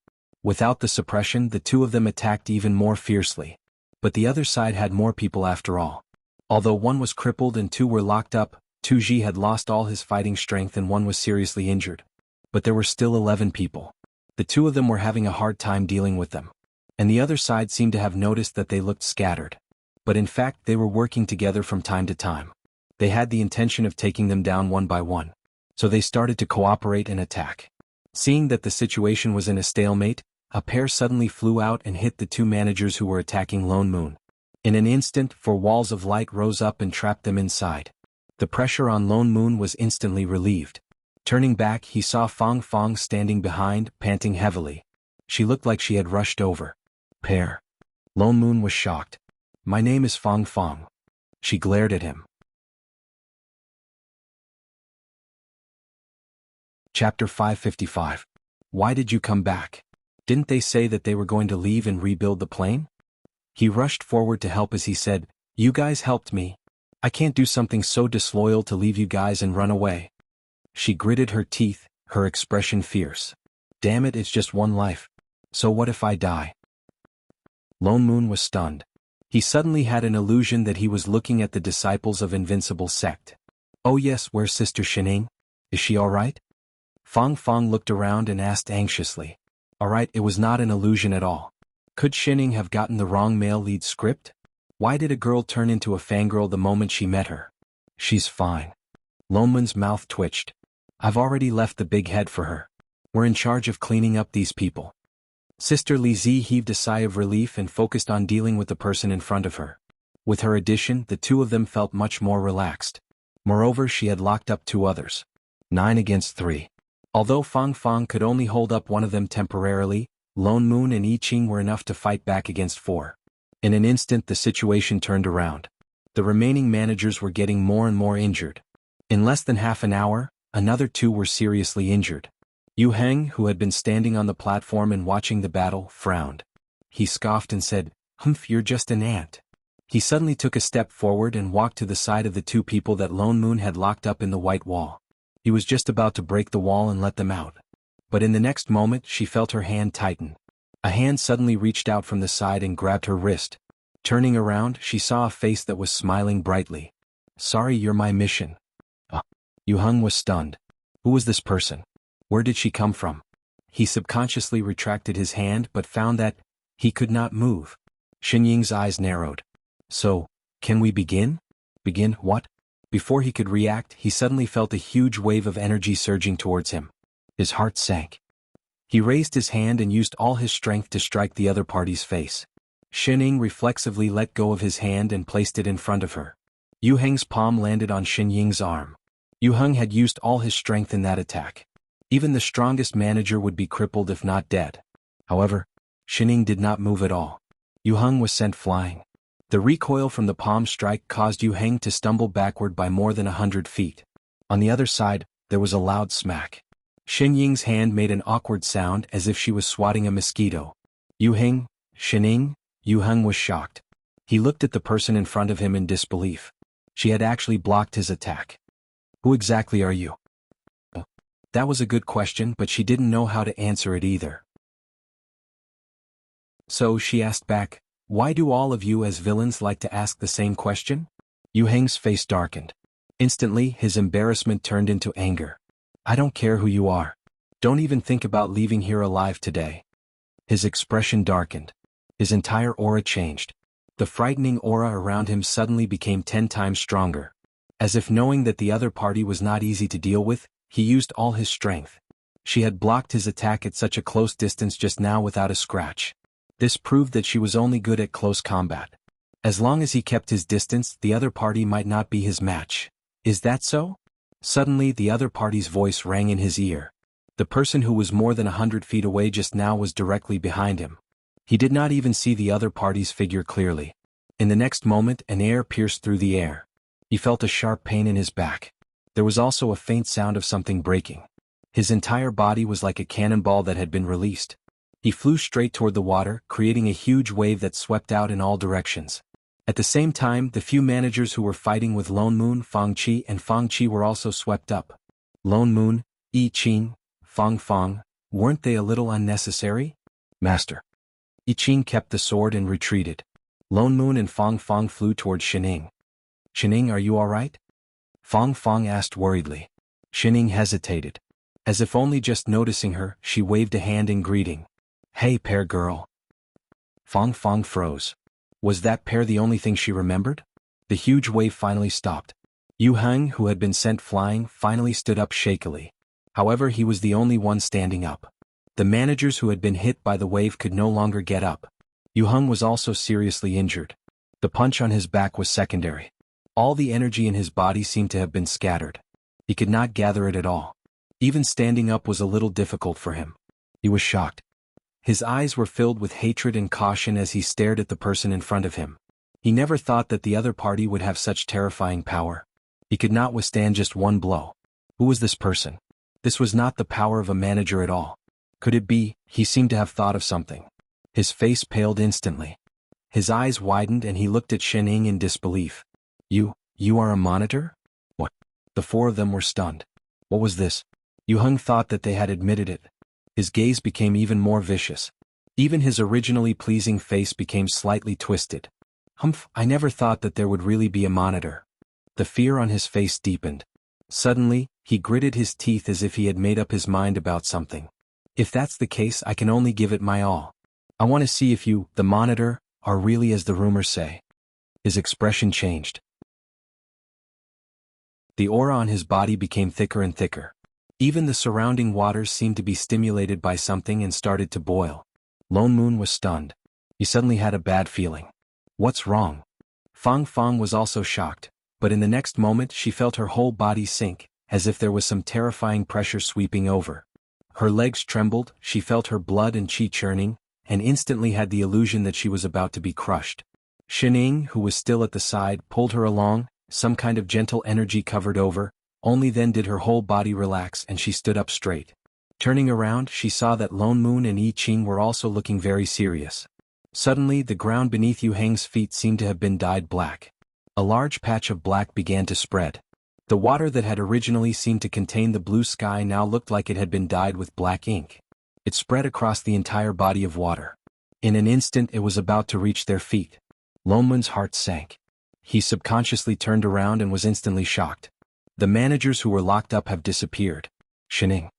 Without the suppression, the two of them attacked even more fiercely. But the other side had more people after all. Although one was crippled and two were locked up, Tu Ji had lost all his fighting strength and one was seriously injured. But there were still 11 people. The two of them were having a hard time dealing with them. And the other side seemed to have noticed that they looked scattered. But in fact they were working together from time to time. They had the intention of taking them down one by one. So they started to cooperate and attack. Seeing that the situation was in a stalemate, a pair suddenly flew out and hit the two managers who were attacking Lone Moon. In an instant, 4 walls of light rose up and trapped them inside. The pressure on Lone Moon was instantly relieved. Turning back, he saw Fong Fong standing behind, panting heavily. She looked like she had rushed over. Pair. Lone Moon was shocked. My name is Fong Fong. She glared at him. Chapter 555. Why did you come back? Didn't they say that they were going to leave and rebuild the plane? He rushed forward to help as he said, You guys helped me. I can't do something so disloyal to leave you guys and run away. She gritted her teeth, her expression fierce. Damn it, it's just one life. So what if I die? Lone Moon was stunned. He suddenly had an illusion that he was looking at the disciples of Invincible sect. Oh yes, where's Sister Shining? Is she alright? Fong Fong looked around and asked anxiously. Alright, it was not an illusion at all. Could Shining have gotten the wrong male lead script? Why did a girl turn into a fangirl the moment she met her? She's fine. Lone Moon's mouth twitched. I've already left the big head for her. We're in charge of cleaning up these people. Sister Li Zi heaved a sigh of relief and focused on dealing with the person in front of her. With her addition, the two of them felt much more relaxed. Moreover, she had locked up 2 others. 9 against 3. Although Fong Fong could only hold up one of them temporarily, Lone Moon and I Ching were enough to fight back against 4. In an instant the situation turned around. The remaining managers were getting more and more injured. In less than half an hour, another 2 were seriously injured. Yu Heng, who had been standing on the platform and watching the battle, frowned. He scoffed and said, Humph, you're just an ant. He suddenly took a step forward and walked to the side of the 2 people that Lone Moon had locked up in the white wall. He was just about to break the wall and let them out. But in the next moment she felt her hand tighten. A hand suddenly reached out from the side and grabbed her wrist. Turning around, she saw a face that was smiling brightly. Sorry, you're my mission. Yu Heng was stunned. Who was this person? Where did she come from? He subconsciously retracted his hand but found that he could not move. Xinying's eyes narrowed. So, can we begin? Begin what? Before he could react, he suddenly felt a huge wave of energy surging towards him. His heart sank. He raised his hand and used all his strength to strike the other party's face. Xinying reflexively let go of his hand and placed it in front of her. Yu Heng's palm landed on Xinying's arm. Yu Heng had used all his strength in that attack. Even the strongest manager would be crippled if not dead. However, Xinying did not move at all. Yu Heng was sent flying. The recoil from the palm strike caused Yu Heng to stumble backward by more than 100 feet. On the other side, there was a loud smack. Xinying's hand made an awkward sound as if she was swatting a mosquito. Yu Heng, Xinying, Yu Heng was shocked. He looked at the person in front of him in disbelief. She had actually blocked his attack. Who exactly are you? That was a good question, but she didn't know how to answer it either. So she asked back, why do all of you as villains like to ask the same question? Yu Heng's face darkened. Instantly, his embarrassment turned into anger. I don't care who you are. Don't even think about leaving here alive today. His expression darkened. His entire aura changed. The frightening aura around him suddenly became 10 times stronger. As if knowing that the other party was not easy to deal with, he used all his strength. She had blocked his attack at such a close distance just now without a scratch. This proved that she was only good at close combat. As long as he kept his distance, the other party might not be his match. Is that so? Suddenly, the other party's voice rang in his ear. The person who was more than 100 feet away just now was directly behind him. He did not even see the other party's figure clearly. In the next moment, an air pierced through the air. He felt a sharp pain in his back. There was also a faint sound of something breaking. His entire body was like a cannonball that had been released. He flew straight toward the water, creating a huge wave that swept out in all directions. At the same time, the few managers who were fighting with Lone Moon, Fang Qi and Fang Qi were also swept up. Lone Moon, Yi Qing, Fang, weren't they a little unnecessary? Master. Yi Qing kept the sword and retreated. Lone Moon and Fang flew toward Shining. Shining, are you alright? Fang asked worriedly. Shining hesitated. As if only just noticing her, she waved a hand in greeting. Hey, pear girl. Fang froze. Was that pear the only thing she remembered? The huge wave finally stopped. Yu Heng, who had been sent flying, finally stood up shakily. However, he was the only one standing up. The managers who had been hit by the wave could no longer get up. Yu Heng was also seriously injured. The punch on his back was secondary. All the energy in his body seemed to have been scattered. He could not gather it at all. Even standing up was a little difficult for him. He was shocked. His eyes were filled with hatred and caution as he stared at the person in front of him. He never thought that the other party would have such terrifying power. He could not withstand just one blow. Who was this person? This was not the power of a manager at all. Could it be? He seemed to have thought of something. His face paled instantly. His eyes widened and he looked at Shining in disbelief. You are a monitor? What? The four of them were stunned. What was this? Yu Heng thought that they had admitted it. His gaze became even more vicious. Even his originally pleasing face became slightly twisted. Humph, I never thought that there would really be a monitor. The fear on his face deepened. Suddenly, he gritted his teeth as if he had made up his mind about something. If that's the case, I can only give it my all. I want to see if you, the monitor, are really as the rumors say. His expression changed. The aura on his body became thicker and thicker. Even the surrounding waters seemed to be stimulated by something and started to boil. Lone Moon was stunned. He suddenly had a bad feeling. What's wrong? Fang was also shocked, but in the next moment she felt her whole body sink, as if there was some terrifying pressure sweeping over. Her legs trembled, she felt her blood and qi churning, and instantly had the illusion that she was about to be crushed. Shining, who was still at the side, pulled her along, some kind of gentle energy covered over, only then did her whole body relax and she stood up straight. Turning around, she saw that Lone Moon and Yi Qing were also looking very serious. Suddenly, the ground beneath Yu Heng's feet seemed to have been dyed black. A large patch of black began to spread. The water that had originally seemed to contain the blue sky now looked like it had been dyed with black ink. It spread across the entire body of water. In an instant it was about to reach their feet. Lone Moon's heart sank. He subconsciously turned around and was instantly shocked. The managers who were locked up have disappeared. Shining.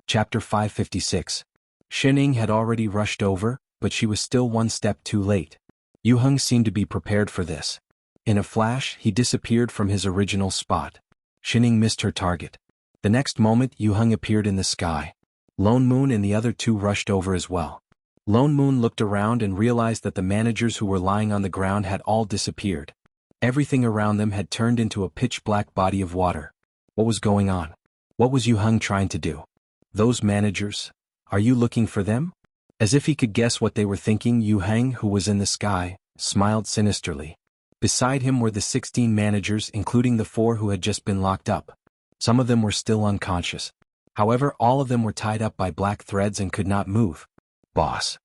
Chapter 556. Shining had already rushed over, but she was still one step too late. Yu Heng seemed to be prepared for this. In a flash, he disappeared from his original spot. Shining missed her target. The next moment, Yu Heng appeared in the sky. Lone Moon and the other two rushed over as well. Lone Moon looked around and realized that the managers who were lying on the ground had all disappeared. Everything around them had turned into a pitch-black body of water. What was going on? What was Yu Heng trying to do? Those managers? Are you looking for them? As if he could guess what they were thinking, Yu Heng, who was in the sky, smiled sinisterly. Beside him were the 16 managers, including the 4 who had just been locked up. Some of them were still unconscious. However, all of them were tied up by black threads and could not move. Boss.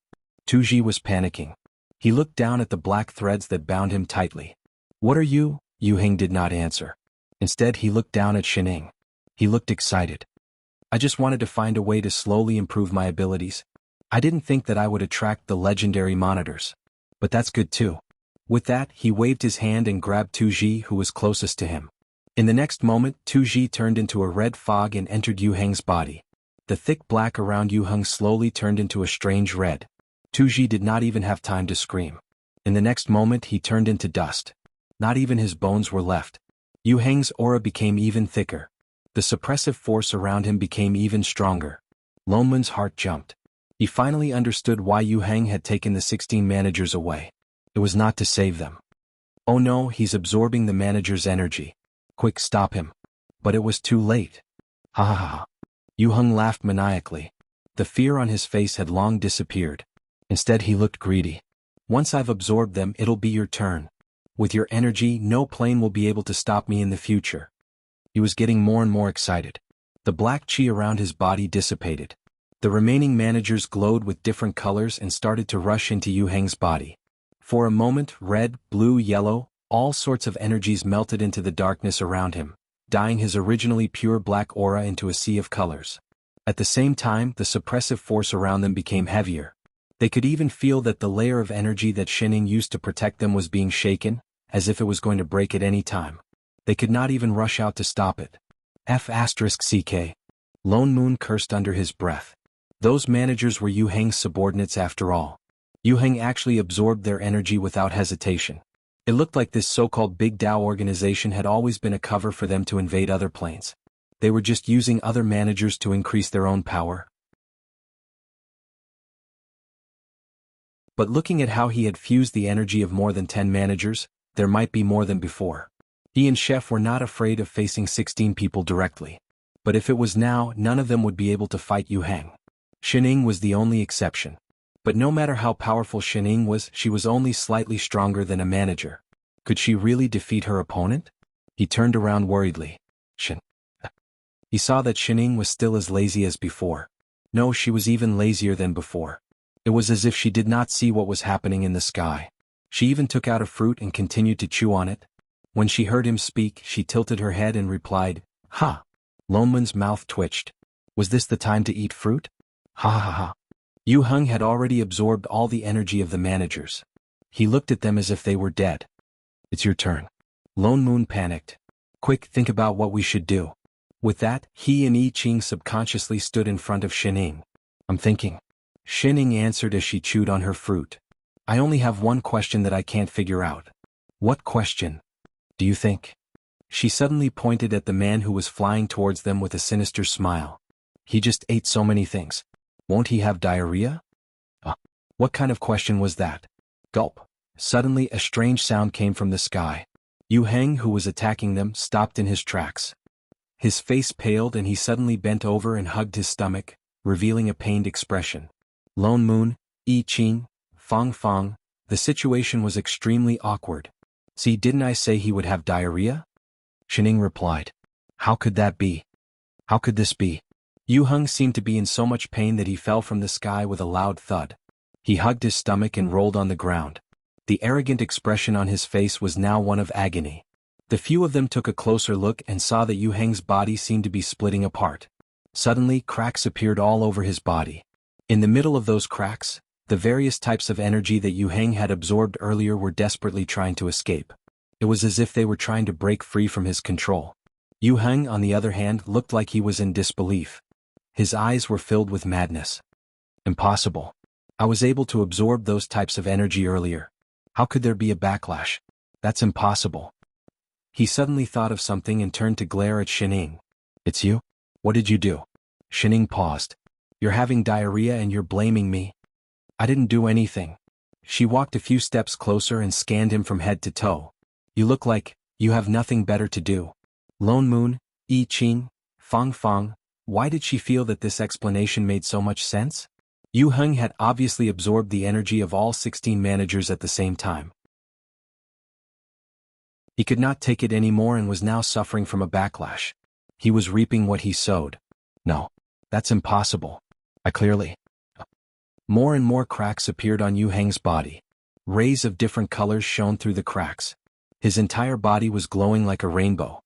Tuji was panicking. He looked down at the black threads that bound him tightly. What are you? Yu Heng did not answer. Instead, he looked down at Shining. He looked excited. I just wanted to find a way to slowly improve my abilities. I didn't think that I would attract the legendary monitors. But that's good too. With that, he waved his hand and grabbed Tu Ji, who was closest to him. In the next moment, Tu Ji turned into a red fog and entered Yu Heng's body. The thick black around Yu Heng slowly turned into a strange red. Tu Ji did not even have time to scream. In the next moment, he turned into dust. Not even his bones were left. Yu Heng's aura became even thicker. The suppressive force around him became even stronger. Lone Mun's heart jumped. He finally understood why Yu Heng had taken the 16 managers away. It was not to save them. Oh no, he's absorbing the manager's energy. Quick, stop him. But it was too late. Ha ha ha. Yu Heng laughed maniacally. The fear on his face had long disappeared. Instead he looked greedy. Once I've absorbed them, it'll be your turn. With your energy, no plane will be able to stop me in the future. He was getting more and more excited. The black chi around his body dissipated. The remaining managers glowed with different colors and started to rush into Yu Heng's body. For a moment, red, blue, yellow, all sorts of energies melted into the darkness around him, dyeing his originally pure black aura into a sea of colors. At the same time, the suppressive force around them became heavier. They could even feel that the layer of energy that Shining used to protect them was being shaken, as if it was going to break at any time. They could not even rush out to stop it. F***ck. Lone Moon cursed under his breath. Those managers were Yu Heng's subordinates after all. Yu Heng actually absorbed their energy without hesitation. It looked like this so-called Big Tao organization had always been a cover for them to invade other planes. They were just using other managers to increase their own power. But looking at how he had fused the energy of more than 10 managers, there might be more than before. He and Chef were not afraid of facing 16 people directly. But if it was now, none of them would be able to fight Yu Heng. Shining was the only exception. But no matter how powerful Shining was, she was only slightly stronger than a manager. Could she really defeat her opponent? He turned around worriedly. He saw that Shining was still as lazy as before. No, she was even lazier than before. It was as if she did not see what was happening in the sky. She even took out a fruit and continued to chew on it. When she heard him speak, she tilted her head and replied, "Ha!" Lone Mun's mouth twitched. Was this the time to eat fruit? Ha ha ha. Yu Heng had already absorbed all the energy of the managers. He looked at them as if they were dead. It's your turn. Lone Moon panicked. Quick, think about what we should do. With that, he and I Ching subconsciously stood in front of Shining. I'm thinking. Shining answered as she chewed on her fruit. I only have one question that I can't figure out. What question? Do you think? She suddenly pointed at the man who was flying towards them with a sinister smile. He just ate so many things. Won't he have diarrhea? What kind of question was that? Gulp. Suddenly a strange sound came from the sky. Yu Heng, who was attacking them, stopped in his tracks. His face paled and he suddenly bent over and hugged his stomach, revealing a pained expression. Lone Moon, I Ching, Fang, the situation was extremely awkward. See, didn't I say he would have diarrhea? Shining replied. How could that be? How could this be? Yu Heng seemed to be in so much pain that he fell from the sky with a loud thud. He hugged his stomach and rolled on the ground. The arrogant expression on his face was now one of agony. The few of them took a closer look and saw that Yu Heng's body seemed to be splitting apart. Suddenly, cracks appeared all over his body. In the middle of those cracks, the various types of energy that Yu Heng had absorbed earlier were desperately trying to escape. It was as if they were trying to break free from his control. Yu Heng, on the other hand, looked like he was in disbelief. His eyes were filled with madness. Impossible. I was able to absorb those types of energy earlier. How could there be a backlash? That's impossible. He suddenly thought of something and turned to glare at Shining. It's you? What did you do? Shining paused. You're having diarrhea and you're blaming me. I didn't do anything. She walked a few steps closer and scanned him from head to toe. You look like you have nothing better to do. Lone Moon, I Ching, Fang, why did she feel that this explanation made so much sense? Yu Heng had obviously absorbed the energy of all 16 managers at the same time. He could not take it anymore and was now suffering from a backlash. He was reaping what he sowed. No, that's impossible. I clearly... More and more cracks appeared on Yu Heng's body. Rays of different colors shone through the cracks. His entire body was glowing like a rainbow.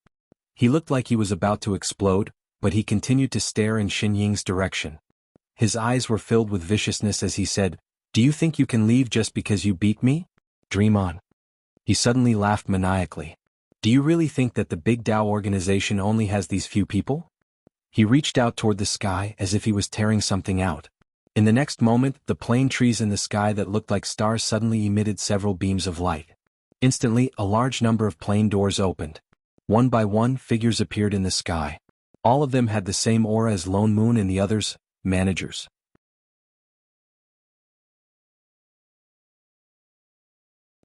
He looked like he was about to explode, but he continued to stare in Xin Ying's direction. His eyes were filled with viciousness as he said, "Do you think you can leave just because you beat me?" Dream on. He suddenly laughed maniacally. Do you really think that the Big Tao organization only has these few people? He reached out toward the sky as if he was tearing something out. In the next moment, the plane trees in the sky that looked like stars suddenly emitted several beams of light. Instantly, a large number of plane doors opened. One by one, figures appeared in the sky. All of them had the same aura as Lone Moon and the others, managers.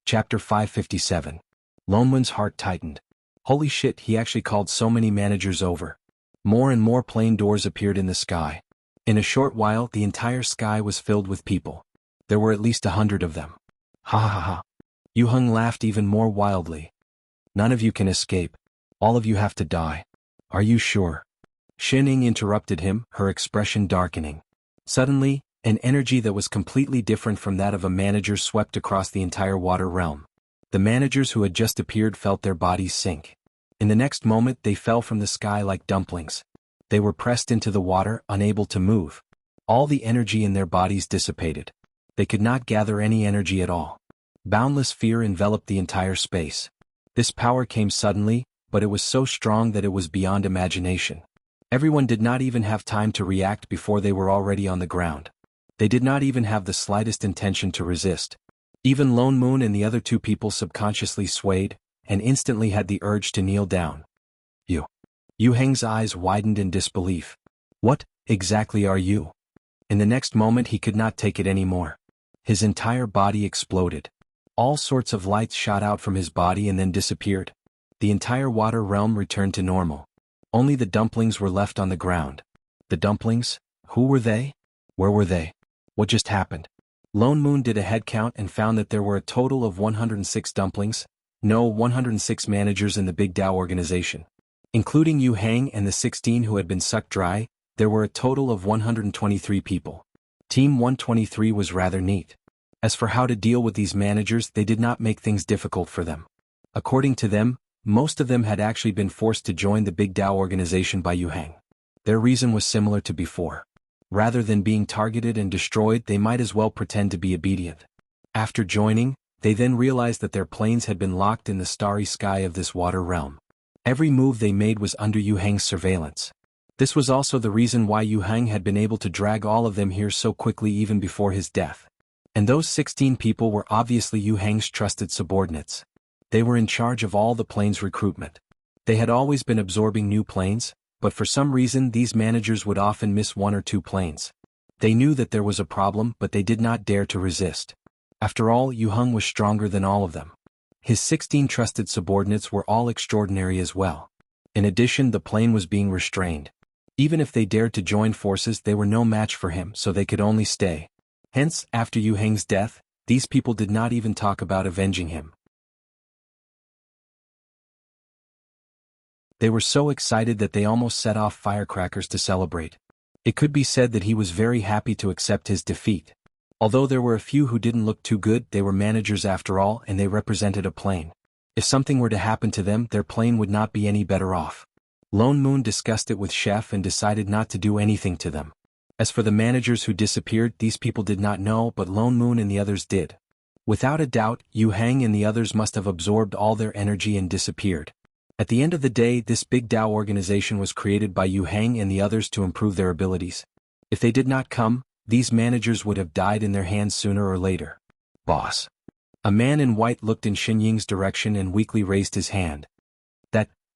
Chapter 557. Lone Moon's heart tightened. Holy shit, he actually called so many managers over. More and more plane doors appeared in the sky. In a short while, the entire sky was filled with people. There were at least 100 of them. Ha ha ha. Yu Heng laughed even more wildly. None of you can escape. All of you have to die. Are you sure? Xin Ying interrupted him, her expression darkening. Suddenly, an energy that was completely different from that of a manager swept across the entire water realm. The managers who had just appeared felt their bodies sink. In the next moment they fell from the sky like dumplings. They were pressed into the water, unable to move. All the energy in their bodies dissipated. They could not gather any energy at all. Boundless fear enveloped the entire space. This power came suddenly, but it was so strong that it was beyond imagination. Everyone did not even have time to react before they were already on the ground. They did not even have the slightest intention to resist. Even Lone Moon and the other two people subconsciously swayed, and instantly had the urge to kneel down. Yu Heng's eyes widened in disbelief. What, exactly are you? In the next moment he could not take it anymore. His entire body exploded. All sorts of lights shot out from his body and then disappeared. The entire water realm returned to normal. Only the dumplings were left on the ground. The dumplings? Who were they? Where were they? What just happened? Lone Moon did a head count and found that there were a total of 106 dumplings, 106 managers in the Big Tao organization. Including Yu Heng and the 16 who had been sucked dry, there were a total of 123 people. Team 123 was rather neat. As for how to deal with these managers, they did not make things difficult for them. According to them, most of them had actually been forced to join the Big Tao organization by Yu Heng. Their reason was similar to before. Rather than being targeted and destroyed, they might as well pretend to be obedient. After joining, they then realized that their planes had been locked in the starry sky of this water realm. Every move they made was under Yu Heng's surveillance. This was also the reason why Yu Heng had been able to drag all of them here so quickly even before his death. And those 16 people were obviously Yu Heng's trusted subordinates. They were in charge of all the planes' recruitment. They had always been absorbing new planes, but for some reason these managers would often miss one or two planes. They knew that there was a problem, but they did not dare to resist. After all, Yu Heng was stronger than all of them. His 16 trusted subordinates were all extraordinary as well. In addition, the plane was being restrained. Even if they dared to join forces, they were no match for him, so they could only stay. Hence, after Yu Heng's death, these people did not even talk about avenging him. They were so excited that they almost set off firecrackers to celebrate. It could be said that he was very happy to accept his defeat. Although there were a few who didn't look too good, they were managers after all, and they represented a plane. If something were to happen to them, their plane would not be any better off. Lone Moon discussed it with Chef and decided not to do anything to them. As for the managers who disappeared, these people did not know, but Lone Moon and the others did. Without a doubt, Yu Heng and the others must have absorbed all their energy and disappeared. At the end of the day, this Big Tao organization was created by Yu Heng and the others to improve their abilities. If they did not come, these managers would have died in their hands sooner or later. Boss. A man in white looked in Xin Ying's direction and weakly raised his hand.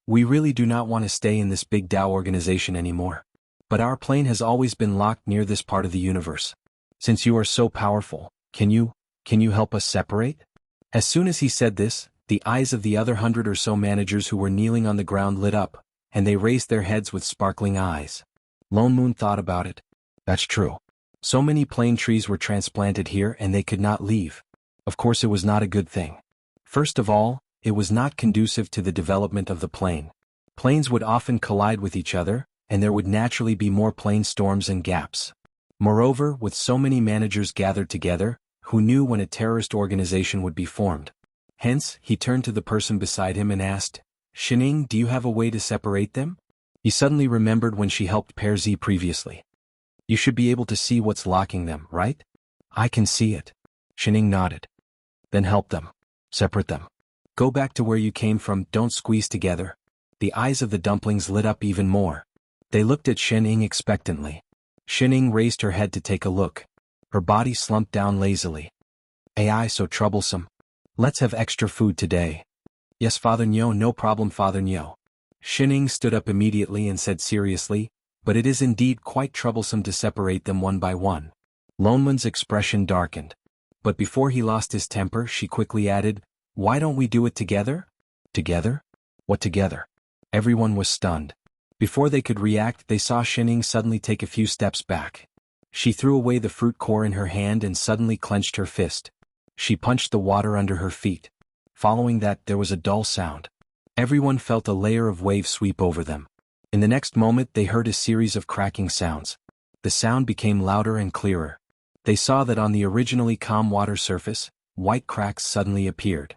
We really do not want to stay in this Big Tao organization anymore. But our plane has always been locked near this part of the universe. Since you are so powerful, can you help us separate? As soon as he said this, the eyes of the other 100 or so managers who were kneeling on the ground lit up, and they raised their heads with sparkling eyes. Lone Moon thought about it. That's true. So many plane trees were transplanted here and they could not leave. Of course it was not a good thing. First of all, it was not conducive to the development of the plane. Planes would often collide with each other, and there would naturally be more plane storms and gaps. Moreover, with so many managers gathered together, who knew when a terrorist organization would be formed? Hence, he turned to the person beside him and asked, Xin Ying, do you have a way to separate them? He suddenly remembered when she helped Pair Z previously. You should be able to see what's locking them, right? I can see it. Xin Ying nodded. Then help them. Separate them. Go back to where you came from, don't squeeze together. The eyes of the dumplings lit up even more. They looked at Xining expectantly. Xining raised her head to take a look. Her body slumped down lazily. AI so troublesome. Let's have extra food today. Yes, Father Nyo, no problem, Father Nyo. Xining stood up immediately and said seriously, but it is indeed quite troublesome to separate them one by one. Lonmun's expression darkened. But before he lost his temper, she quickly added, why don't we do it together? Together? What together? Everyone was stunned. Before they could react, they saw Xining suddenly take a few steps back. She threw away the fruit core in her hand and suddenly clenched her fist. She punched the water under her feet. Following that, there was a dull sound. Everyone felt a layer of wave sweep over them. In the next moment, they heard a series of cracking sounds. The sound became louder and clearer. They saw that on the originally calm water surface, white cracks suddenly appeared.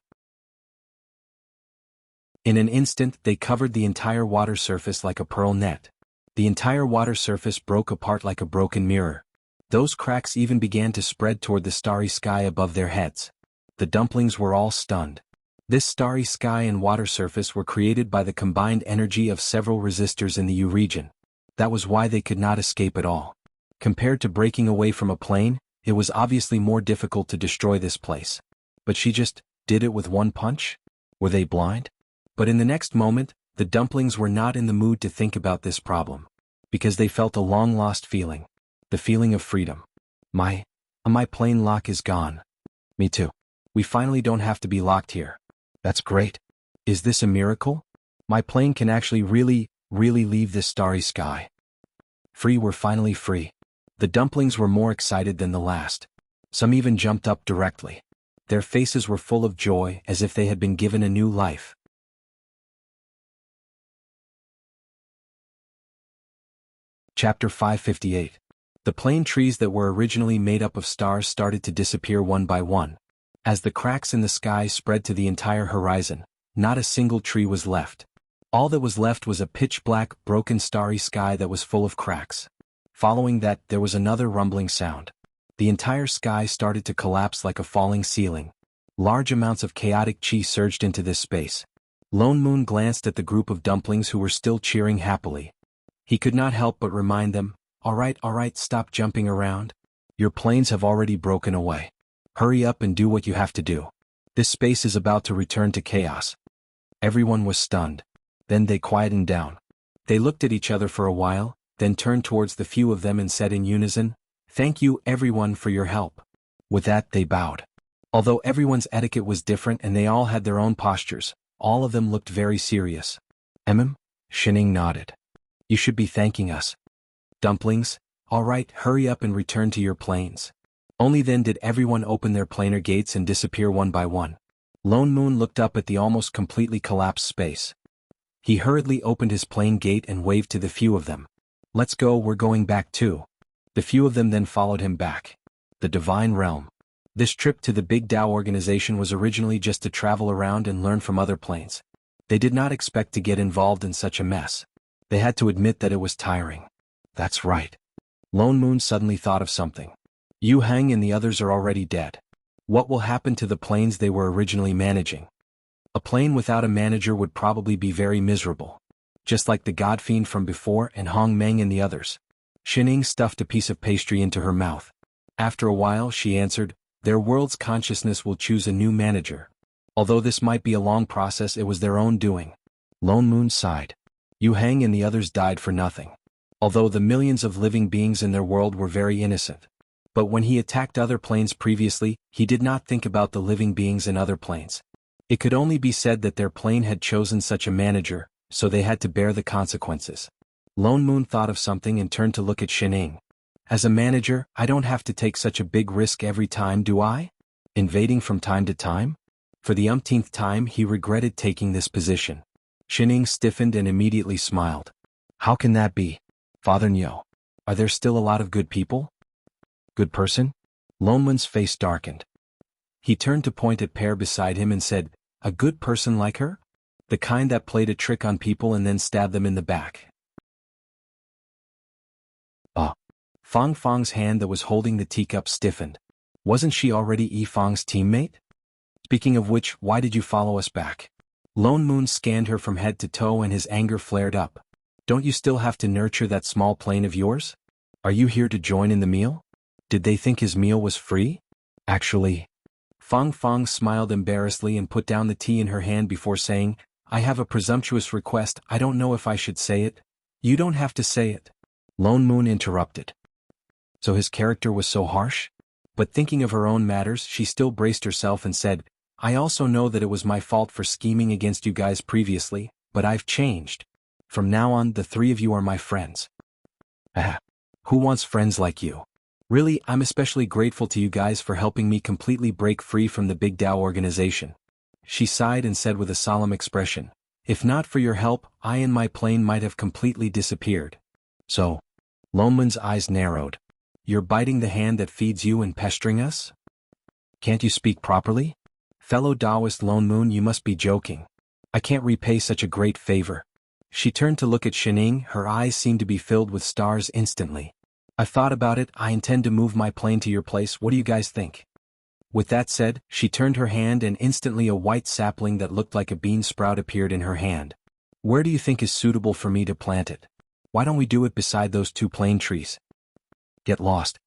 In an instant, they covered the entire water surface like a pearl net. The entire water surface broke apart like a broken mirror. Those cracks even began to spread toward the starry sky above their heads. The dumplings were all stunned. This starry sky and water surface were created by the combined energy of several resistors in the U region. That was why they could not escape at all. Compared to breaking away from a plane, it was obviously more difficult to destroy this place. But she just did it with one punch? Were they blind? But in the next moment, the dumplings were not in the mood to think about this problem. Because they felt a long-lost feeling. The feeling of freedom. My plane lock is gone. Me too. We finally don't have to be locked here. That's great. Is this a miracle? My plane can actually really leave this starry sky. We're finally free. The dumplings were more excited than the last. Some even jumped up directly. Their faces were full of joy as if they had been given a new life. Chapter 558. The plane trees that were originally made up of stars started to disappear one by one. As the cracks in the sky spread to the entire horizon, not a single tree was left. All that was left was a pitch-black, broken starry sky that was full of cracks. Following that, there was another rumbling sound. The entire sky started to collapse like a falling ceiling. Large amounts of chaotic chi surged into this space. Lone Moon glanced at the group of dumplings who were still cheering happily. He could not help but remind them, all right, stop jumping around. Your planes have already broken away. Hurry up and do what you have to do. This space is about to return to chaos. Everyone was stunned. Then they quietened down. They looked at each other for a while, then turned towards the few of them and said in unison, thank you everyone for your help. With that, they bowed. Although everyone's etiquette was different and they all had their own postures, all of them looked very serious. Xining nodded. You should be thanking us. Dumplings, all right, hurry up and return to your planes. Only then did everyone open their planar gates and disappear one by one. Lone Moon looked up at the almost completely collapsed space. He hurriedly opened his plane gate and waved to the few of them. Let's go, we're going back too. The few of them then followed him back. The Divine Realm. This trip to the Big Tao organization was originally just to travel around and learn from other planes. They did not expect to get involved in such a mess. They had to admit that it was tiring. That's right. Lone Moon suddenly thought of something. Yu Hang and the others are already dead. What will happen to the planes they were originally managing? A plane without a manager would probably be very miserable. Just like the God Fiend from before and Hong Meng and the others. Xining stuffed a piece of pastry into her mouth. After a while, she answered, their world's consciousness will choose a new manager. Although this might be a long process, it was their own doing. Lone Moon sighed. Yu Hang and the others died for nothing. Although the millions of living beings in their world were very innocent. But when he attacked other planes previously, he did not think about the living beings in other planes. It could only be said that their plane had chosen such a manager, so they had to bear the consequences. Lone Moon thought of something and turned to look at Xining. As a manager, I don't have to take such a big risk every time, do I? Invading from time to time? For the umpteenth time he regretted taking this position. Xining stiffened and immediately smiled. How can that be? Father Nyo, are there still a lot of good people? Good person? Lone Moon's face darkened. He turned to point at Pear beside him and said, a good person like her? The kind that played a trick on people and then stabbed them in the back. Fong Fong's hand that was holding the teacup stiffened. Wasn't she already Yi Fong's teammate? Speaking of which, why did you follow us back? Lone Moon scanned her from head to toe and his anger flared up. Don't you still have to nurture that small plane of yours? Are you here to join in the meal? Did they think his meal was free? Actually, Fang Fang smiled embarrassedly and put down the tea in her hand before saying, I have a presumptuous request. I don't know if I should say it. You don't have to say it. Lone Moon interrupted. So his character was so harsh? But thinking of her own matters, she still braced herself and said, I also know that it was my fault for scheming against you guys previously, but I've changed. From now on, the three of you are my friends. Who wants friends like you? Really, I'm especially grateful to you guys for helping me completely break free from the Big Tao organization. She sighed and said with a solemn expression, if not for your help, I and my plane might have completely disappeared. So, Lone Moon's eyes narrowed. You're biting the hand that feeds you and pestering us? Can't you speak properly? Fellow Taoist Lone Moon, you must be joking. I can't repay such a great favor. She turned to look at Shining, her eyes seemed to be filled with stars instantly. I've thought about it, I intend to move my plane to your place, what do you guys think? With that said, she turned her hand and instantly a white sapling that looked like a bean sprout appeared in her hand. Where do you think is suitable for me to plant it? Why don't we do it beside those two plane trees? Get lost.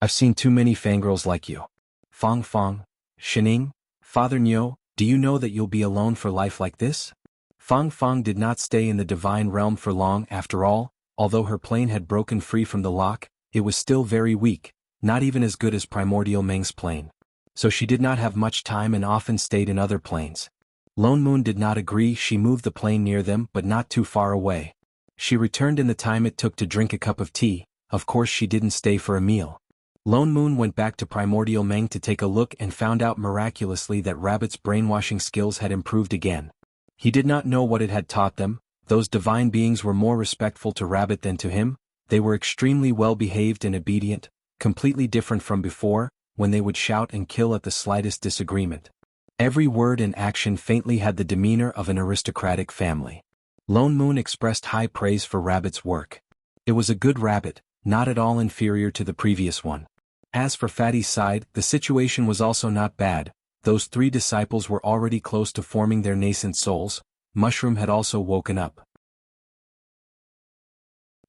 I've seen too many fangirls like you. Fang Fang, Shining, Father Nyo, do you know that you'll be alone for life like this? Fang Fang did not stay in the divine realm for long after all, although her plane had broken free from the lock, it was still very weak, not even as good as Primordial Meng's plane. So she did not have much time and often stayed in other planes. Lone Moon did not agree, she moved the plane near them but not too far away. She returned in the time it took to drink a cup of tea, of course she didn't stay for a meal. Lone Moon went back to Primordial Meng to take a look and found out miraculously that Rabbit's brainwashing skills had improved again. He did not know what it had taught them, those divine beings were more respectful to Rabbit than to him, they were extremely well behaved and obedient, completely different from before, when they would shout and kill at the slightest disagreement. Every word and action faintly had the demeanor of an aristocratic family. Lone Moon expressed high praise for Rabbit's work. It was a good rabbit, not at all inferior to the previous one. As for Fatty's side, the situation was also not bad, those three disciples were already close to forming their nascent souls, Mushroom had also woken up.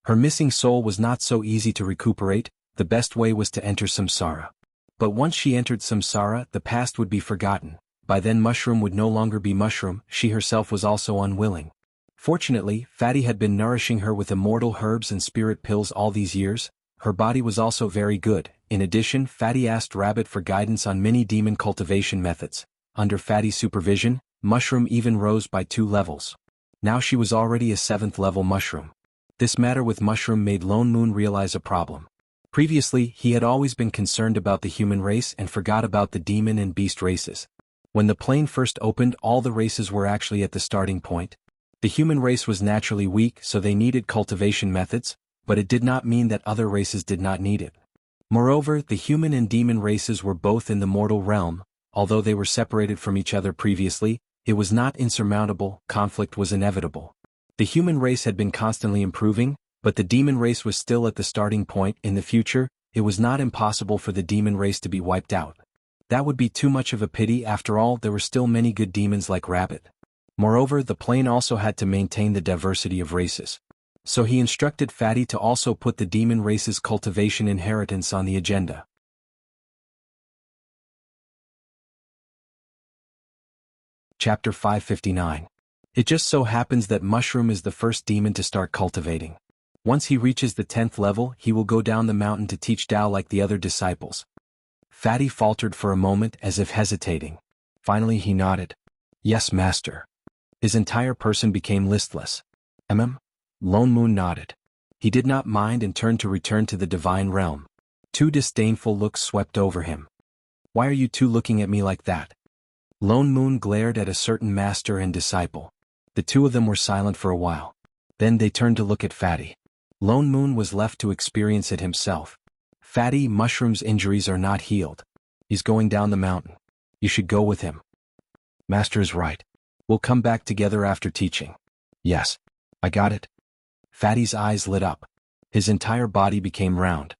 Her missing soul was not so easy to recuperate, the best way was to enter samsara. But once she entered samsara, the past would be forgotten, by then Mushroom would no longer be Mushroom, she herself was also unwilling. Fortunately, Fatty had been nourishing her with immortal herbs and spirit pills all these years, her body was also very good. In addition, Fatty asked Rabbit for guidance on many demon cultivation methods. Under Fatty's supervision, Mushroom even rose by 2 levels. Now she was already a 7th level Mushroom. This matter with Mushroom made Lone Moon realize a problem. Previously, he had always been concerned about the human race and forgot about the demon and beast races. When the plane first opened, all the races were actually at the starting point. The human race was naturally weak, so they needed cultivation methods, but it did not mean that other races did not need it. Moreover, the human and demon races were both in the mortal realm, although they were separated from each other previously, it was not insurmountable, conflict was inevitable. The human race had been constantly improving, but the demon race was still at the starting point. In the future, it was not impossible for the demon race to be wiped out. That would be too much of a pity, after all there were still many good demons like Rabbit. Moreover, the plane also had to maintain the diversity of races. So he instructed Fatty to also put the demon race's cultivation inheritance on the agenda. Chapter 559. It just so happens that Mushroom is the first demon to start cultivating. Once he reaches the 10th level, he will go down the mountain to teach Tao like the other disciples. Fatty faltered for a moment as if hesitating. Finally he nodded. Yes, master. His entire person became listless. Lone Moon nodded. He did not mind and turned to return to the divine realm. 2 disdainful looks swept over him. Why are you two looking at me like that? Lone Moon glared at a certain master and disciple. The 2 of them were silent for a while. Then they turned to look at Fatty. Lone Moon was left to experience it himself. Fatty, Mushroom's injuries are not healed. He's going down the mountain. You should go with him. Master is right. We'll come back together after teaching. Yes. I got it. Fatty's eyes lit up. His entire body became round.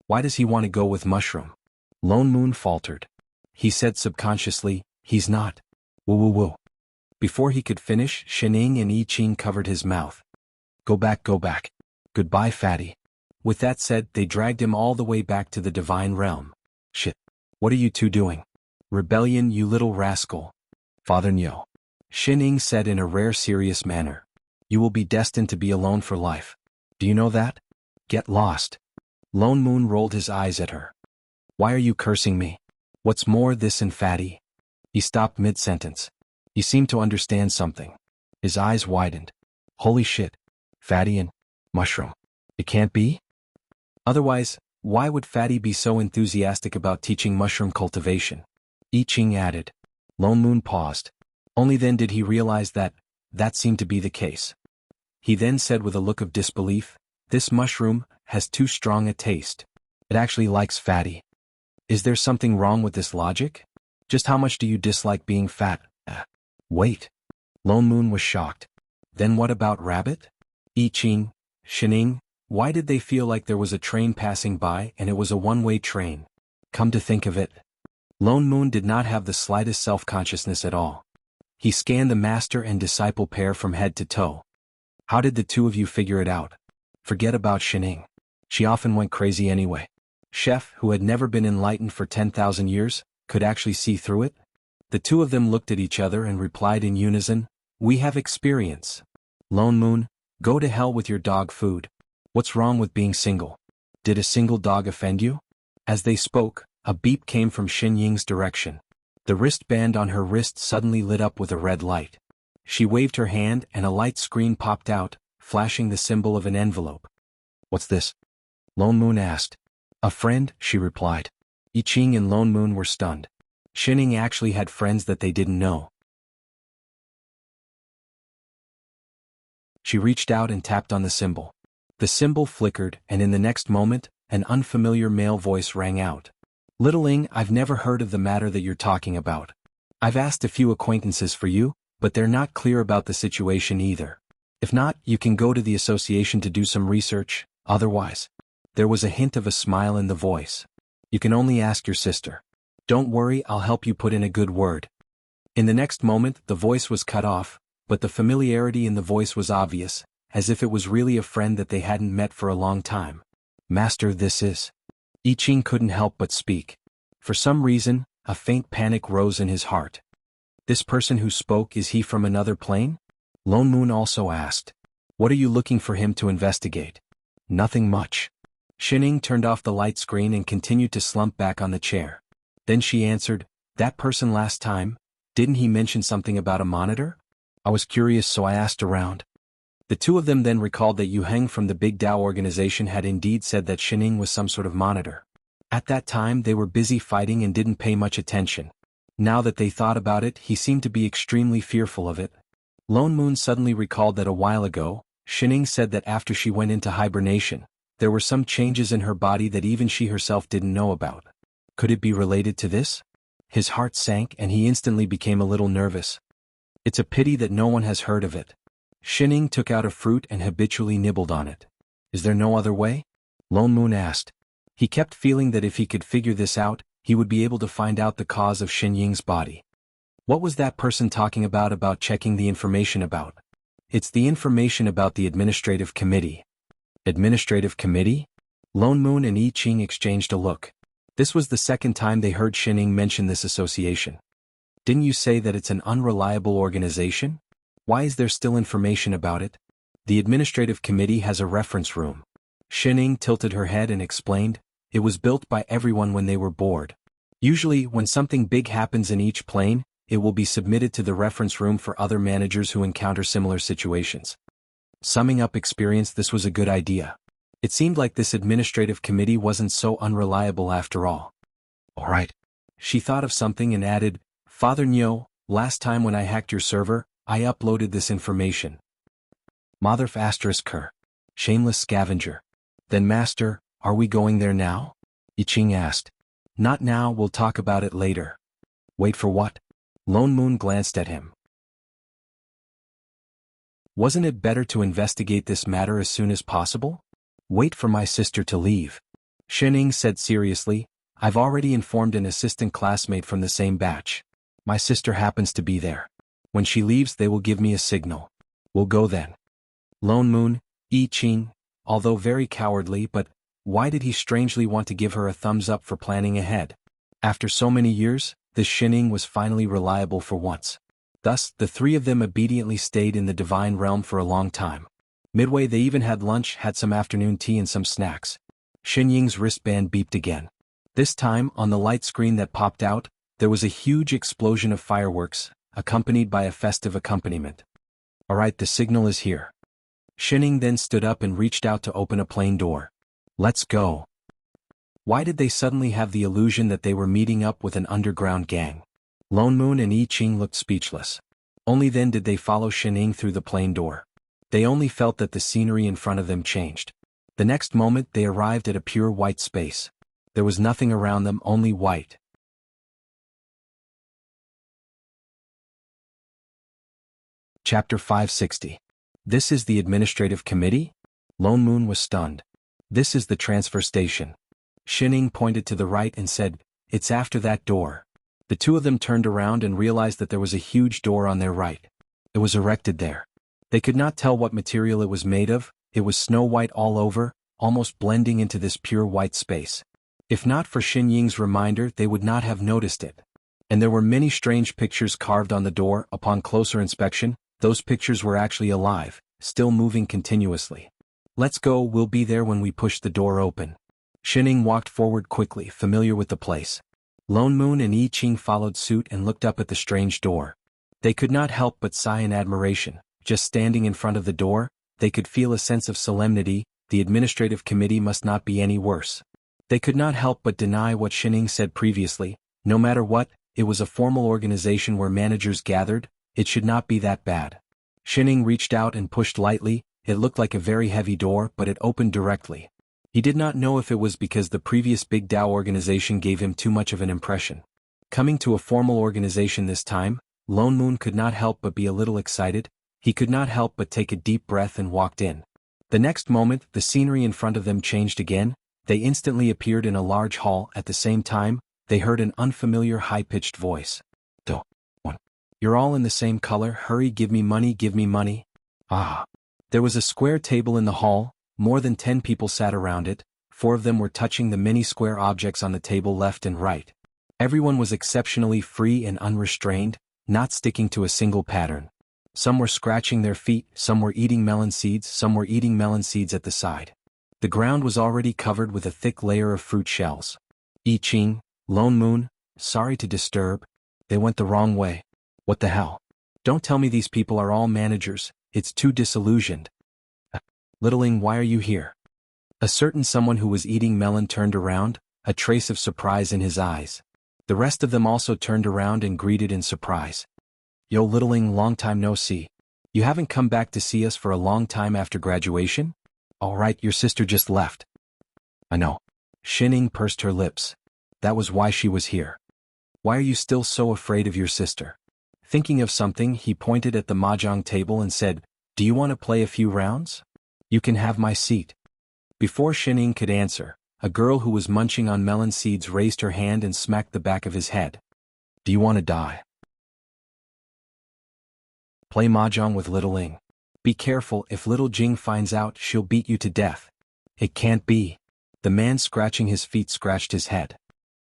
Why does he want to go with Mushroom? Lone Moon faltered. he said subconsciously, he's not. Woo woo woo. Before he could finish, Shining and I Ching covered his mouth. Go back, go back. Goodbye, fatty. With that said, they dragged him all the way back to the divine realm. Shit. What are you two doing? Rebellion, you little rascal. Father Nyo. Shining said in a rare serious manner. You will be destined to be alone for life. Do you know that? Get lost. Lone Moon rolled his eyes at her. Why are you cursing me? What's more, this and fatty? He stopped mid-sentence. He seemed to understand something. His eyes widened. Holy shit. Fatty and mushroom. It can't be? Otherwise, why would Fatty be so enthusiastic about teaching mushroom cultivation? I Ching added. Lone Moon paused. Only then did he realize that seemed to be the case. He then said with a look of disbelief, this mushroom has too strong a taste. It actually likes Fatty. Is there something wrong with this logic? Just how much do you dislike being fat? Wait. Lone Moon was shocked. Then what about Rabbit? I Ching, Shining, why did they feel like there was a train passing by and it was a one-way train? Come to think of it. Lone Moon did not have the slightest self-consciousness at all. He scanned the master and disciple pair from head to toe. How did the two of you figure it out? Forget about Shining. She often went crazy anyway. Chef, who had never been enlightened for 10,000 years, could actually see through it? The two of them looked at each other and replied in unison, we have experience. Lone Moon, go to hell with your dog food. What's wrong with being single? Did a single dog offend you? As they spoke, a beep came from Xin Ying's direction. The wristband on her wrist suddenly lit up with a red light. She waved her hand and a light screen popped out, flashing the symbol of an envelope. What's this? Lone Moon asked. A friend, she replied. I Ching and Lone Moon were stunned. Shining actually had friends that they didn't know. She reached out and tapped on the symbol. The symbol flickered, and in the next moment, an unfamiliar male voice rang out. Littling, I've never heard of the matter that you're talking about. I've asked a few acquaintances for you, but they're not clear about the situation either. If not, you can go to the association to do some research, otherwise. There was a hint of a smile in the voice. You can only ask your sister. Don't worry, I'll help you put in a good word. In the next moment, the voice was cut off, but the familiarity in the voice was obvious, as if it was really a friend that they hadn't met for a long time. Master, this is. I Ching couldn't help but speak. For some reason, a faint panic rose in his heart. This person who spoke, is he from another plane? Lone Moon also asked. What are you looking for him to investigate? Nothing much. Shining turned off the light screen and continued to slump back on the chair. Then she answered, that person last time, didn't he mention something about a monitor? I was curious, so I asked around. The two of them then recalled that Yu Heng from the Big Dao organization had indeed said that Shining was some sort of monitor. At that time they were busy fighting and didn't pay much attention. Now that they thought about it, he seemed to be extremely fearful of it. Lone Moon suddenly recalled that a while ago, Shining said that after she went into hibernation, there were some changes in her body that even she herself didn't know about. Could it be related to this? His heart sank and he instantly became a little nervous. It's a pity that no one has heard of it. Shining took out a fruit and habitually nibbled on it. Is there no other way? Lone Moon asked. He kept feeling that if he could figure this out, he would be able to find out the cause of Xin Ying's body. What was that person talking about checking the information about? It's the information about the administrative committee. Administrative committee? Lone Moon and I Ching exchanged a look. This was the second time they heard Shining mention this association. Didn't you say that it's an unreliable organization? Why is there still information about it? The administrative committee has a reference room. Shining tilted her head and explained, it was built by everyone when they were bored. Usually, when something big happens in each plane, it will be submitted to the reference room for other managers who encounter similar situations. Summing up experience, this was a good idea. It seemed like this administrative committee wasn't so unreliable after all. Alright. She thought of something and added, Father Nyo, last time when I hacked your server, I uploaded this information. Motherf asterisk her. Shameless scavenger. Then Master, are we going there now? I Ching asked. Not now, we'll talk about it later. Wait for what? Lone Moon glanced at him. Wasn't it better to investigate this matter as soon as possible? Wait for my sister to leave. Shining said seriously, I've already informed an assistant classmate from the same batch. My sister happens to be there. When she leaves they will give me a signal. We'll go then. Lone Moon, I Ching, although very cowardly, but why did he strangely want to give her a thumbs up for planning ahead? After so many years, this Shining was finally reliable for once. Thus, the three of them obediently stayed in the divine realm for a long time. Midway they even had lunch, had some afternoon tea and some snacks. Xinying's wristband beeped again. This time, on the light screen that popped out, there was a huge explosion of fireworks, accompanied by a festive accompaniment. Alright, the signal is here. Shining then stood up and reached out to open a plane door. Let's go. Why did they suddenly have the illusion that they were meeting up with an underground gang? Lone Moon and I Ching looked speechless. Only then did they follow Shining through the plane door. They only felt that the scenery in front of them changed. The next moment they arrived at a pure white space. There was nothing around them, only white. Chapter 560. This is the administrative committee? Lone Moon was stunned. This is the transfer station. Shining pointed to the right and said, it's after that door. The two of them turned around and realized that there was a huge door on their right. It was erected there. They could not tell what material it was made of. It was snow white all over, almost blending into this pure white space. If not for Xinying's reminder, they would not have noticed it. And there were many strange pictures carved on the door. Upon closer inspection, those pictures were actually alive, still moving continuously. Let's go, we'll be there when we push the door open. Shining walked forward quickly, familiar with the place. Lone Moon and I Ching followed suit and looked up at the strange door. They could not help but sigh in admiration. Just standing in front of the door, they could feel a sense of solemnity. The administrative committee must not be any worse. They could not help but deny what Shining said previously. No matter what, it was a formal organization where managers gathered. It should not be that bad. Shining reached out and pushed lightly. It looked like a very heavy door, but it opened directly. He did not know if it was because the previous Big Dao organization gave him too much of an impression. Coming to a formal organization this time, Lone Moon could not help but be a little excited. He could not help but take a deep breath and walked in. The next moment, the scenery in front of them changed again. They instantly appeared in a large hall. At the same time, they heard an unfamiliar high-pitched voice. You're all in the same color, hurry, give me money, give me money. Ah. There was a square table in the hall. More than 10 people sat around it. 4 of them were touching the many square objects on the table left and right. Everyone was exceptionally free and unrestrained, not sticking to a single pattern. Some were scratching their feet, some were eating melon seeds, some were eating melon seeds at the side. The ground was already covered with a thick layer of fruit shells. I Ching, Lone Moon, sorry to disturb. They went the wrong way. What the hell? Don't tell me these people are all managers, it's too disillusioned. Littling, why are you here? A certain someone who was eating melon turned around, a trace of surprise in his eyes. The rest of them also turned around and greeted in surprise. Yo Littling, long time no see. You haven't come back to see us for a long time after graduation? Alright, your sister just left. I know. Shining pursed her lips. That was why she was here. Why are you still so afraid of your sister? Thinking of something, he pointed at the mahjong table and said, do you want to play a few rounds? You can have my seat. Before Shining could answer, a girl who was munching on melon seeds raised her hand and smacked the back of his head. Do you want to die? Play mahjong with Little Ling. Be careful, if Little Jing finds out, she'll beat you to death. It can't be. The man scratching his feet scratched his head.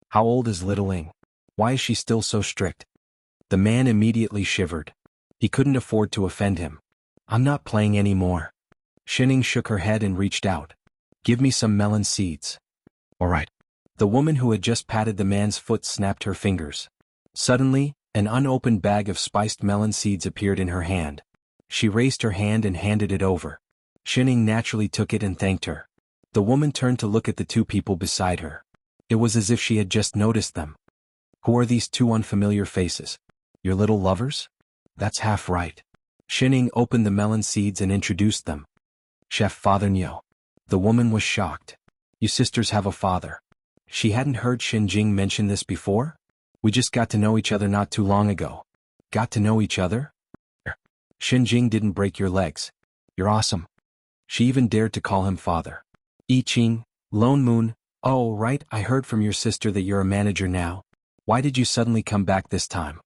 How old is Little Ling? Why is she still so strict? The man immediately shivered. He couldn't afford to offend him. I'm not playing anymore. Shining shook her head and reached out. Give me some melon seeds. Alright. The woman who had just patted the man's foot snapped her fingers. Suddenly, an unopened bag of spiced melon seeds appeared in her hand. She raised her hand and handed it over. Shining naturally took it and thanked her. The woman turned to look at the 2 people beside her. It was as if she had just noticed them. Who are these 2 unfamiliar faces? Your little lovers? That's half right. Shining opened the melon seeds and introduced them. Chef Father Nyo. The woman was shocked. You sisters have a father. She hadn't heard Xinjing mention this before? We just got to know each other not too long ago. Got to know each other? Xinjing didn't break your legs. You're awesome. She even dared to call him father. I Ching, Lone Moon, Oh, right, I heard from your sister that you're a manager now. Why did you suddenly come back this time?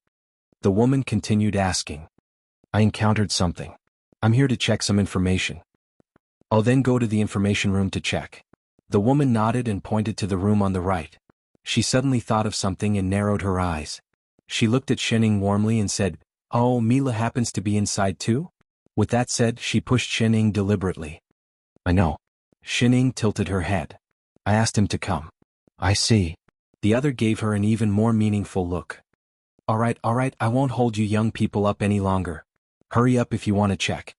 The woman continued asking. I encountered something. I'm here to check some information. Oh, then go to the information room to check. The woman nodded and pointed to the room on the right. She suddenly thought of something and narrowed her eyes. She looked at Shinning warmly and said, Oh, Mila happens to be inside too? With that said, she pushed Shinning deliberately. I know. Shinning tilted her head. I asked him to come. I see. The other gave her an even more meaningful look. All right, I won't hold you young people up any longer. Hurry up if you want to check.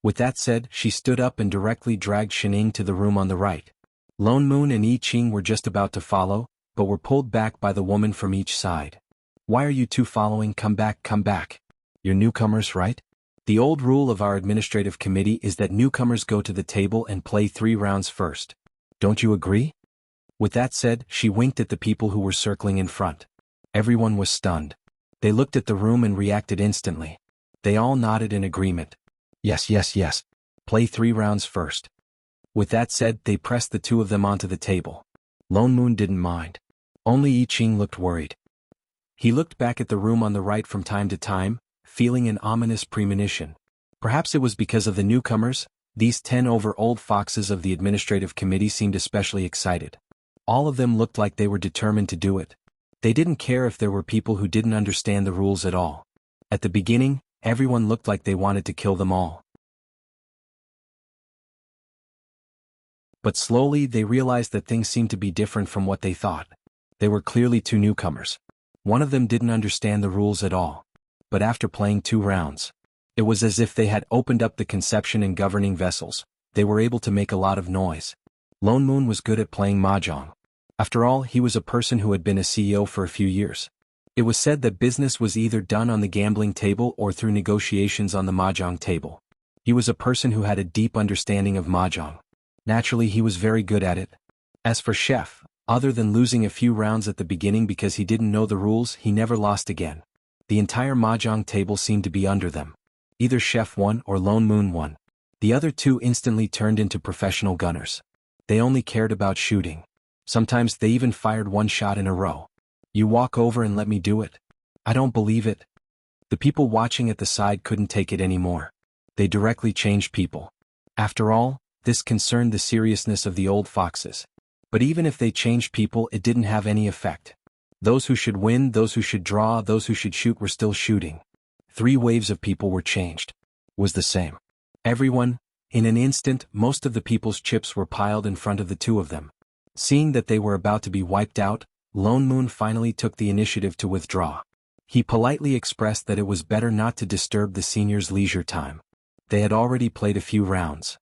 With that said, she stood up and directly dragged Shinning to the room on the right. Lone Moon and I Ching were just about to follow, but were pulled back by the woman from each side. Why are you two following? Come back, come back. You're newcomers, right? The old rule of our administrative committee is that newcomers go to the table and play 3 rounds first. Don't you agree? With that said, she winked at the people who were circling in front. Everyone was stunned. They looked at the room and reacted instantly. They all nodded in agreement. Yes. Play 3 rounds first. With that said, they pressed the 2 of them onto the table. Lone Moon didn't mind. Only I Ching looked worried. He looked back at the room on the right from time to time, feeling an ominous premonition. Perhaps it was because of the newcomers. These 10 old foxes of the administrative committee seemed especially excited. All of them looked like they were determined to do it. They didn't care if there were people who didn't understand the rules at all. At the beginning, everyone looked like they wanted to kill them all. But slowly they realized that things seemed to be different from what they thought. They were clearly 2 newcomers. One of them didn't understand the rules at all. But after playing 2 rounds, it was as if they had opened up the conception and governing vessels. They were able to make a lot of noise. Lone Moon was good at playing mahjong. After all, he was a person who had been a CEO for a few years. It was said that business was either done on the gambling table or through negotiations on the mahjong table. He was a person who had a deep understanding of mahjong. Naturally, he was very good at it. As for Chef, other than losing a few rounds at the beginning because he didn't know the rules, he never lost again. The entire mahjong table seemed to be under them. Either Chef won or Lone Moon won. The other 2 instantly turned into professional gunners. They only cared about shooting. Sometimes they even fired 1 shot in a row. You walk over and let me do it? I don't believe it. The people watching at the side couldn't take it anymore. They directly changed people. After all, this concerned the seriousness of the old foxes. But even if they changed people, it didn't have any effect. Those who should win, those who should draw, those who should shoot were still shooting. 3 waves of people were changed. Was the same. Everyone, in an instant, most of the people's chips were piled in front of the 2 of them. Seeing that they were about to be wiped out, Lone Moon finally took the initiative to withdraw. He politely expressed that it was better not to disturb the seniors' leisure time. They had already played a few rounds.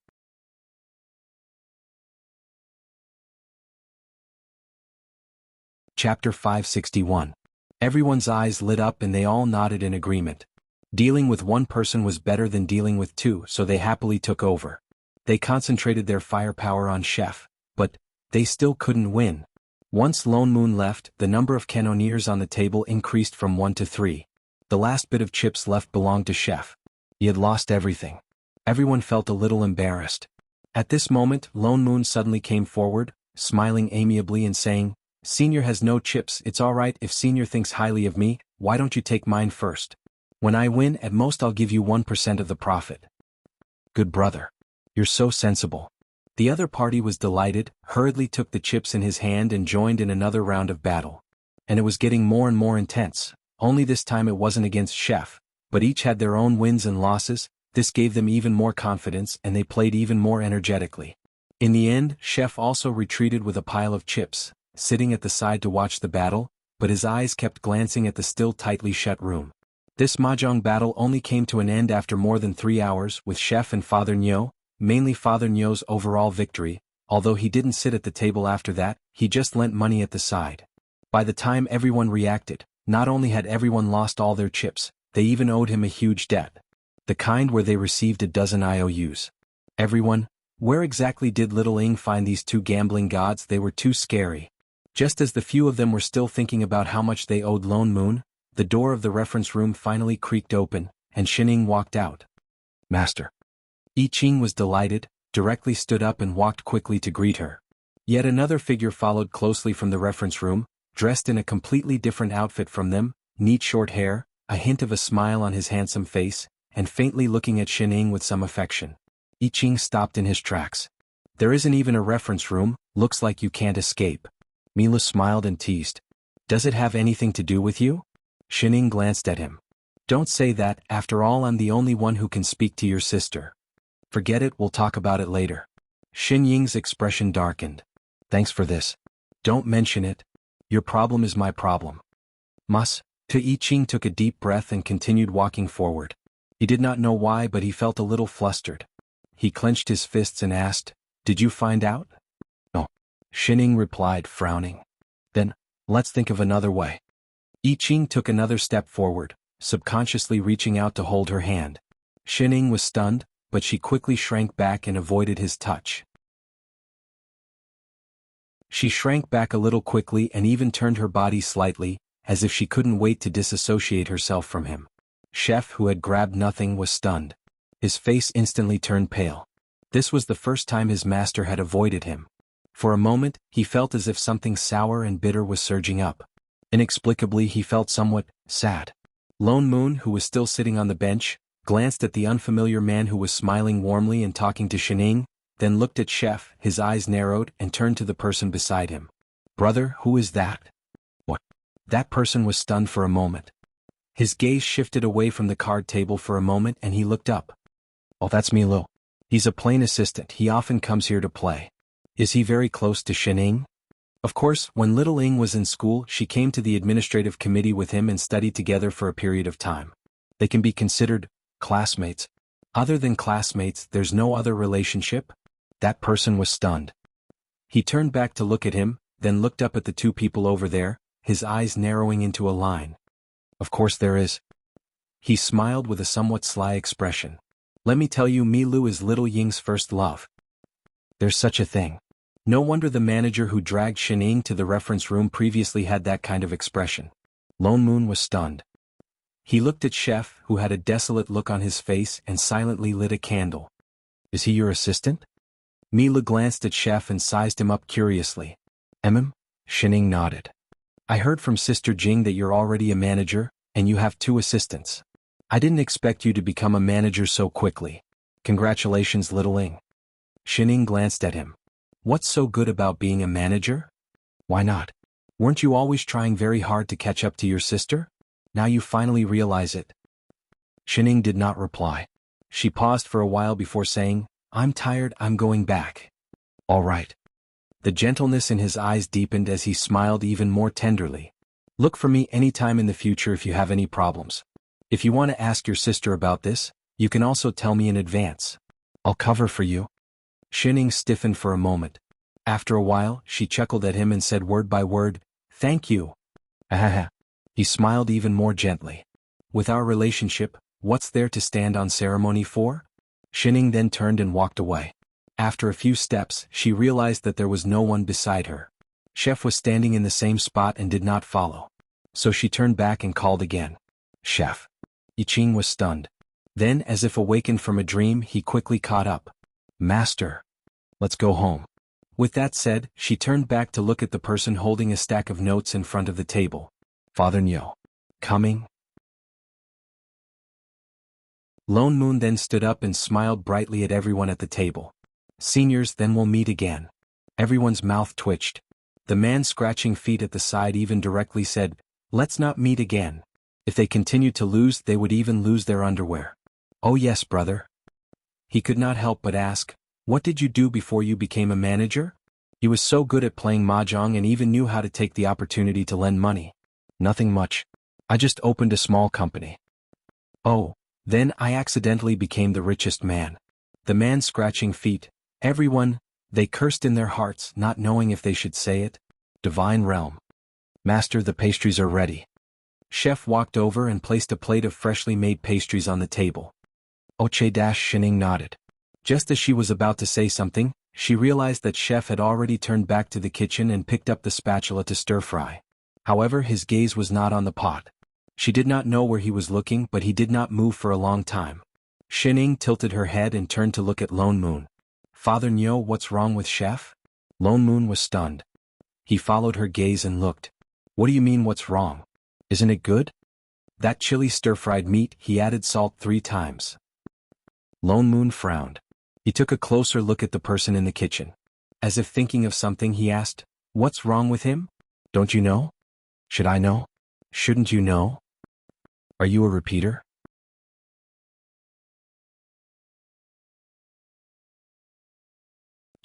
Chapter 561. Everyone's eyes lit up and they all nodded in agreement. Dealing with 1 person was better than dealing with 2, so they happily took over. They concentrated their firepower on Chef, but they still couldn't win. Once Lone Moon left, the number of cannoneers on the table increased from 1 to 3. The last bit of chips left belonged to Chef. He had lost everything. Everyone felt a little embarrassed. At this moment, Lone Moon suddenly came forward, smiling amiably and saying, Senior has no chips. It's all right if Senior thinks highly of me. Why don't you take mine first? When I win, at most I'll give you 1% of the profit. Good brother. You're so sensible. The other party was delighted, hurriedly took the chips in his hand and joined in another round of battle. And it was getting more and more intense. Only this time it wasn't against Chef, but each had their own wins and losses. This gave them even more confidence and they played even more energetically. In the end, Chef also retreated with a pile of chips, sitting at the side to watch the battle, but his eyes kept glancing at the still tightly shut room. This mahjong battle only came to an end after more than 3 hours, with Chef and Father Nyo, mainly Father Nyo's overall victory. Although he didn't sit at the table after that, he just lent money at the side. By the time everyone reacted, not only had everyone lost all their chips, they even owed him a huge debt. The kind where they received a dozen IOUs. Everyone, where exactly did Little Ing find these 2 gambling gods? They were too scary. Just as the few of them were still thinking about how much they owed Lone Moon, the door of the reference room finally creaked open, and Shining walked out. Master. I Ching was delighted, directly stood up and walked quickly to greet her. Yet another figure followed closely from the reference room, dressed in a completely different outfit from them, neat short hair, a hint of a smile on his handsome face, and faintly looking at Xining with some affection. I Ching stopped in his tracks. There isn't even a reference room, looks like you can't escape. Mila smiled and teased. Does it have anything to do with you? Xining glanced at him. Don't say that, after all I'm the only one who can speak to your sister. Forget it, we'll talk about it later. Xin Ying's expression darkened. Thanks for this. Don't mention it. Your problem is my problem. Mas. I Ching took a deep breath and continued walking forward. He did not know why, but he felt a little flustered. He clenched his fists and asked, Did you find out? No. Xining replied, frowning. Then, let's think of another way. I Ching took another step forward, subconsciously reaching out to hold her hand. Xining was stunned, but she quickly shrank back and avoided his touch. She shrank back a little quickly and even turned her body slightly, as if she couldn't wait to disassociate herself from him. Chef, who had grabbed nothing, was stunned. His face instantly turned pale. This was the first time his master had avoided him. For a moment, he felt as if something sour and bitter was surging up. Inexplicably, he felt somewhat sad. Lone Moon, who was still sitting on the bench, glanced at the unfamiliar man who was smiling warmly and talking to Xining, then looked at Chef, his eyes narrowed, and turned to the person beside him. Brother, who is that? What? That person was stunned for a moment. His gaze shifted away from the card table for a moment and he looked up. Oh, that's Milo. He's a plain assistant, he often comes here to play. Is he very close to Xining? Of course, when little Ing was in school, she came to the administrative committee with him and studied together for a period of time. They can be considered classmates. Other than classmates, there's no other relationship? That person was stunned. He turned back to look at him, then looked up at the two people over there, his eyes narrowing into a line. Of course there is. He smiled with a somewhat sly expression. Let me tell you, Milu is little Ying's first love. There's such a thing. No wonder the manager who dragged Xining to the reference room previously had that kind of expression. Lone Moon was stunned. He looked at Chef, who had a desolate look on his face and silently lit a candle. Is he your assistant? Mila glanced at Chef and sized him up curiously. Xining nodded. I heard from Sister Jing that you're already a manager, and you have 2 assistants. I didn't expect you to become a manager so quickly. Congratulations, little Ing. Xining glanced at him. What's so good about being a manager? Why not? Weren't you always trying very hard to catch up to your sister? Now you finally realize it. Xining did not reply. She paused for a while before saying, I'm tired, I'm going back. All right. The gentleness in his eyes deepened as he smiled even more tenderly. Look for me anytime in the future if you have any problems. If you want to ask your sister about this, you can also tell me in advance. I'll cover for you. Xining stiffened for a moment. After a while, she chuckled at him and said word by word, Thank you. Ahaha. He smiled even more gently. With our relationship, what's there to stand on ceremony for? Xining then turned and walked away. After a few steps, she realized that there was no one beside her. Chef was standing in the same spot and did not follow. So she turned back and called again. Chef. I Ching was stunned. Then, as if awakened from a dream, he quickly caught up. Master. Let's go home. With that said, she turned back to look at the person holding a stack of notes in front of the table. Father Nyo. Coming? Lone Moon then stood up and smiled brightly at everyone at the table. Seniors, then we'll meet again. Everyone's mouth twitched. The man scratching feet at the side even directly said, Let's not meet again. If they continued to lose, they would even lose their underwear. Oh yes, brother. He could not help but ask, What did you do before you became a manager? He was so good at playing mahjong and even knew how to take the opportunity to lend money. Nothing much. I just opened a small company. Oh, then I accidentally became the richest man. The man scratching feet. Everyone, they cursed in their hearts, not knowing if they should say it. Divine realm. Master, the pastries are ready. Chef walked over and placed a plate of freshly made pastries on the table. Xining nodded. Just as she was about to say something, she realized that Chef had already turned back to the kitchen and picked up the spatula to stir-fry. However, his gaze was not on the pot. She did not know where he was looking, but he did not move for a long time. Xining tilted her head and turned to look at Lone Moon. Father Nyo, what's wrong with Chef? Lone Moon was stunned. He followed her gaze and looked. What do you mean what's wrong? Isn't it good? That chili stir-fried meat, he added salt 3 times. Lone Moon frowned. He took a closer look at the person in the kitchen. As if thinking of something, he asked, "What's wrong with him? Don't you know? Should I know? Shouldn't you know? Are you a repeater?"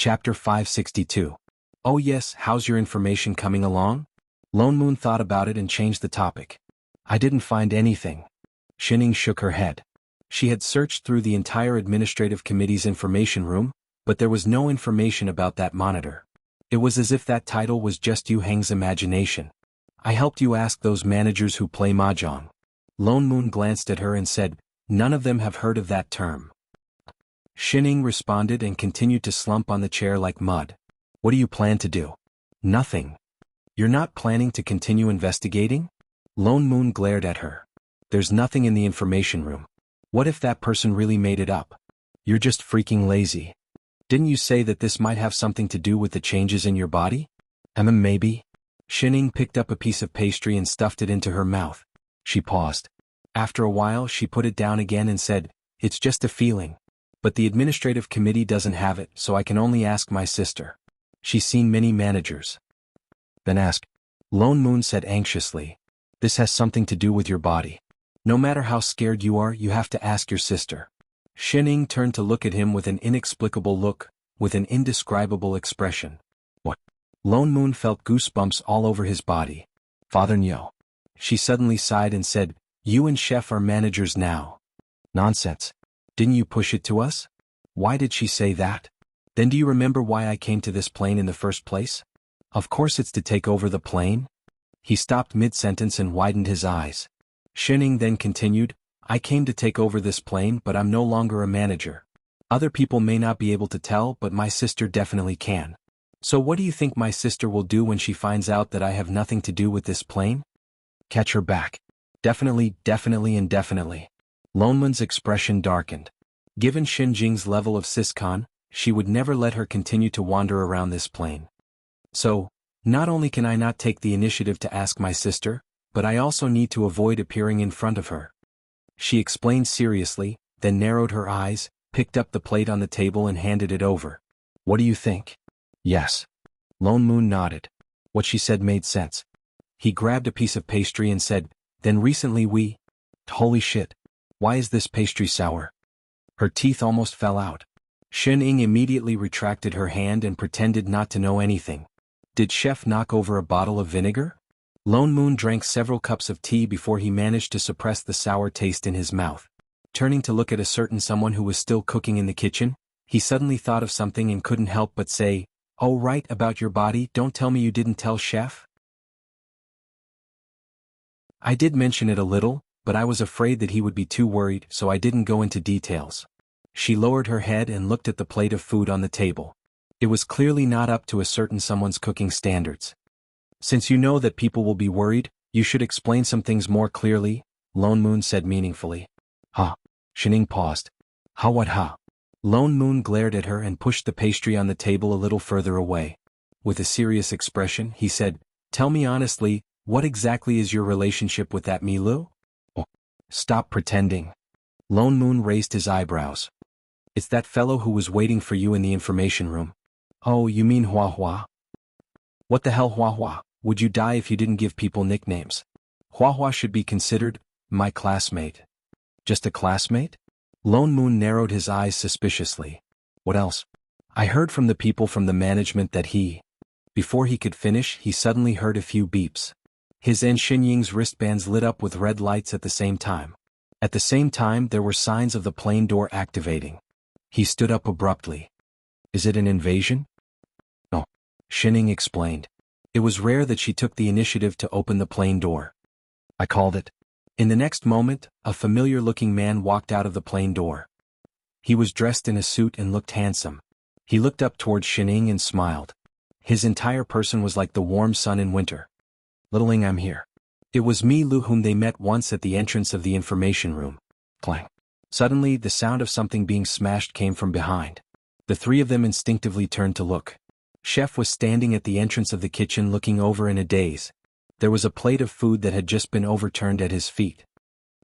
Chapter 562. Oh yes, how's your information coming along? Lone Moon thought about it and changed the topic. I didn't find anything. Shining shook her head. She had searched through the entire administrative committee's information room, but there was no information about that monitor. It was as if that title was just Yu Heng's imagination. I helped you ask those managers who play mahjong. Lone Moon glanced at her and said, none of them have heard of that term. Shining responded and continued to slump on the chair like mud. What do you plan to do? Nothing. You're not planning to continue investigating? Lone Moon glared at her. There's nothing in the information room. What if that person really made it up? You're just freaking lazy. Didn't you say that this might have something to do with the changes in your body? Maybe. Shining picked up a piece of pastry and stuffed it into her mouth. She paused. After a while she put it down again and said, it's just a feeling. But the administrative committee doesn't have it, so I can only ask my sister. She's seen many managers. Then ask. Lone Moon said anxiously. This has something to do with your body. No matter how scared you are, you have to ask your sister. Shining turned to look at him with an inexplicable look, with an indescribable expression. What? Lone Moon felt goosebumps all over his body. Father Nyo. She suddenly sighed and said, you and Chef are managers now. Nonsense. Didn't you push it to us? Why did she say that? Then do you remember why I came to this plane in the first place? Of course it's to take over the plane. He stopped mid-sentence and widened his eyes. Shining then continued, I came to take over this plane, but I'm no longer a manager. Other people may not be able to tell, but my sister definitely can. So what do you think my sister will do when she finds out that I have nothing to do with this plane? Catch her back. Definitely, and definitely. Lone Moon's expression darkened. Given Xinjing's level of siscon, she would never let her continue to wander around this plane. So, not only can I not take the initiative to ask my sister, but I also need to avoid appearing in front of her. She explained seriously, then narrowed her eyes, picked up the plate on the table and handed it over. What do you think? Yes. Lone Moon nodded. What she said made sense. He grabbed a piece of pastry and said, then recently Holy shit. Why is this pastry sour? Her teeth almost fell out. Shining immediately retracted her hand and pretended not to know anything. Did Chef knock over a bottle of vinegar? Lone Moon drank several cups of tea before he managed to suppress the sour taste in his mouth. Turning to look at a certain someone who was still cooking in the kitchen, he suddenly thought of something and couldn't help but say, oh right, about your body, don't tell me you didn't tell Chef? I did mention it a little, but I was afraid that he would be too worried, so I didn't go into details. She lowered her head and looked at the plate of food on the table. It was clearly not up to a certain someone's cooking standards. Since you know that people will be worried, you should explain some things more clearly, Lone Moon said meaningfully. Ha. Shining paused. Ha what ha? Lone Moon glared at her and pushed the pastry on the table a little further away. With a serious expression, he said, tell me honestly, what exactly is your relationship with that Milu? Oh. Stop pretending. Lone Moon raised his eyebrows. It's that fellow who was waiting for you in the information room. Oh, you mean Hua Hua? What the hell Hua Hua? Would you die if you didn't give people nicknames? Hua Hua should be considered my classmate. Just a classmate? Lone Moon narrowed his eyes suspiciously. What else? I heard from the people from the management that he... Before he could finish, he suddenly heard a few beeps. His and Xinying's wristbands lit up with red lights at the same time. At the same time, there were signs of the plane door activating. He stood up abruptly. Is it an invasion? No. Shining explained. It was rare that she took the initiative to open the plane door. I called it. In the next moment, a familiar-looking man walked out of the plane door. He was dressed in a suit and looked handsome. He looked up towards Shining and smiled. His entire person was like the warm sun in winter. Littling, I'm here. It was Mi Lu whom they met once at the entrance of the information room. Clang. Suddenly, the sound of something being smashed came from behind. The three of them instinctively turned to look. Chef was standing at the entrance of the kitchen looking over in a daze. There was a plate of food that had just been overturned at his feet.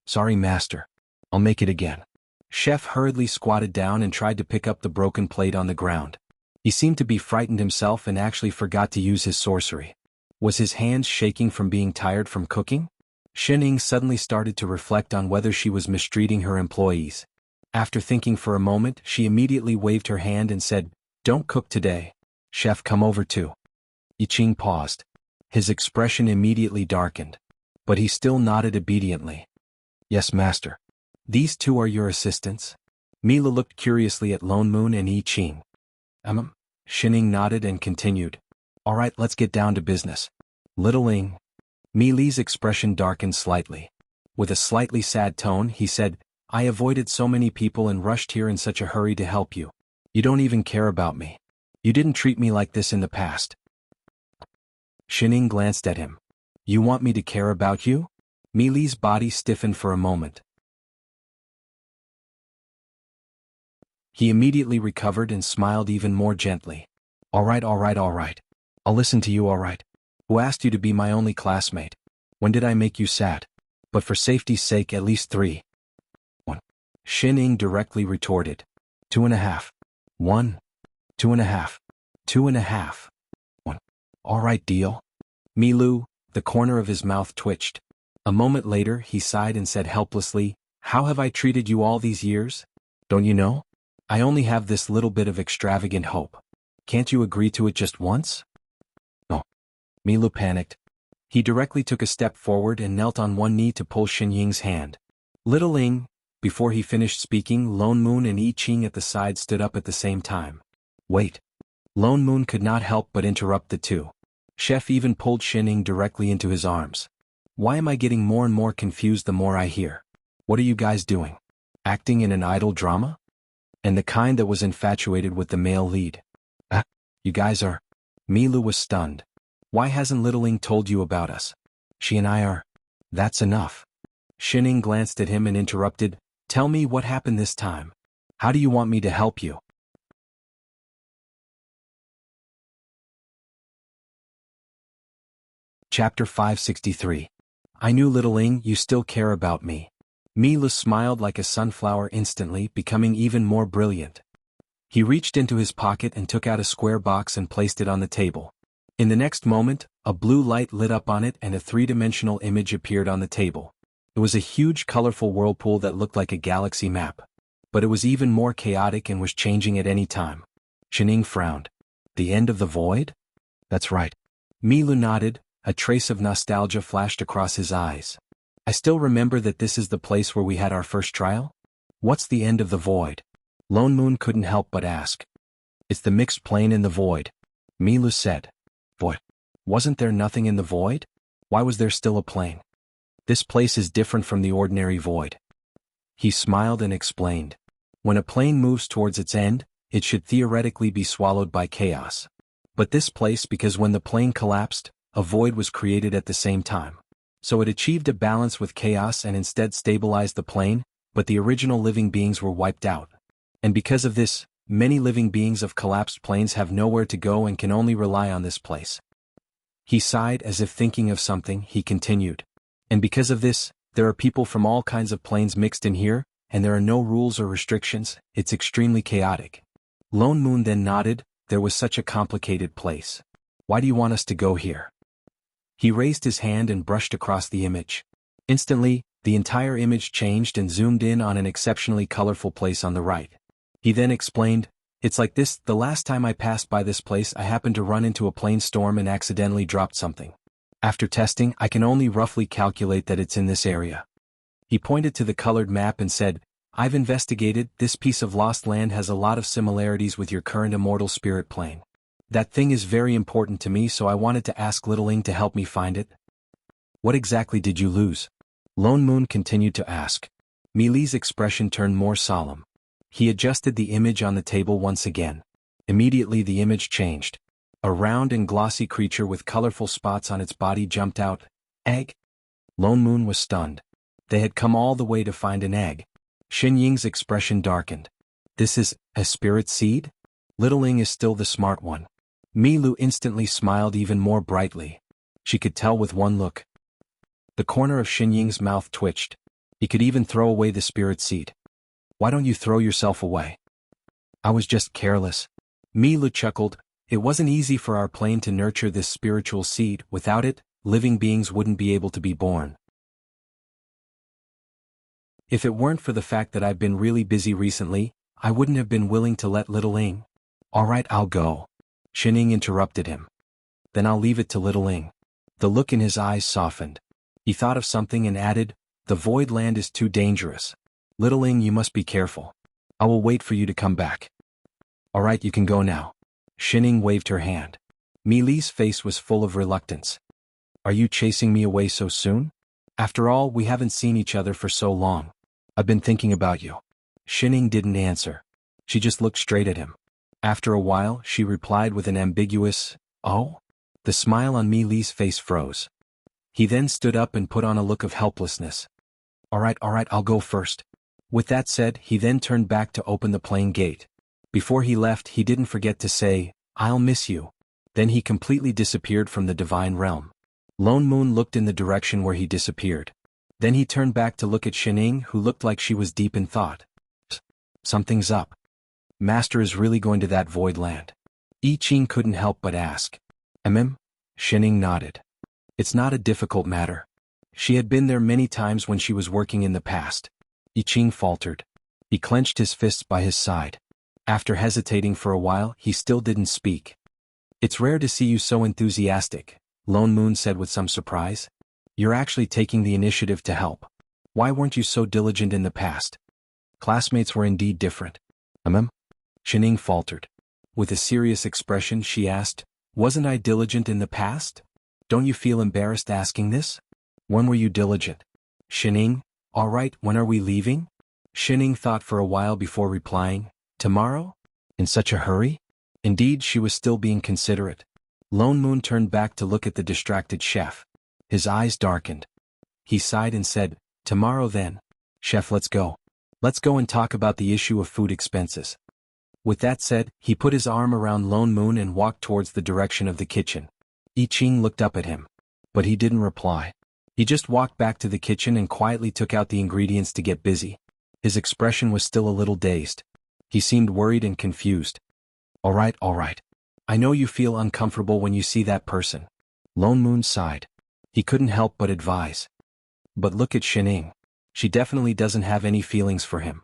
"Sorry, master. I'll make it again." Chef hurriedly squatted down and tried to pick up the broken plate on the ground. He seemed to be frightened himself and actually forgot to use his sorcery. Was his hands shaking from being tired from cooking? Xinying suddenly started to reflect on whether she was mistreating her employees. After thinking for a moment, she immediately waved her hand and said, "Don't cook today. Chef, come over too." Yiqing paused. His expression immediately darkened. But he still nodded obediently. "Yes, master." "These two are your assistants?" Mila looked curiously at Lone Moon and Yiqing. Xinying nodded and continued. "All right, let's get down to business. Little Ling." Mili's expression darkened slightly. With a slightly sad tone, he said, "I avoided so many people and rushed here in such a hurry to help you. You don't even care about me. You didn't treat me like this in the past." Xinying glanced at him. "You want me to care about you?" Mili's body stiffened for a moment. He immediately recovered and smiled even more gently. All right. I'll listen to you, all right. Who asked you to be my only classmate? When did I make you sad? But for safety's sake, at least 3. 1. Xinying directly retorted. 2.5. 1. 2.5. 2.5. 1. All right, deal. Milu, the corner of his mouth twitched. A moment later, he sighed and said helplessly, "How have I treated you all these years? Don't you know? I only have this little bit of extravagant hope. Can't you agree to it just once?" "No." Milu panicked. He directly took a step forward and knelt on one knee to pull Xinying's hand. "Little Ling." Before he finished speaking, Lone Moon and Yiqing at the side stood up at the same time. "Wait." Lone Moon could not help but interrupt the two. Chef even pulled Xinying directly into his arms. "Why am I getting more and more confused the more I hear? What are you guys doing? Acting in an idol drama? And the kind that was infatuated with the male lead? You guys are..." Milu was stunned. "Why hasn't Little Ling told you about us? She and I are..." "That's enough." Xinying glanced at him and interrupted, "Tell me what happened this time. How do you want me to help you?" Chapter 563. "I knew, Little Ling, you still care about me." Milu smiled like a sunflower instantly, becoming even more brilliant. He reached into his pocket and took out a square box and placed it on the table. In the next moment, a blue light lit up on it and a three-dimensional image appeared on the table. It was a huge colorful whirlpool that looked like a galaxy map. But it was even more chaotic and was changing at any time. Xinying frowned. "The end of the void?" "That's right." Milu nodded. A trace of nostalgia flashed across his eyes. "I still remember that this is the place where we had our first trial?" "What's the end of the void?" Lone Moon couldn't help but ask. "It's the mixed plane in the void," Milu said. "Void? Wasn't there nothing in the void? Why was there still a plane?" "This place is different from the ordinary void." He smiled and explained. "When a plane moves towards its end, it should theoretically be swallowed by chaos. But this place, because when the plane collapsed, a void was created at the same time. So it achieved a balance with chaos and instead stabilized the plane, but the original living beings were wiped out. And because of this, many living beings of collapsed planes have nowhere to go and can only rely on this place." He sighed as if thinking of something. He continued. "And because of this, there are people from all kinds of planes mixed in here, and there are no rules or restrictions. It's extremely chaotic." Lone Moon then nodded. "There was such a complicated place. Why do you want us to go here?" He raised his hand and brushed across the image. Instantly, the entire image changed and zoomed in on an exceptionally colorful place on the right. He then explained, "It's like this, the last time I passed by this place I happened to run into a plane storm and accidentally dropped something. After testing, I can only roughly calculate that it's in this area." He pointed to the colored map and said, "I've investigated, this piece of lost land has a lot of similarities with your current immortal spirit plane. That thing is very important to me, so I wanted to ask Little Ling to help me find it." "What exactly did you lose?" Lone Moon continued to ask. Mili's expression turned more solemn. He adjusted the image on the table once again. Immediately the image changed. A round and glossy creature with colorful spots on its body jumped out. "Egg?" Lone Moon was stunned. They had come all the way to find an egg. Xinying's expression darkened. "This is a spirit seed? Little Ling is still the smart one. Milu instantly smiled even more brightly. She could tell with one look. The corner of Xinying's mouth twitched. He could even throw away the spirit seed. Why don't you throw yourself away? I was just careless. Milu chuckled. It wasn't easy for our plane to nurture this spiritual seed. Without it, living beings wouldn't be able to be born. If it weren't for the fact that I've been really busy recently, I wouldn't have been willing to let little Ing. Alright, I'll go. Xinying interrupted him. Then I'll leave it to little Ing. The look in his eyes softened. He thought of something and added, the void land is too dangerous. Little Ing, you must be careful. I will wait for you to come back. Alright, you can go now. Xinying waved her hand. Mili's face was full of reluctance. Are you chasing me away so soon? After all, we haven't seen each other for so long. I've been thinking about you. Xinying didn't answer. She just looked straight at him. After a while, she replied with an ambiguous, "Oh?" The smile on Mili's face froze. He then stood up and put on a look of helplessness. Alright, I'll go first. With that said, he then turned back to open the plane gate. Before he left, he didn't forget to say, I'll miss you. Then he completely disappeared from the divine realm. Lone Moon looked in the direction where he disappeared. Then he turned back to look at Xinying, who looked like she was deep in thought. Something's up. Master is really going to that void land. I Ching couldn't help but ask. Xinying nodded. It's not a difficult matter. She had been there many times when she was working in the past. I Ching faltered. He clenched his fists by his side. After hesitating for a while, he still didn't speak. It's rare to see you so enthusiastic, Lone Moon said with some surprise. You're actually taking the initiative to help. Why weren't you so diligent in the past? Classmates were indeed different. Xinying faltered. With a serious expression, she asked, Wasn't I diligent in the past? Don't you feel embarrassed asking this? When were you diligent? Xinying, alright, when are we leaving? Xinying thought for a while before replying, Tomorrow? In such a hurry? Indeed, she was still being considerate. Lone Moon turned back to look at the distracted chef. His eyes darkened. He sighed and said, Tomorrow then. Chef, let's go. Let's go and talk about the issue of food expenses. With that said, he put his arm around Lone Moon and walked towards the direction of the kitchen. I Ching looked up at him. But he didn't reply. He just walked back to the kitchen and quietly took out the ingredients to get busy. His expression was still a little dazed. He seemed worried and confused. Alright. I know you feel uncomfortable when you see that person. Lone Moon sighed. He couldn't help but advise. But look at Xinying. She definitely doesn't have any feelings for him.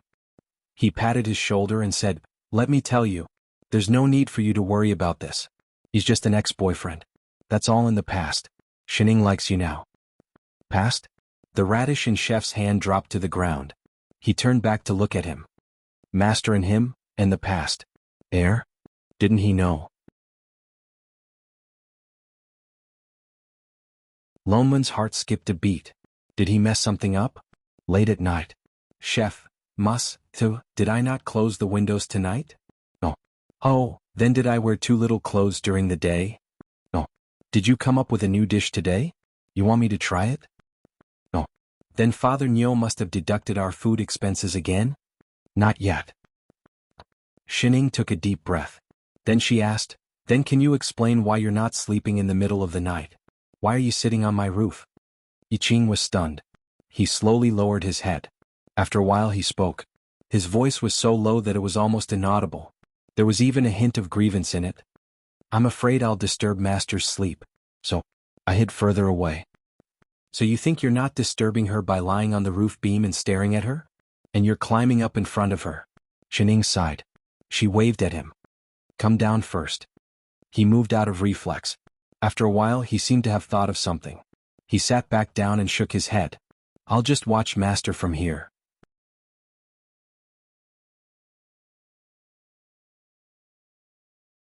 He patted his shoulder and said, Let me tell you, there's no need for you to worry about this. He's just an ex-boyfriend. That's all in the past. Xinying likes you now. Past? The radish in Chef's hand dropped to the ground. He turned back to look at him. Master and him, and the past. Heir? Didn't he know? Lone Moon's heart skipped a beat. Did he mess something up? Late at night. Chef, did I not close the windows tonight? No. Oh, then did I wear too little clothes during the day? No. Did you come up with a new dish today? You want me to try it? No. Then Father Nyo must have deducted our food expenses again? Not yet. Xinying took a deep breath. Then she asked, Then can you explain why you're not sleeping in the middle of the night? Why are you sitting on my roof? I Ching was stunned. He slowly lowered his head. After a while he spoke. His voice was so low that it was almost inaudible. There was even a hint of grievance in it. I'm afraid I'll disturb Master's sleep. So, I hid further away. So you think you're not disturbing her by lying on the roof beam and staring at her? And you're climbing up in front of her. Xinying sighed. She waved at him. Come down first. He moved out of reflex. After a while he seemed to have thought of something. He sat back down and shook his head. I'll just watch Master from here.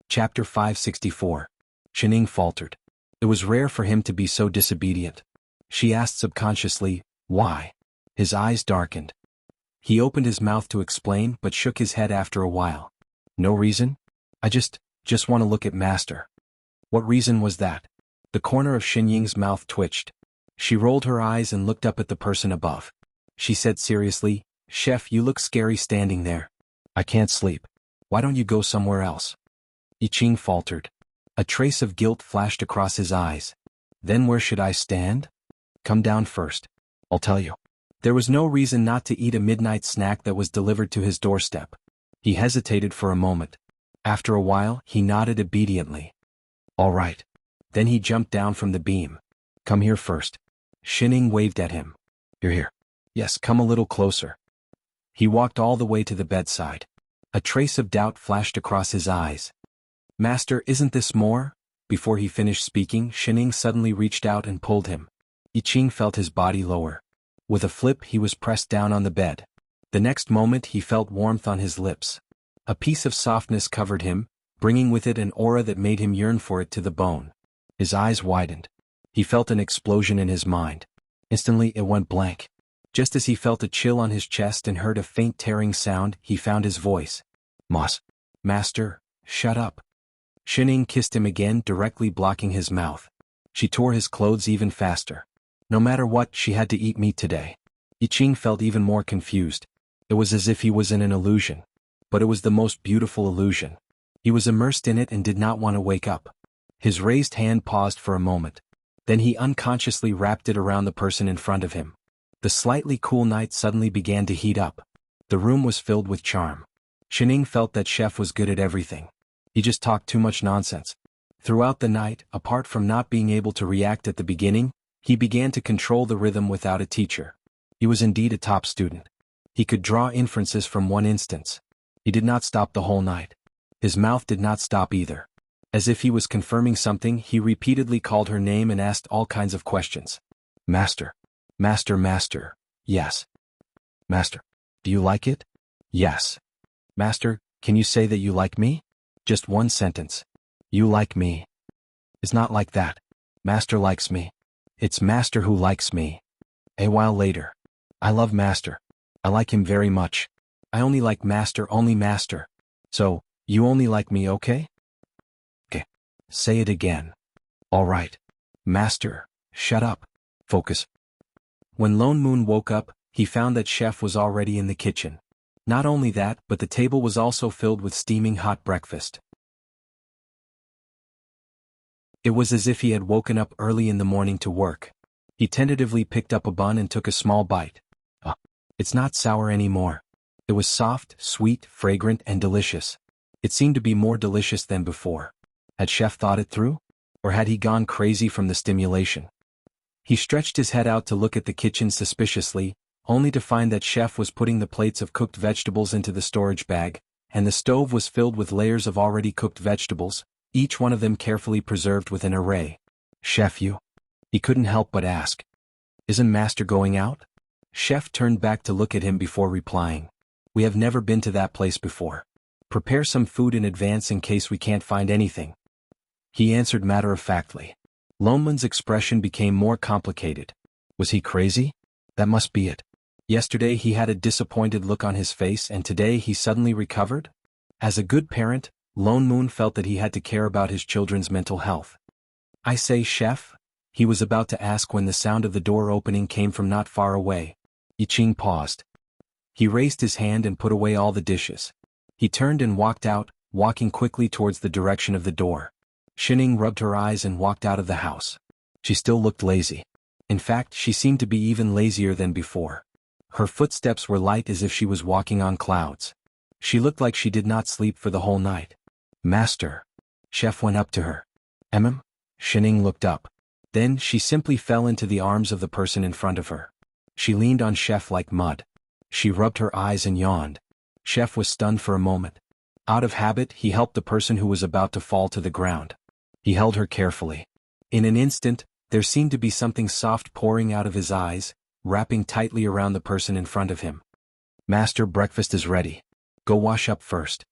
Chapter 564. Xinying faltered. It was rare for him to be so disobedient. She asked subconsciously, Why? His eyes darkened. He opened his mouth to explain but shook his head after a while. No reason? I just want to look at Master. What reason was that? The corner of Xinying's mouth twitched. She rolled her eyes and looked up at the person above. She said seriously, Chef, you look scary standing there. I can't sleep. Why don't you go somewhere else? I Ching faltered. A trace of guilt flashed across his eyes. Then where should I stand? Come down first. I'll tell you. There was no reason not to eat a midnight snack that was delivered to his doorstep. He hesitated for a moment. After a while, he nodded obediently. All right. Then he jumped down from the beam. Come here first. Shining waved at him. You're here. Yes, come a little closer. He walked all the way to the bedside. A trace of doubt flashed across his eyes. Master, isn't this more? Before he finished speaking, Shining suddenly reached out and pulled him. Yiqing felt his body lower. With a flip, he was pressed down on the bed. The next moment, he felt warmth on his lips. A piece of softness covered him, bringing with it an aura that made him yearn for it to the bone. His eyes widened. He felt an explosion in his mind. Instantly, it went blank. Just as he felt a chill on his chest and heard a faint tearing sound, he found his voice. Master, shut up. Shining kissed him again, directly blocking his mouth. She tore his clothes even faster. No matter what, she had to eat meat today. Yiqing felt even more confused. It was as if he was in an illusion. But it was the most beautiful illusion. He was immersed in it and did not want to wake up. His raised hand paused for a moment. Then he unconsciously wrapped it around the person in front of him. The slightly cool night suddenly began to heat up. The room was filled with charm. Shining felt that Chef was good at everything. He just talked too much nonsense. Throughout the night, apart from not being able to react at the beginning, he began to control the rhythm without a teacher. He was indeed a top student. He could draw inferences from one instance. He did not stop the whole night. His mouth did not stop either. As if he was confirming something, he repeatedly called her name and asked all kinds of questions. Master. Master. Yes. Master. Do you like it? Yes. Master, can you say that you like me? Just one sentence. You like me. It's not like that. Master likes me. It's Master who likes me. A while later. I love Master. I like him very much. I only like Master, only Master. So, you only like me, okay? Okay. Say it again. All right. Master, shut up. Focus. When Lone Moon woke up, he found that Chef was already in the kitchen. Not only that, but the table was also filled with steaming hot breakfast. It was as if he had woken up early in the morning to work. He tentatively picked up a bun and took a small bite. It's not sour anymore. It was soft, sweet, fragrant, and delicious. It seemed to be more delicious than before. Had Chef thought it through? Or had he gone crazy from the stimulation? He stretched his head out to look at the kitchen suspiciously, only to find that Chef was putting the plates of cooked vegetables into the storage bag, and the stove was filled with layers of already cooked vegetables, each one of them carefully preserved with an array. Chef, you? He couldn't help but ask. Isn't Master going out? Chef turned back to look at him before replying. We have never been to that place before. Prepare some food in advance in case we can't find anything. He answered matter-of-factly. Lone Moon's expression became more complicated. Was he crazy? That must be it. Yesterday he had a disappointed look on his face and today he suddenly recovered? As a good parent, Lone Moon felt that he had to care about his children's mental health. I say, Chef? He was about to ask when the sound of the door opening came from not far away. Yiqing paused. He raised his hand and put away all the dishes. He turned and walked out, walking quickly towards the direction of the door. Shining rubbed her eyes and walked out of the house. She still looked lazy. In fact, she seemed to be even lazier than before. Her footsteps were light as if she was walking on clouds. She looked like she did not sleep for the whole night. Master. Chef went up to her. Shining looked up. Then she simply fell into the arms of the person in front of her. She leaned on Chef like mud. She rubbed her eyes and yawned. Chef was stunned for a moment. Out of habit, he helped the person who was about to fall to the ground. He held her carefully. In an instant, there seemed to be something soft pouring out of his eyes, wrapping tightly around the person in front of him. Master, breakfast is ready. Go wash up first.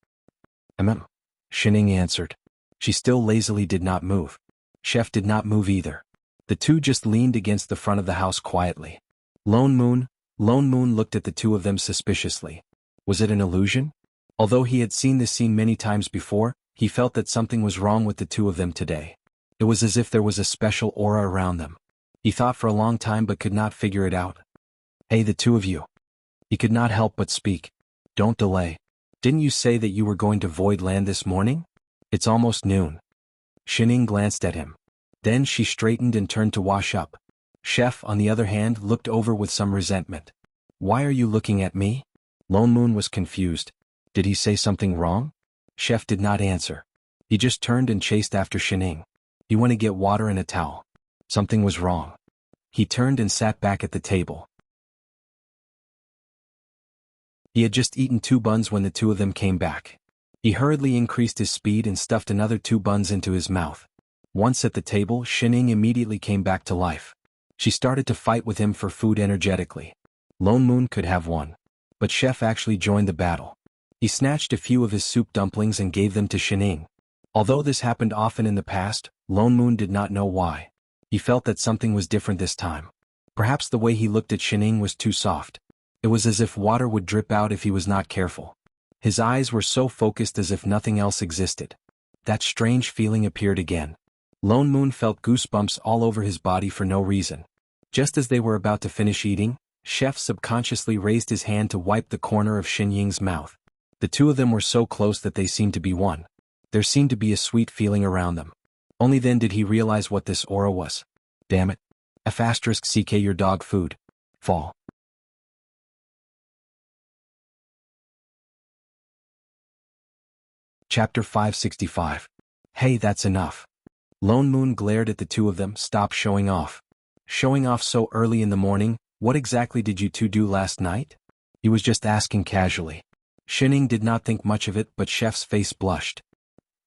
Shining answered. She still lazily did not move. Chef did not move either. The two just leaned against the front of the house quietly. Lone Moon looked at the two of them suspiciously. Was it an illusion? Although he had seen this scene many times before, he felt that something was wrong with the two of them today. It was as if there was a special aura around them. He thought for a long time but could not figure it out. Hey, the two of you. He could not help but speak. Don't delay. Didn't you say that you were going to Void Land this morning? It's almost noon. Shining glanced at him. Then she straightened and turned to wash up. Chef, on the other hand, looked over with some resentment. Why are you looking at me? Lone Moon was confused. Did he say something wrong? Chef did not answer. He just turned and chased after Shining. He went to get water and a towel. Something was wrong. He turned and sat back at the table. He had just eaten 2 buns when the 2 of them came back. He hurriedly increased his speed and stuffed another 2 buns into his mouth. Once at the table, Shining immediately came back to life. She started to fight with him for food energetically. Lone Moon could have won. But Chef actually joined the battle. He snatched a few of his soup dumplings and gave them to Shining. Although this happened often in the past, Lone Moon did not know why. He felt that something was different this time. Perhaps the way he looked at Shining was too soft. It was as if water would drip out if he was not careful. His eyes were so focused as if nothing else existed. That strange feeling appeared again. Lone Moon felt goosebumps all over his body for no reason. Just as they were about to finish eating, Chef subconsciously raised his hand to wipe the corner of Xinying's mouth. The 2 of them were so close that they seemed to be one. There seemed to be a sweet feeling around them. Only then did he realize what this aura was. Damn it. F***ck your dog food. Fall. Chapter 565. Hey, that's enough. Lone Moon glared at the 2 of them. Stop showing off. Showing off so early in the morning? What exactly did you 2 do last night? He was just asking casually. Shining did not think much of it, but Chef's face blushed.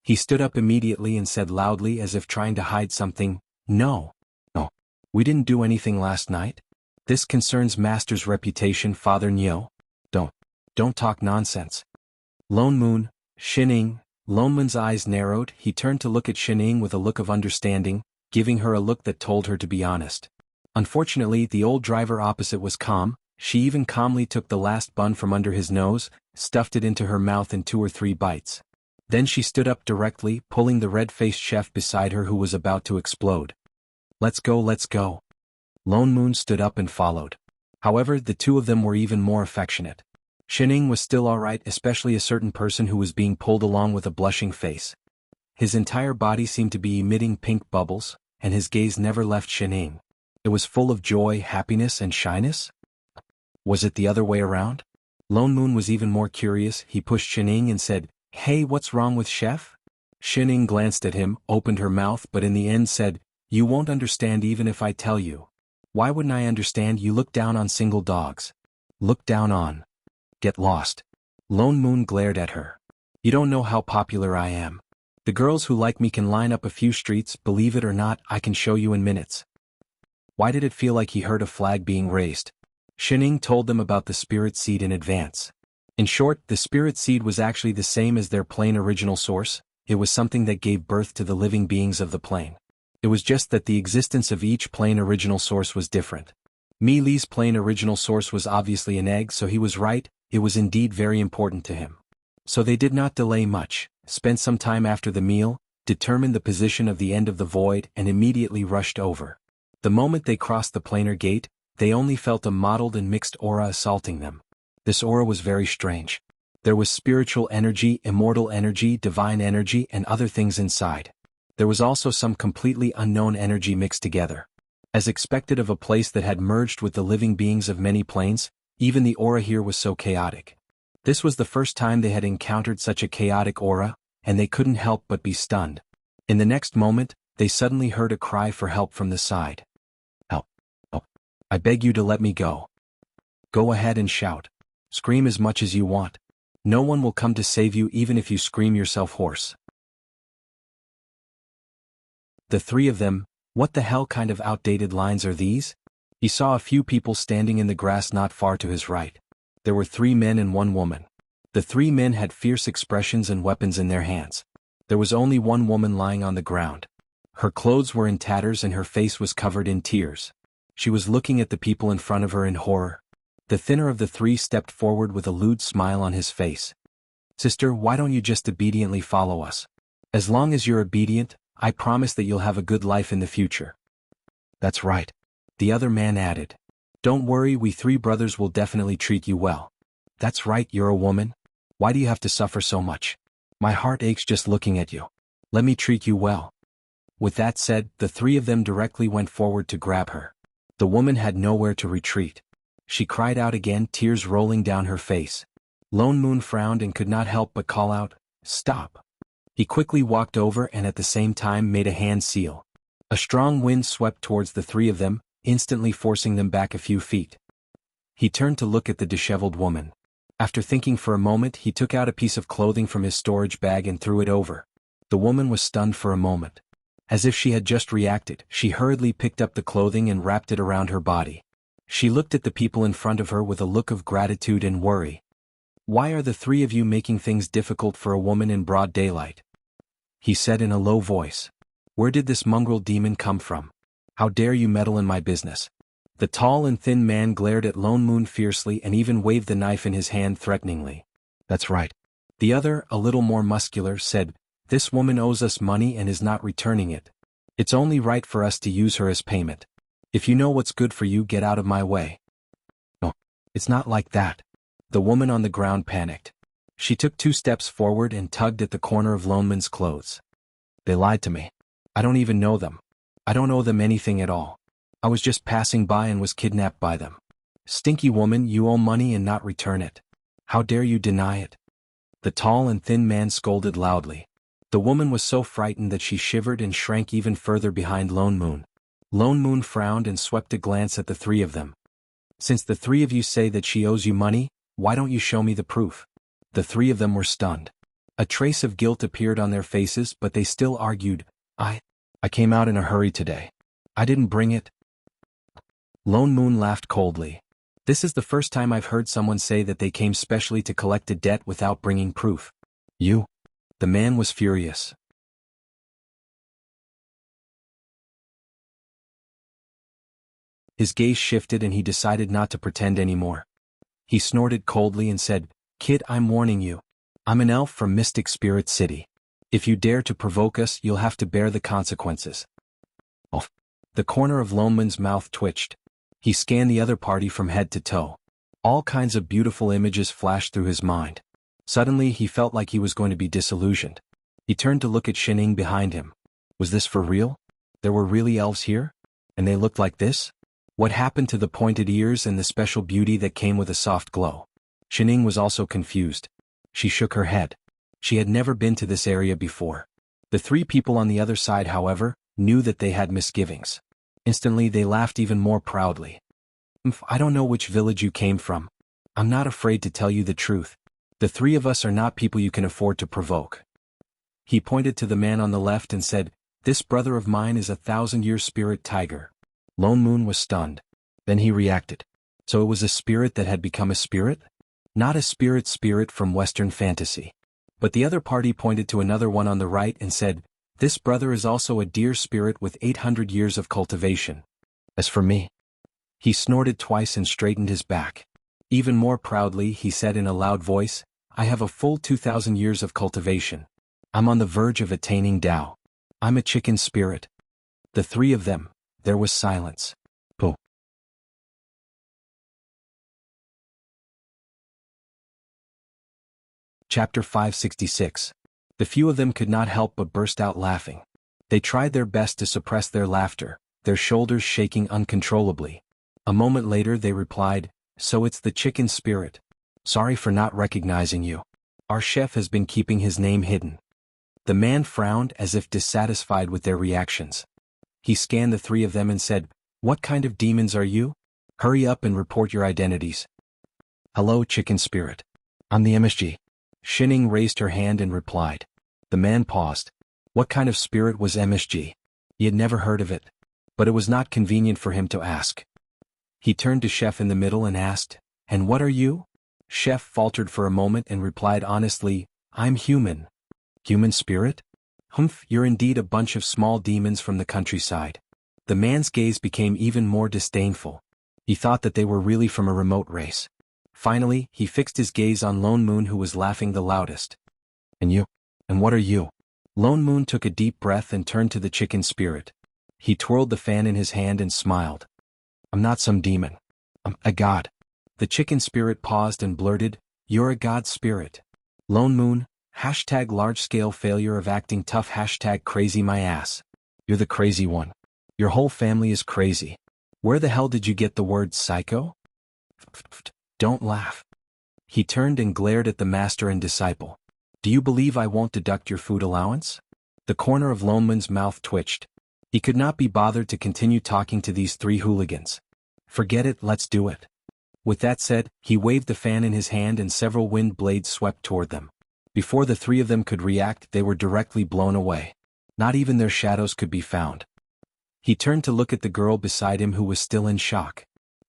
He stood up immediately and said loudly as if trying to hide something, No. We didn't do anything last night. This concerns Master's reputation, Father Nyo. Don't talk nonsense. Lone Moon, Shining. Lone Moon's eyes narrowed. He turned to look at Shining with a look of understanding, giving her a look that told her to be honest. Unfortunately, the old driver opposite was calm. She even calmly took the last bun from under his nose, stuffed it into her mouth in 2 or 3 bites. Then she stood up directly, pulling the red-faced chef beside her who was about to explode. Let's go. Lone Moon stood up and followed. However, the 2 of them were even more affectionate. Shining was still alright, especially a certain person who was being pulled along with a blushing face. His entire body seemed to be emitting pink bubbles, and his gaze never left Shining. It was full of joy, happiness, and shyness? Was it the other way around? Lone Moon was even more curious. He pushed Shining and said, Hey, what's wrong with Chef? Shining glanced at him, opened her mouth, but in the end said, You won't understand even if I tell you. Why wouldn't I understand? You look down on single dogs. Look down on. Get lost. Lone Moon glared at her. You don't know how popular I am. The girls who like me can line up a few streets, believe it or not, I can show you in minutes. Why did it feel like he heard a flag being raised? Shining told them about the spirit seed in advance. In short, the spirit seed was actually the same as their plane original source. It was something that gave birth to the living beings of the plane. It was just that the existence of each plane original source was different. Mi Li's plane original source was obviously an egg, so he was right, it was indeed very important to him. So they did not delay much, spent some time after the meal, determined the position of the end of the void, and immediately rushed over. The moment they crossed the planar gate, they only felt a mottled and mixed aura assaulting them. This aura was very strange. There was spiritual energy, immortal energy, divine energy, and other things inside. There was also some completely unknown energy mixed together. As expected of a place that had merged with the living beings of many planes, even the aura here was so chaotic. This was the first time they had encountered such a chaotic aura, and they couldn't help but be stunned. In the next moment, they suddenly heard a cry for help from the side. Help! Oh, I beg you to let me go. Go ahead and shout. Scream as much as you want. No one will come to save you even if you scream yourself hoarse. The 3 of them, what the hell kind of outdated lines are these? He saw a few people standing in the grass not far to his right. There were 3 men and 1 woman. The 3 men had fierce expressions and weapons in their hands. There was only 1 woman lying on the ground. Her clothes were in tatters and her face was covered in tears. She was looking at the people in front of her in horror. The thinner of the 3 stepped forward with a lewd smile on his face. Sister, why don't you just obediently follow us? As long as you're obedient, I promise that you'll have a good life in the future. That's right. The other man added. Don't worry, we 3 brothers will definitely treat you well. That's right, you're a woman. Why do you have to suffer so much? My heart aches just looking at you. Let me treat you well. With that said, the three of them directly went forward to grab her. The woman had nowhere to retreat. She cried out again, tears rolling down her face. Lone Moon frowned and could not help but call out, "Stop." He quickly walked over and at the same time made a hand seal. A strong wind swept towards the three of them, instantly forcing them back a few feet. He turned to look at the disheveled woman. After thinking for a moment, he took out a piece of clothing from his storage bag and threw it over. The woman was stunned for a moment. As if she had just reacted, she hurriedly picked up the clothing and wrapped it around her body. She looked at the people in front of her with a look of gratitude and worry. "Why are the three of you making things difficult for a woman in broad daylight?" he said in a low voice. "Where did this mongrel demon come from? How dare you meddle in my business?" The tall and thin man glared at Lone Moon fiercely and even waved the knife in his hand threateningly. "That's right." The other, a little more muscular, said, "This woman owes us money and is not returning it. It's only right for us to use her as payment. If you know what's good for you, get out of my way." "No, it's not like that." The woman on the ground panicked. She took 2 steps forward and tugged at the corner of Lone Moon's clothes. "They lied to me. I don't even know them. I don't owe them anything at all. I was just passing by and was kidnapped by them." "Stinky woman, you owe money and not return it. How dare you deny it?" The tall and thin man scolded loudly. The woman was so frightened that she shivered and shrank even further behind Lone Moon. Lone Moon frowned and swept a glance at the three of them. "Since the three of you say that she owes you money, why don't you show me the proof?" The three of them were stunned. A trace of guilt appeared on their faces, but they still argued, I came out in a hurry today. I didn't bring it." Lone Moon laughed coldly. "This is the first time I've heard someone say that they came specially to collect a debt without bringing proof." "You?" The man was furious. His gaze shifted and he decided not to pretend anymore. He snorted coldly and said, "Kid, I'm warning you. I'm an elf from Mystic Spirit City. If you dare to provoke us, you'll have to bear the consequences." Oh. The corner of Lone Moon's mouth twitched. He scanned the other party from head to toe. All kinds of beautiful images flashed through his mind. Suddenly he felt like he was going to be disillusioned. He turned to look at Shining behind him. Was this for real? There were really elves here? And they looked like this? What happened to the pointed ears and the special beauty that came with a soft glow? Shining was also confused. She shook her head. She had never been to this area before. The three people on the other side, however, knew that they had misgivings. Instantly they laughed even more proudly. "I don't know which village you came from. I'm not afraid to tell you the truth. The three of us are not people you can afford to provoke." He pointed to the man on the left and said, "This brother of mine is a 1,000-year spirit tiger." Lone Moon was stunned. Then he reacted. So it was a spirit that had become a spirit? Not a spirit from Western fantasy. But the other party pointed to another one on the right and said, "This brother is also a deer spirit with 800 years of cultivation. As for me..." He snorted twice and straightened his back. Even more proudly, he said in a loud voice, "I have a full 2,000 years of cultivation. I'm on the verge of attaining Tao. I'm a chicken spirit." The three of them, there was silence. Pooh. Chapter 566. The few of them could not help but burst out laughing. They tried their best to suppress their laughter, their shoulders shaking uncontrollably. A moment later they replied, "So it's the chicken spirit. Sorry for not recognizing you. Our chef has been keeping his name hidden." The man frowned as if dissatisfied with their reactions. He scanned the three of them and said, "What kind of demons are you? Hurry up and report your identities." "Hello, chicken spirit. I'm the MSG." Shining raised her hand and replied. The man paused. What kind of spirit was MSG? He had never heard of it. But it was not convenient for him to ask. He turned to Chef in the middle and asked, "And what are you?" Chef faltered for a moment and replied honestly, "I'm human." "Human spirit? Humph, you're indeed a bunch of small demons from the countryside." The man's gaze became even more disdainful. He thought that they were really from a remote race. Finally, he fixed his gaze on Lone Moon, who was laughing the loudest. "And you? And what are you?" Lone Moon took a deep breath and turned to the chicken spirit. He twirled the fan in his hand and smiled. "I'm not some demon. I'm a god." The chicken spirit paused and blurted, "You're a god spirit." Lone Moon, #large-scale failure of acting tough #crazy my ass. You're the crazy one. Your whole family is crazy. Where the hell did you get the word psycho? Don't laugh. He turned and glared at the master and disciple. Do you believe I won't deduct your food allowance? The corner of Loneman's mouth twitched. He could not be bothered to continue talking to these three hooligans. Forget it, let's do it. With that said, he waved the fan in his hand and several wind blades swept toward them. Before the three of them could react, they were directly blown away. Not even their shadows could be found. He turned to look at the girl beside him who was still in shock.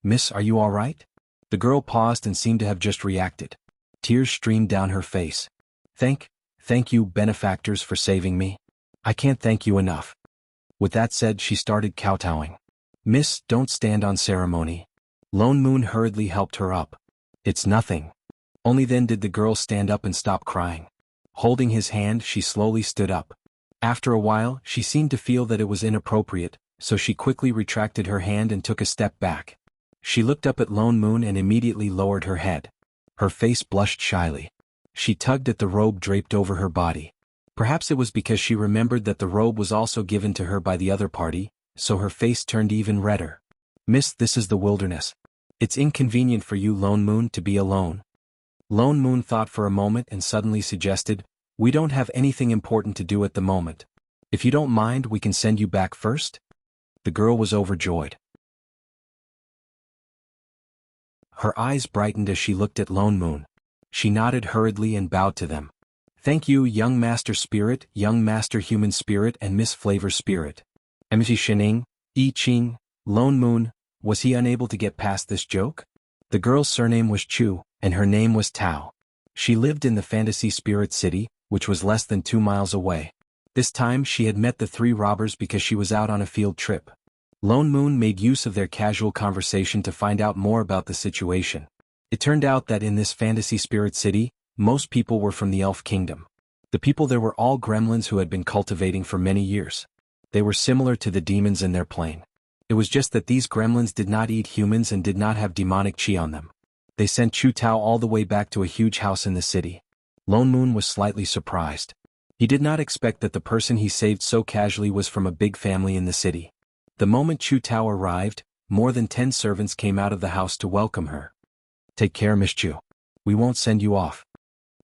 Miss, are you all right? The girl paused and seemed to have just reacted. Tears streamed down her face. Thank you, benefactors, for saving me. I can't thank you enough. With that said, she started kowtowing. Miss, don't stand on ceremony. Lone Moon hurriedly helped her up. It's nothing. Only then did the girl stand up and stop crying. Holding his hand, she slowly stood up. After a while, she seemed to feel that it was inappropriate, so she quickly retracted her hand and took a step back. She looked up at Lone Moon and immediately lowered her head. Her face blushed shyly. She tugged at the robe draped over her body. Perhaps it was because she remembered that the robe was also given to her by the other party, so her face turned even redder. Miss, this is the wilderness. It's inconvenient for you, Lone Moon, to be alone. Lone Moon thought for a moment and suddenly suggested, we don't have anything important to do at the moment. If you don't mind, we can send you back first? The girl was overjoyed. Her eyes brightened as she looked at Lone Moon. She nodded hurriedly and bowed to them. Thank you, young Master Spirit, young Master Human Spirit, and Miss Flavor Spirit. MC Shining, I Ching, Lone Moon, was he unable to get past this joke? The girl's surname was Chu, and her name was Tao. She lived in the Fantasy Spirit City, which was less than 2 miles away. This time she had met the 3 robbers because she was out on a field trip. Lone Moon made use of their casual conversation to find out more about the situation. It turned out that in this Fantasy Spirit City, most people were from the Elf Kingdom. The people there were all gremlins who had been cultivating for many years. They were similar to the demons in their plane. It was just that these gremlins did not eat humans and did not have demonic chi on them. They sent Chu Tao all the way back to a huge house in the city. Lone Moon was slightly surprised. He did not expect that the person he saved so casually was from a big family in the city. The moment Chu Tao arrived, more than 10 servants came out of the house to welcome her. Take care, Miss Chu. We won't send you off.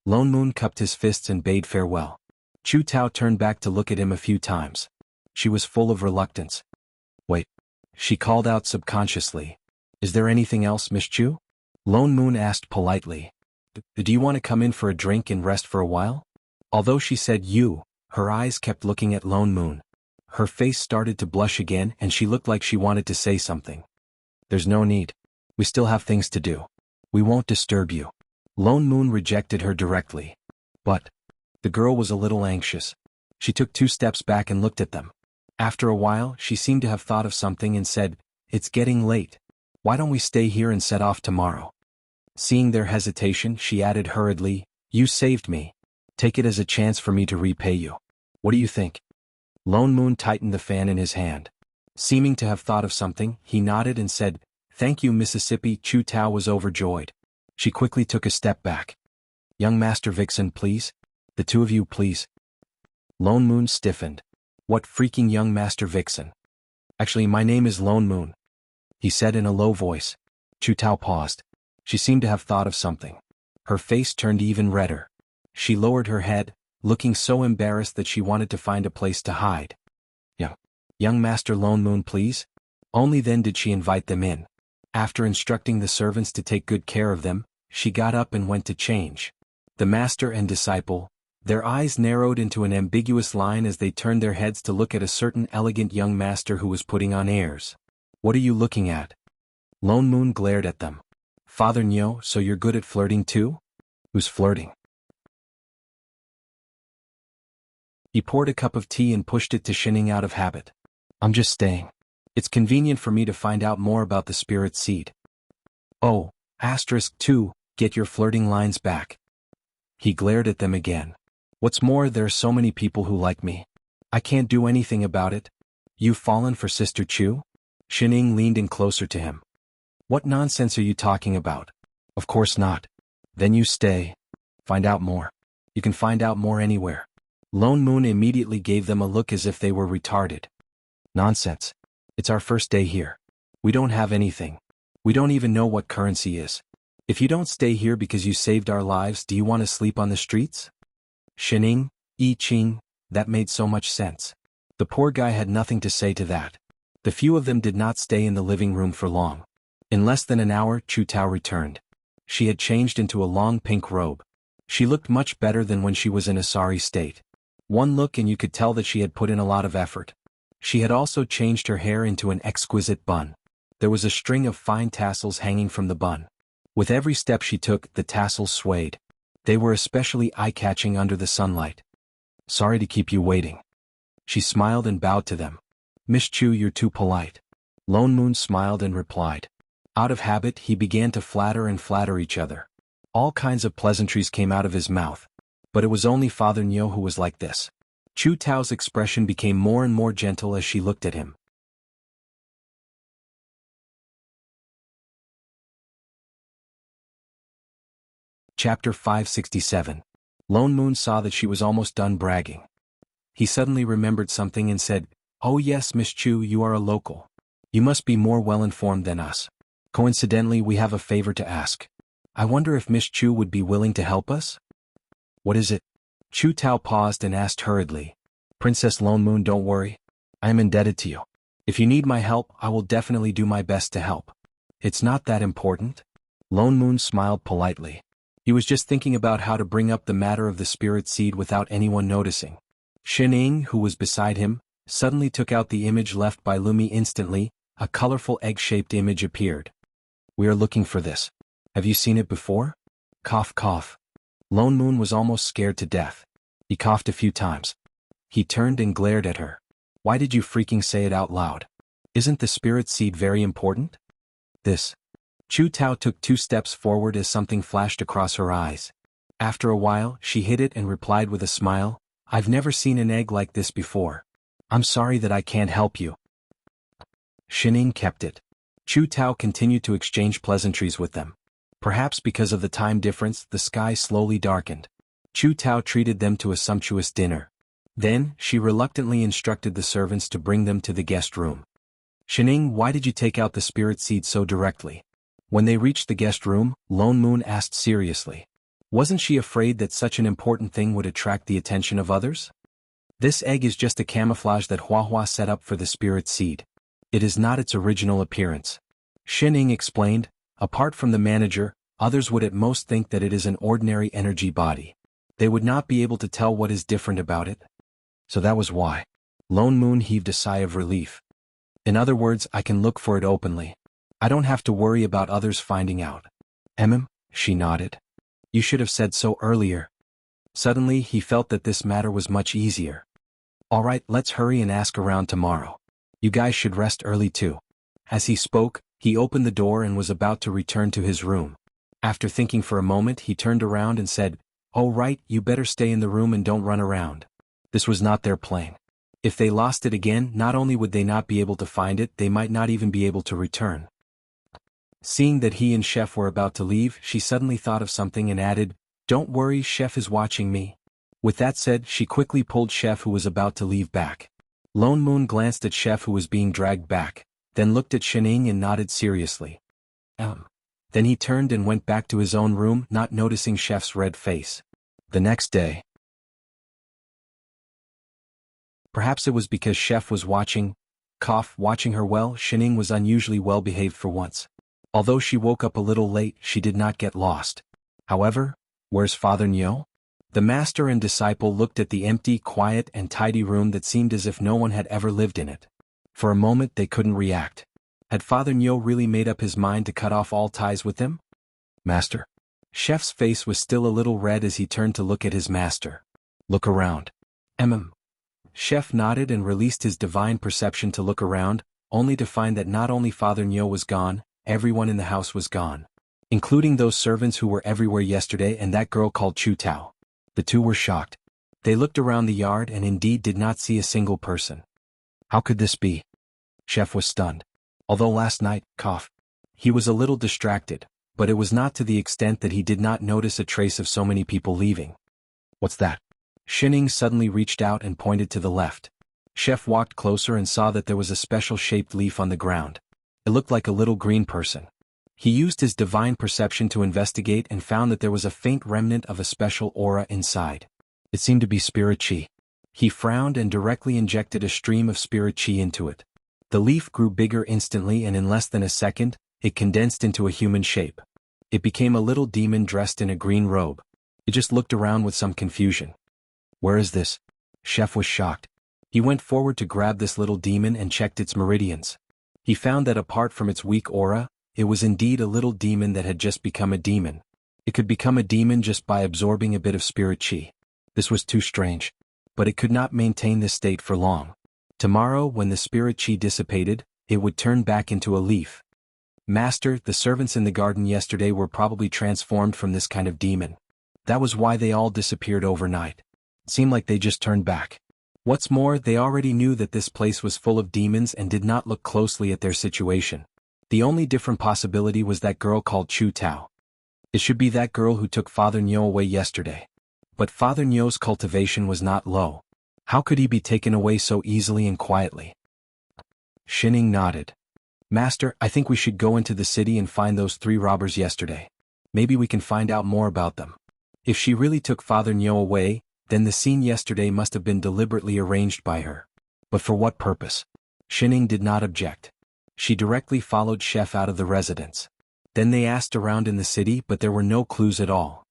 Lone Moon cupped his fists and bade farewell. Chu Tao turned back to look at him a few times. She was full of reluctance. Wait. She called out subconsciously. Is there anything else, Miss Chu? Lone Moon asked politely. Do you want to come in for a drink and rest for a while? Although she said you, her eyes kept looking at Lone Moon. Her face started to blush again and she looked like she wanted to say something. There's no need. We still have things to do. We won't disturb you. Lone Moon rejected her directly. But the girl was a little anxious. She took 2 steps back and looked at them. After a while, she seemed to have thought of something and said, It's getting late. Why don't we stay here and set off tomorrow? Seeing their hesitation, she added hurriedly, You saved me. Take it as a chance for me to repay you. What do you think? Lone Moon tightened the fan in his hand. Seeming to have thought of something, he nodded and said, Thank you, Mississippi. Chu Tao was overjoyed. She quickly took a step back. Young Master Vixen, please. The 2 of you, please. Lone Moon stiffened. What freaking young Master Vixen? Actually, my name is Lone Moon, he said in a low voice. Chu Tao paused. She seemed to have thought of something. Her face turned even redder. She lowered her head, looking so embarrassed that she wanted to find a place to hide. Young Master Lone Moon, please. Only then did she invite them in. After instructing the servants to take good care of them, she got up and went to change. The master and disciple, their eyes narrowed into an ambiguous line as they turned their heads to look at a certain elegant young master who was putting on airs. What are you looking at? Lone Moon glared at them. Father Nyo, so you're good at flirting too? Who's flirting? He poured a cup of tea and pushed it to Shining out of habit. I'm just staying. It's convenient for me to find out more about the spirit seed. Oh, *2, get your flirting lines back. He glared at them again. What's more, there are so many people who like me. I can't do anything about it. You've fallen for Sister Chu? Shining leaned in closer to him. What nonsense are you talking about? Of course not. Then you stay. Find out more. You can find out more anywhere. Lone Moon immediately gave them a look as if they were retarded. Nonsense. It's our first day here. We don't have anything. We don't even know what currency is. If you don't stay here because you saved our lives, do you want to sleep on the streets? Shining, Yi Qing, that made so much sense. The poor guy had nothing to say to that. The few of them did not stay in the living room for long. In less than an hour, Chu Tao returned. She had changed into a long pink robe. She looked much better than when she was in a sorry state. One look and you could tell that she had put in a lot of effort. She had also changed her hair into an exquisite bun. There was a string of fine tassels hanging from the bun. With every step she took, the tassels swayed. They were especially eye-catching under the sunlight. Sorry to keep you waiting. She smiled and bowed to them. Miss Chu, you're too polite. Lone Moon smiled and replied. Out of habit, he began to flatter and flatter each other. All kinds of pleasantries came out of his mouth. But it was only Father Nyo who was like this. Chu Tao's expression became more and more gentle as she looked at him. Chapter 567. Lone Moon saw that she was almost done bragging. He suddenly remembered something and said, Oh yes, Miss Chu, you are a local. You must be more well-informed than us. Coincidentally, we have a favor to ask. I wonder if Miss Chu would be willing to help us? What is it? Chu Tao paused and asked hurriedly. Princess Lone Moon, don't worry. I am indebted to you. If you need my help, I will definitely do my best to help. It's not that important. Lone Moon smiled politely. He was just thinking about how to bring up the matter of the spirit seed without anyone noticing. Shining, who was beside him, suddenly took out the image left by Lumi. Instantly, a colorful egg-shaped image appeared. We are looking for this. Have you seen it before? Cough, cough. Lone Moon was almost scared to death. He coughed a few times. He turned and glared at her. Why did you freaking say it out loud? Isn't the spirit seed very important? This. Chu Tao took 2 steps forward as something flashed across her eyes. After a while, she hid it and replied with a smile, I've never seen an egg like this before. I'm sorry that I can't help you. Shining kept it. Chu Tao continued to exchange pleasantries with them. Perhaps because of the time difference, the sky slowly darkened. Chu Tao treated them to a sumptuous dinner. Then, she reluctantly instructed the servants to bring them to the guest room. Shining, why did you take out the spirit seed so directly? When they reached the guest room, Lone Moon asked seriously. Wasn't she afraid that such an important thing would attract the attention of others? This egg is just a camouflage that Hua Hua set up for the spirit seed. It is not its original appearance. Shining explained, apart from the manager, others would at most think that it is an ordinary energy body. They would not be able to tell what is different about it. So that was why. Lone Moon heaved a sigh of relief. In other words, I can look for it openly. I don't have to worry about others finding out. She nodded. You should have said so earlier. Suddenly, he felt that this matter was much easier. All right, let's hurry and ask around tomorrow. You guys should rest early too. As he spoke, he opened the door and was about to return to his room. After thinking for a moment, he turned around and said, Oh right, you better stay in the room and don't run around. This was not their plane. If they lost it again, not only would they not be able to find it, they might not even be able to return. Seeing that he and Chef were about to leave, she suddenly thought of something and added, Don't worry, Chef is watching me. With that said, she quickly pulled Chef, who was about to leave, back. Lone Moon glanced at Chef, who was being dragged back, then looked at Shining and nodded seriously. Then he turned and went back to his own room, not noticing Chef's red face. The next day. Perhaps it was because Chef was watching her well. Shining was unusually well behaved for once. Although she woke up a little late, she did not get lost. However, where's Father Nyo? The master and disciple looked at the empty, quiet, and tidy room that seemed as if no one had ever lived in it. For a moment they couldn't react. Had Father Nyo really made up his mind to cut off all ties with them? Master. Chef's face was still a little red as he turned to look at his master. Look around. Chef nodded and released his divine perception to look around, only to find that not only Father Nyo was gone, everyone in the house was gone. Including those servants who were everywhere yesterday and that girl called Chu Tao. The two were shocked. They looked around the yard and indeed did not see a single person. How could this be? Chef was stunned. Although last night, he was a little distracted, but it was not to the extent that he did not notice a trace of so many people leaving. What's that? Shining suddenly reached out and pointed to the left. Chef walked closer and saw that there was a special-shaped leaf on the ground. It looked like a little green person. He used his divine perception to investigate and found that there was a faint remnant of a special aura inside. It seemed to be spirit chi. He frowned and directly injected a stream of spirit chi into it. The leaf grew bigger instantly, and in less than a second, it condensed into a human shape. It became a little demon dressed in a green robe. It just looked around with some confusion. "Where is this?" Chef was shocked. He went forward to grab this little demon and checked its meridians. He found that apart from its weak aura, it was indeed a little demon that had just become a demon. It could become a demon just by absorbing a bit of spirit chi. This was too strange. But it could not maintain this state for long. Tomorrow, when the spirit chi dissipated, it would turn back into a leaf. "Master, the servants in the garden yesterday were probably transformed from this kind of demon. That was why they all disappeared overnight. It seemed like they just turned back. What's more, they already knew that this place was full of demons and did not look closely at their situation. The only different possibility was that girl called Chu Tao. It should be that girl who took Father Nyo away yesterday. But Father Nyo's cultivation was not low. How could he be taken away so easily and quietly?" Shining nodded. "Master, I think we should go into the city and find those 3 robbers yesterday. Maybe we can find out more about them. If she really took Father Nyo away, then the scene yesterday must have been deliberately arranged by her. But for what purpose?" Shining did not object. She directly followed Chef out of the residence. Then they asked around in the city, but there were no clues at all.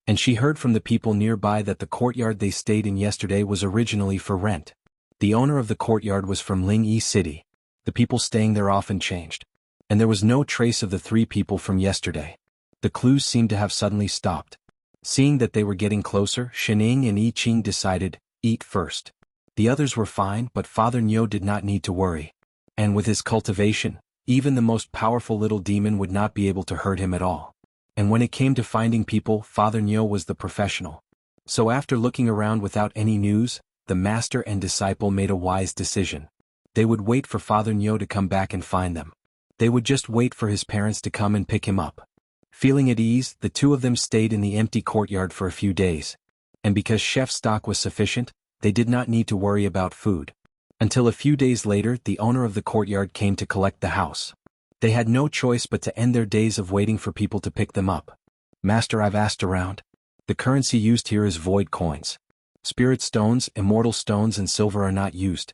And she heard from the people nearby that the courtyard they stayed in yesterday was originally for rent. The owner of the courtyard was from Ling-Yi City. The people staying there often changed. And there was no trace of the 3 people from yesterday. The clues seemed to have suddenly stopped. Seeing that they were getting closer, Shining and I Ching decided, eat first. The others were fine, but Father Nyo did not need to worry. And with his cultivation, even the most powerful little demon would not be able to hurt him at all. And when it came to finding people, Father Nyo was the professional. So after looking around without any news, the master and disciple made a wise decision. They would wait for Father Nyo to come back and find them. They would just wait for his parents to come and pick him up. Feeling at ease, the 2 of them stayed in the empty courtyard for a few days. And because Chef's stock was sufficient, they did not need to worry about food. Until a few days later, the owner of the courtyard came to collect the house. They had no choice but to end their days of waiting for people to pick them up. "Master, I've asked around. The currency used here is void coins. Spirit stones, immortal stones and silver are not used."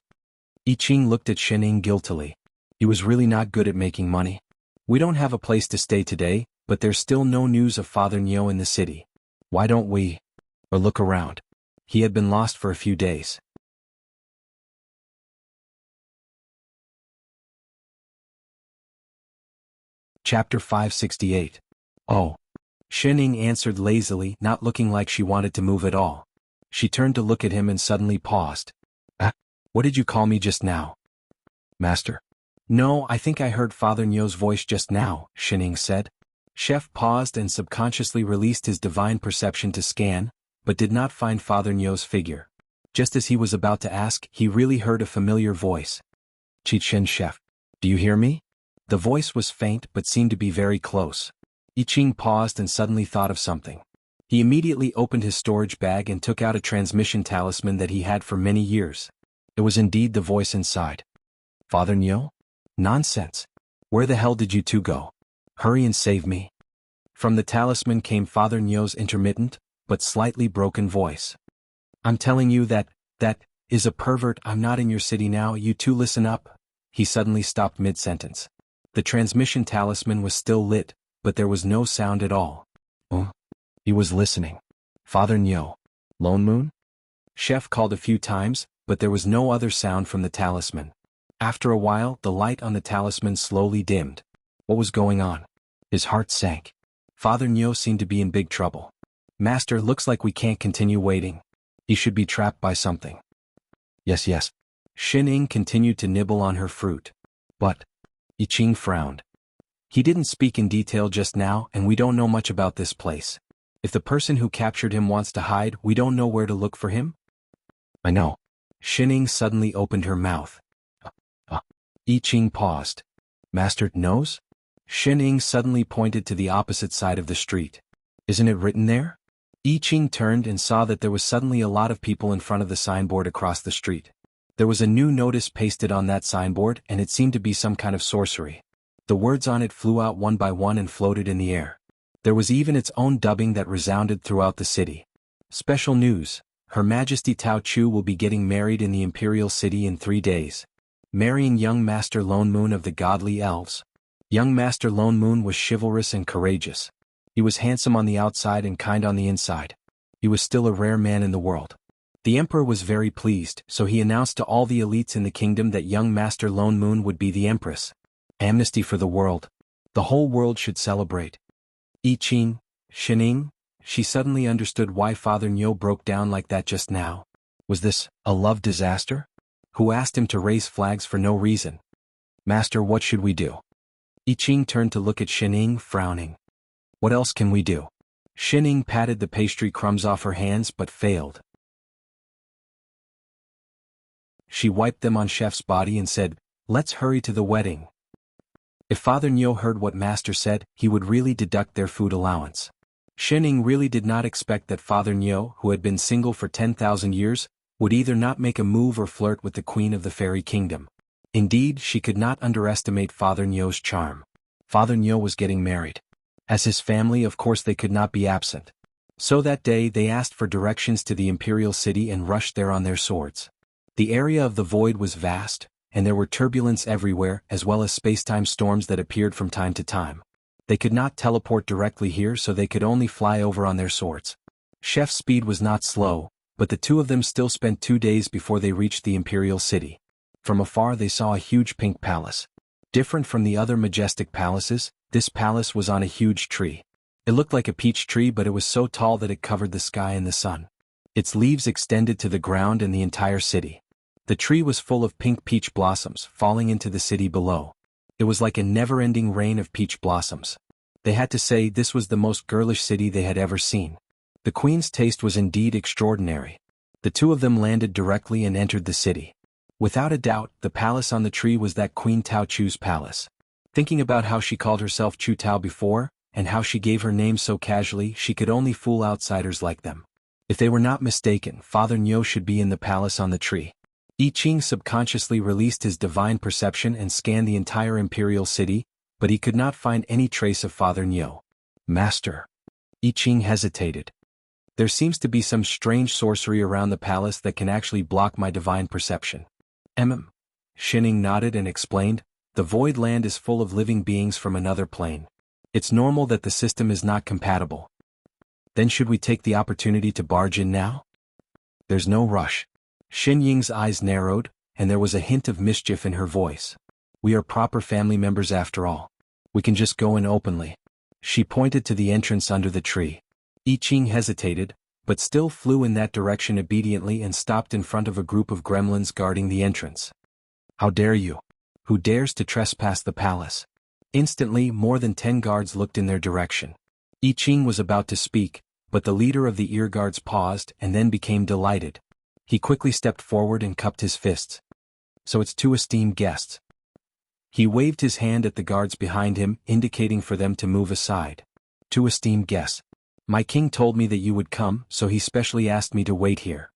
I Ching looked at Shining guiltily. He was really not good at making money. "We don't have a place to stay today, but there's still no news of Father Nyo in the city. Why don't we look around?" He had been lost for a few days. Chapter 568. "Oh." Shining answered lazily, not looking like she wanted to move at all. She turned to look at him and suddenly paused. What did you call me just now?" "Master." "No, I think I heard Father Nyo's voice just now," Shining said. Chef paused and subconsciously released his divine perception to scan, but did not find Father Nyo's figure. Just as he was about to ask, he really heard a familiar voice. "Chichen Chef. Do you hear me?" The voice was faint but seemed to be very close. I Ching paused and suddenly thought of something. He immediately opened his storage bag and took out a transmission talisman that he had for many years. It was indeed the voice inside. "Father Nyo? Nonsense. Where the hell did you 2 go? Hurry and save me." From the talisman came Father Nyo's intermittent, but slightly broken voice. "I'm telling you that is a pervert. I'm not in your city now. You 2 listen up." He suddenly stopped mid-sentence. The transmission talisman was still lit, but there was no sound at all. Oh. He was listening. "Father Nyo. Lone Moon?" Chef called a few times, but there was no other sound from the talisman. After a while, the light on the talisman slowly dimmed. What was going on? His heart sank. Father Nyo seemed to be in big trouble. "Master, looks like we can't continue waiting. He should be trapped by something." Yes. Shining continued to nibble on her fruit. "But..." I Ching frowned. "He didn't speak in detail just now, and we don't know much about this place. If the person who captured him wants to hide, we don't know where to look for him." "I know." Shining suddenly opened her mouth. I Ching paused. "Master knows?" Shining suddenly pointed to the opposite side of the street. "Isn't it written there?" I Ching turned and saw that there was suddenly a lot of people in front of the signboard across the street. There was a new notice pasted on that signboard and it seemed to be some kind of sorcery. The words on it flew out one by one and floated in the air. There was even its own dubbing that resounded throughout the city. Special news. Her Majesty Tao Chu will be getting married in the Imperial City in 3 days. Marrying young Master Lone Moon of the Godly Elves. Young Master Lone Moon was chivalrous and courageous. He was handsome on the outside and kind on the inside. He was still a rare man in the world. The Emperor was very pleased, so he announced to all the elites in the kingdom that young Master Lone Moon would be the Empress. Amnesty for the world. The whole world should celebrate. I Ching, Shining, she suddenly understood why Father Nyo broke down like that just now. Was this a love disaster? Who asked him to raise flags for no reason? Master, what should we do? I Ching turned to look at Shining, frowning. What else can we do? Shining patted the pastry crumbs off her hands but failed. She wiped them on Chef's body and said, let's hurry to the wedding. If Father Nyo heard what Master said, he would really deduct their food allowance. Shining really did not expect that Father Nyo, who had been single for 10,000 years, would either not make a move or flirt with the Queen of the Fairy Kingdom. Indeed, she could not underestimate Father Nyo's charm. Father Nyo was getting married. As his family, of course, they could not be absent. So that day they asked for directions to the Imperial City and rushed there on their swords. The area of the void was vast, and there were turbulence everywhere as well as space-time storms that appeared from time to time. They could not teleport directly here, so they could only fly over on their swords. Chef's speed was not slow, but the two of them still spent 2 days before they reached the Imperial City. From afar they saw a huge pink palace. Different from the other majestic palaces, this palace was on a huge tree. It looked like a peach tree, but it was so tall that it covered the sky and the sun. Its leaves extended to the ground and the entire city. The tree was full of pink peach blossoms falling into the city below. It was like a never-ending rain of peach blossoms. They had to say this was the most girlish city they had ever seen. The queen's taste was indeed extraordinary. The two of them landed directly and entered the city. Without a doubt, the palace on the tree was that Queen Tao Chu's palace. Thinking about how she called herself Chu Tao before, and how she gave her name so casually, she could only fool outsiders like them. If they were not mistaken, Father Nyo should be in the palace on the tree. I Ching subconsciously released his divine perception and scanned the entire Imperial City, but he could not find any trace of Father Nyo. Master. I Ching hesitated. There seems to be some strange sorcery around the palace that can actually block my divine perception. Shining nodded and explained, the void land is full of living beings from another plane. It's normal that the system is not compatible. Then should we take the opportunity to barge in now? There's no rush. Xin Ying's eyes narrowed, and there was a hint of mischief in her voice. We are proper family members after all. We can just go in openly. She pointed to the entrance under the tree. I Ching hesitated, but still flew in that direction obediently and stopped in front of a group of gremlins guarding the entrance. How dare you? Who dares to trespass the palace? Instantly, more than 10 guards looked in their direction. I Ching was about to speak, but the leader of the ear guards paused and then became delighted. He quickly stepped forward and cupped his fists. So it's 2 esteemed guests. He waved his hand at the guards behind him, indicating for them to move aside. 2 esteemed guests. My king told me that you would come, so he specially asked me to wait here.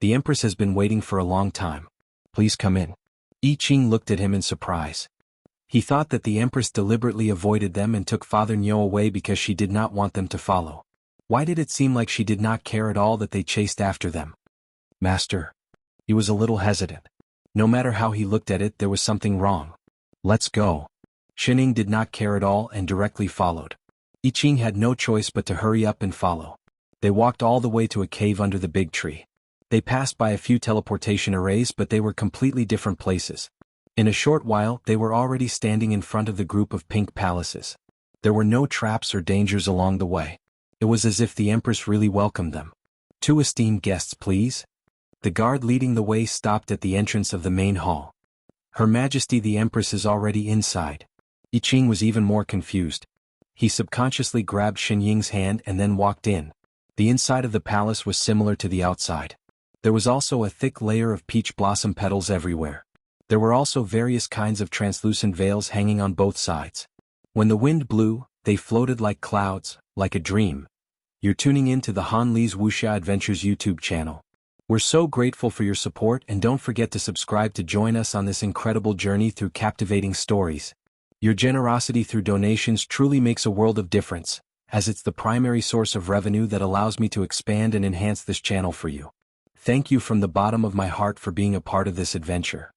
The Empress has been waiting for a long time. Please come in. I Ching looked at him in surprise. He thought that the Empress deliberately avoided them and took Father Nyo away because she did not want them to follow. Why did it seem like she did not care at all that they chased after them? Master. He was a little hesitant. No matter how he looked at it, there was something wrong. Let's go. Shining did not care at all and directly followed. I Ching had no choice but to hurry up and follow. They walked all the way to a cave under the big tree. They passed by a few teleportation arrays, but they were completely different places. In a short while, they were already standing in front of the group of pink palaces. There were no traps or dangers along the way. It was as if the Empress really welcomed them. 2 esteemed guests, please. The guard leading the way stopped at the entrance of the main hall. Her Majesty the Empress is already inside. I Ching was even more confused. He subconsciously grabbed Xin Ying's hand and then walked in. The inside of the palace was similar to the outside. There was also a thick layer of peach blossom petals everywhere. There were also various kinds of translucent veils hanging on both sides. When the wind blew, they floated like clouds, like a dream. You're tuning in to the Han Li's Wuxia Adventures YouTube channel. We're so grateful for your support, and don't forget to subscribe to join us on this incredible journey through captivating stories. Your generosity through donations truly makes a world of difference, as it's the primary source of revenue that allows me to expand and enhance this channel for you. Thank you from the bottom of my heart for being a part of this adventure.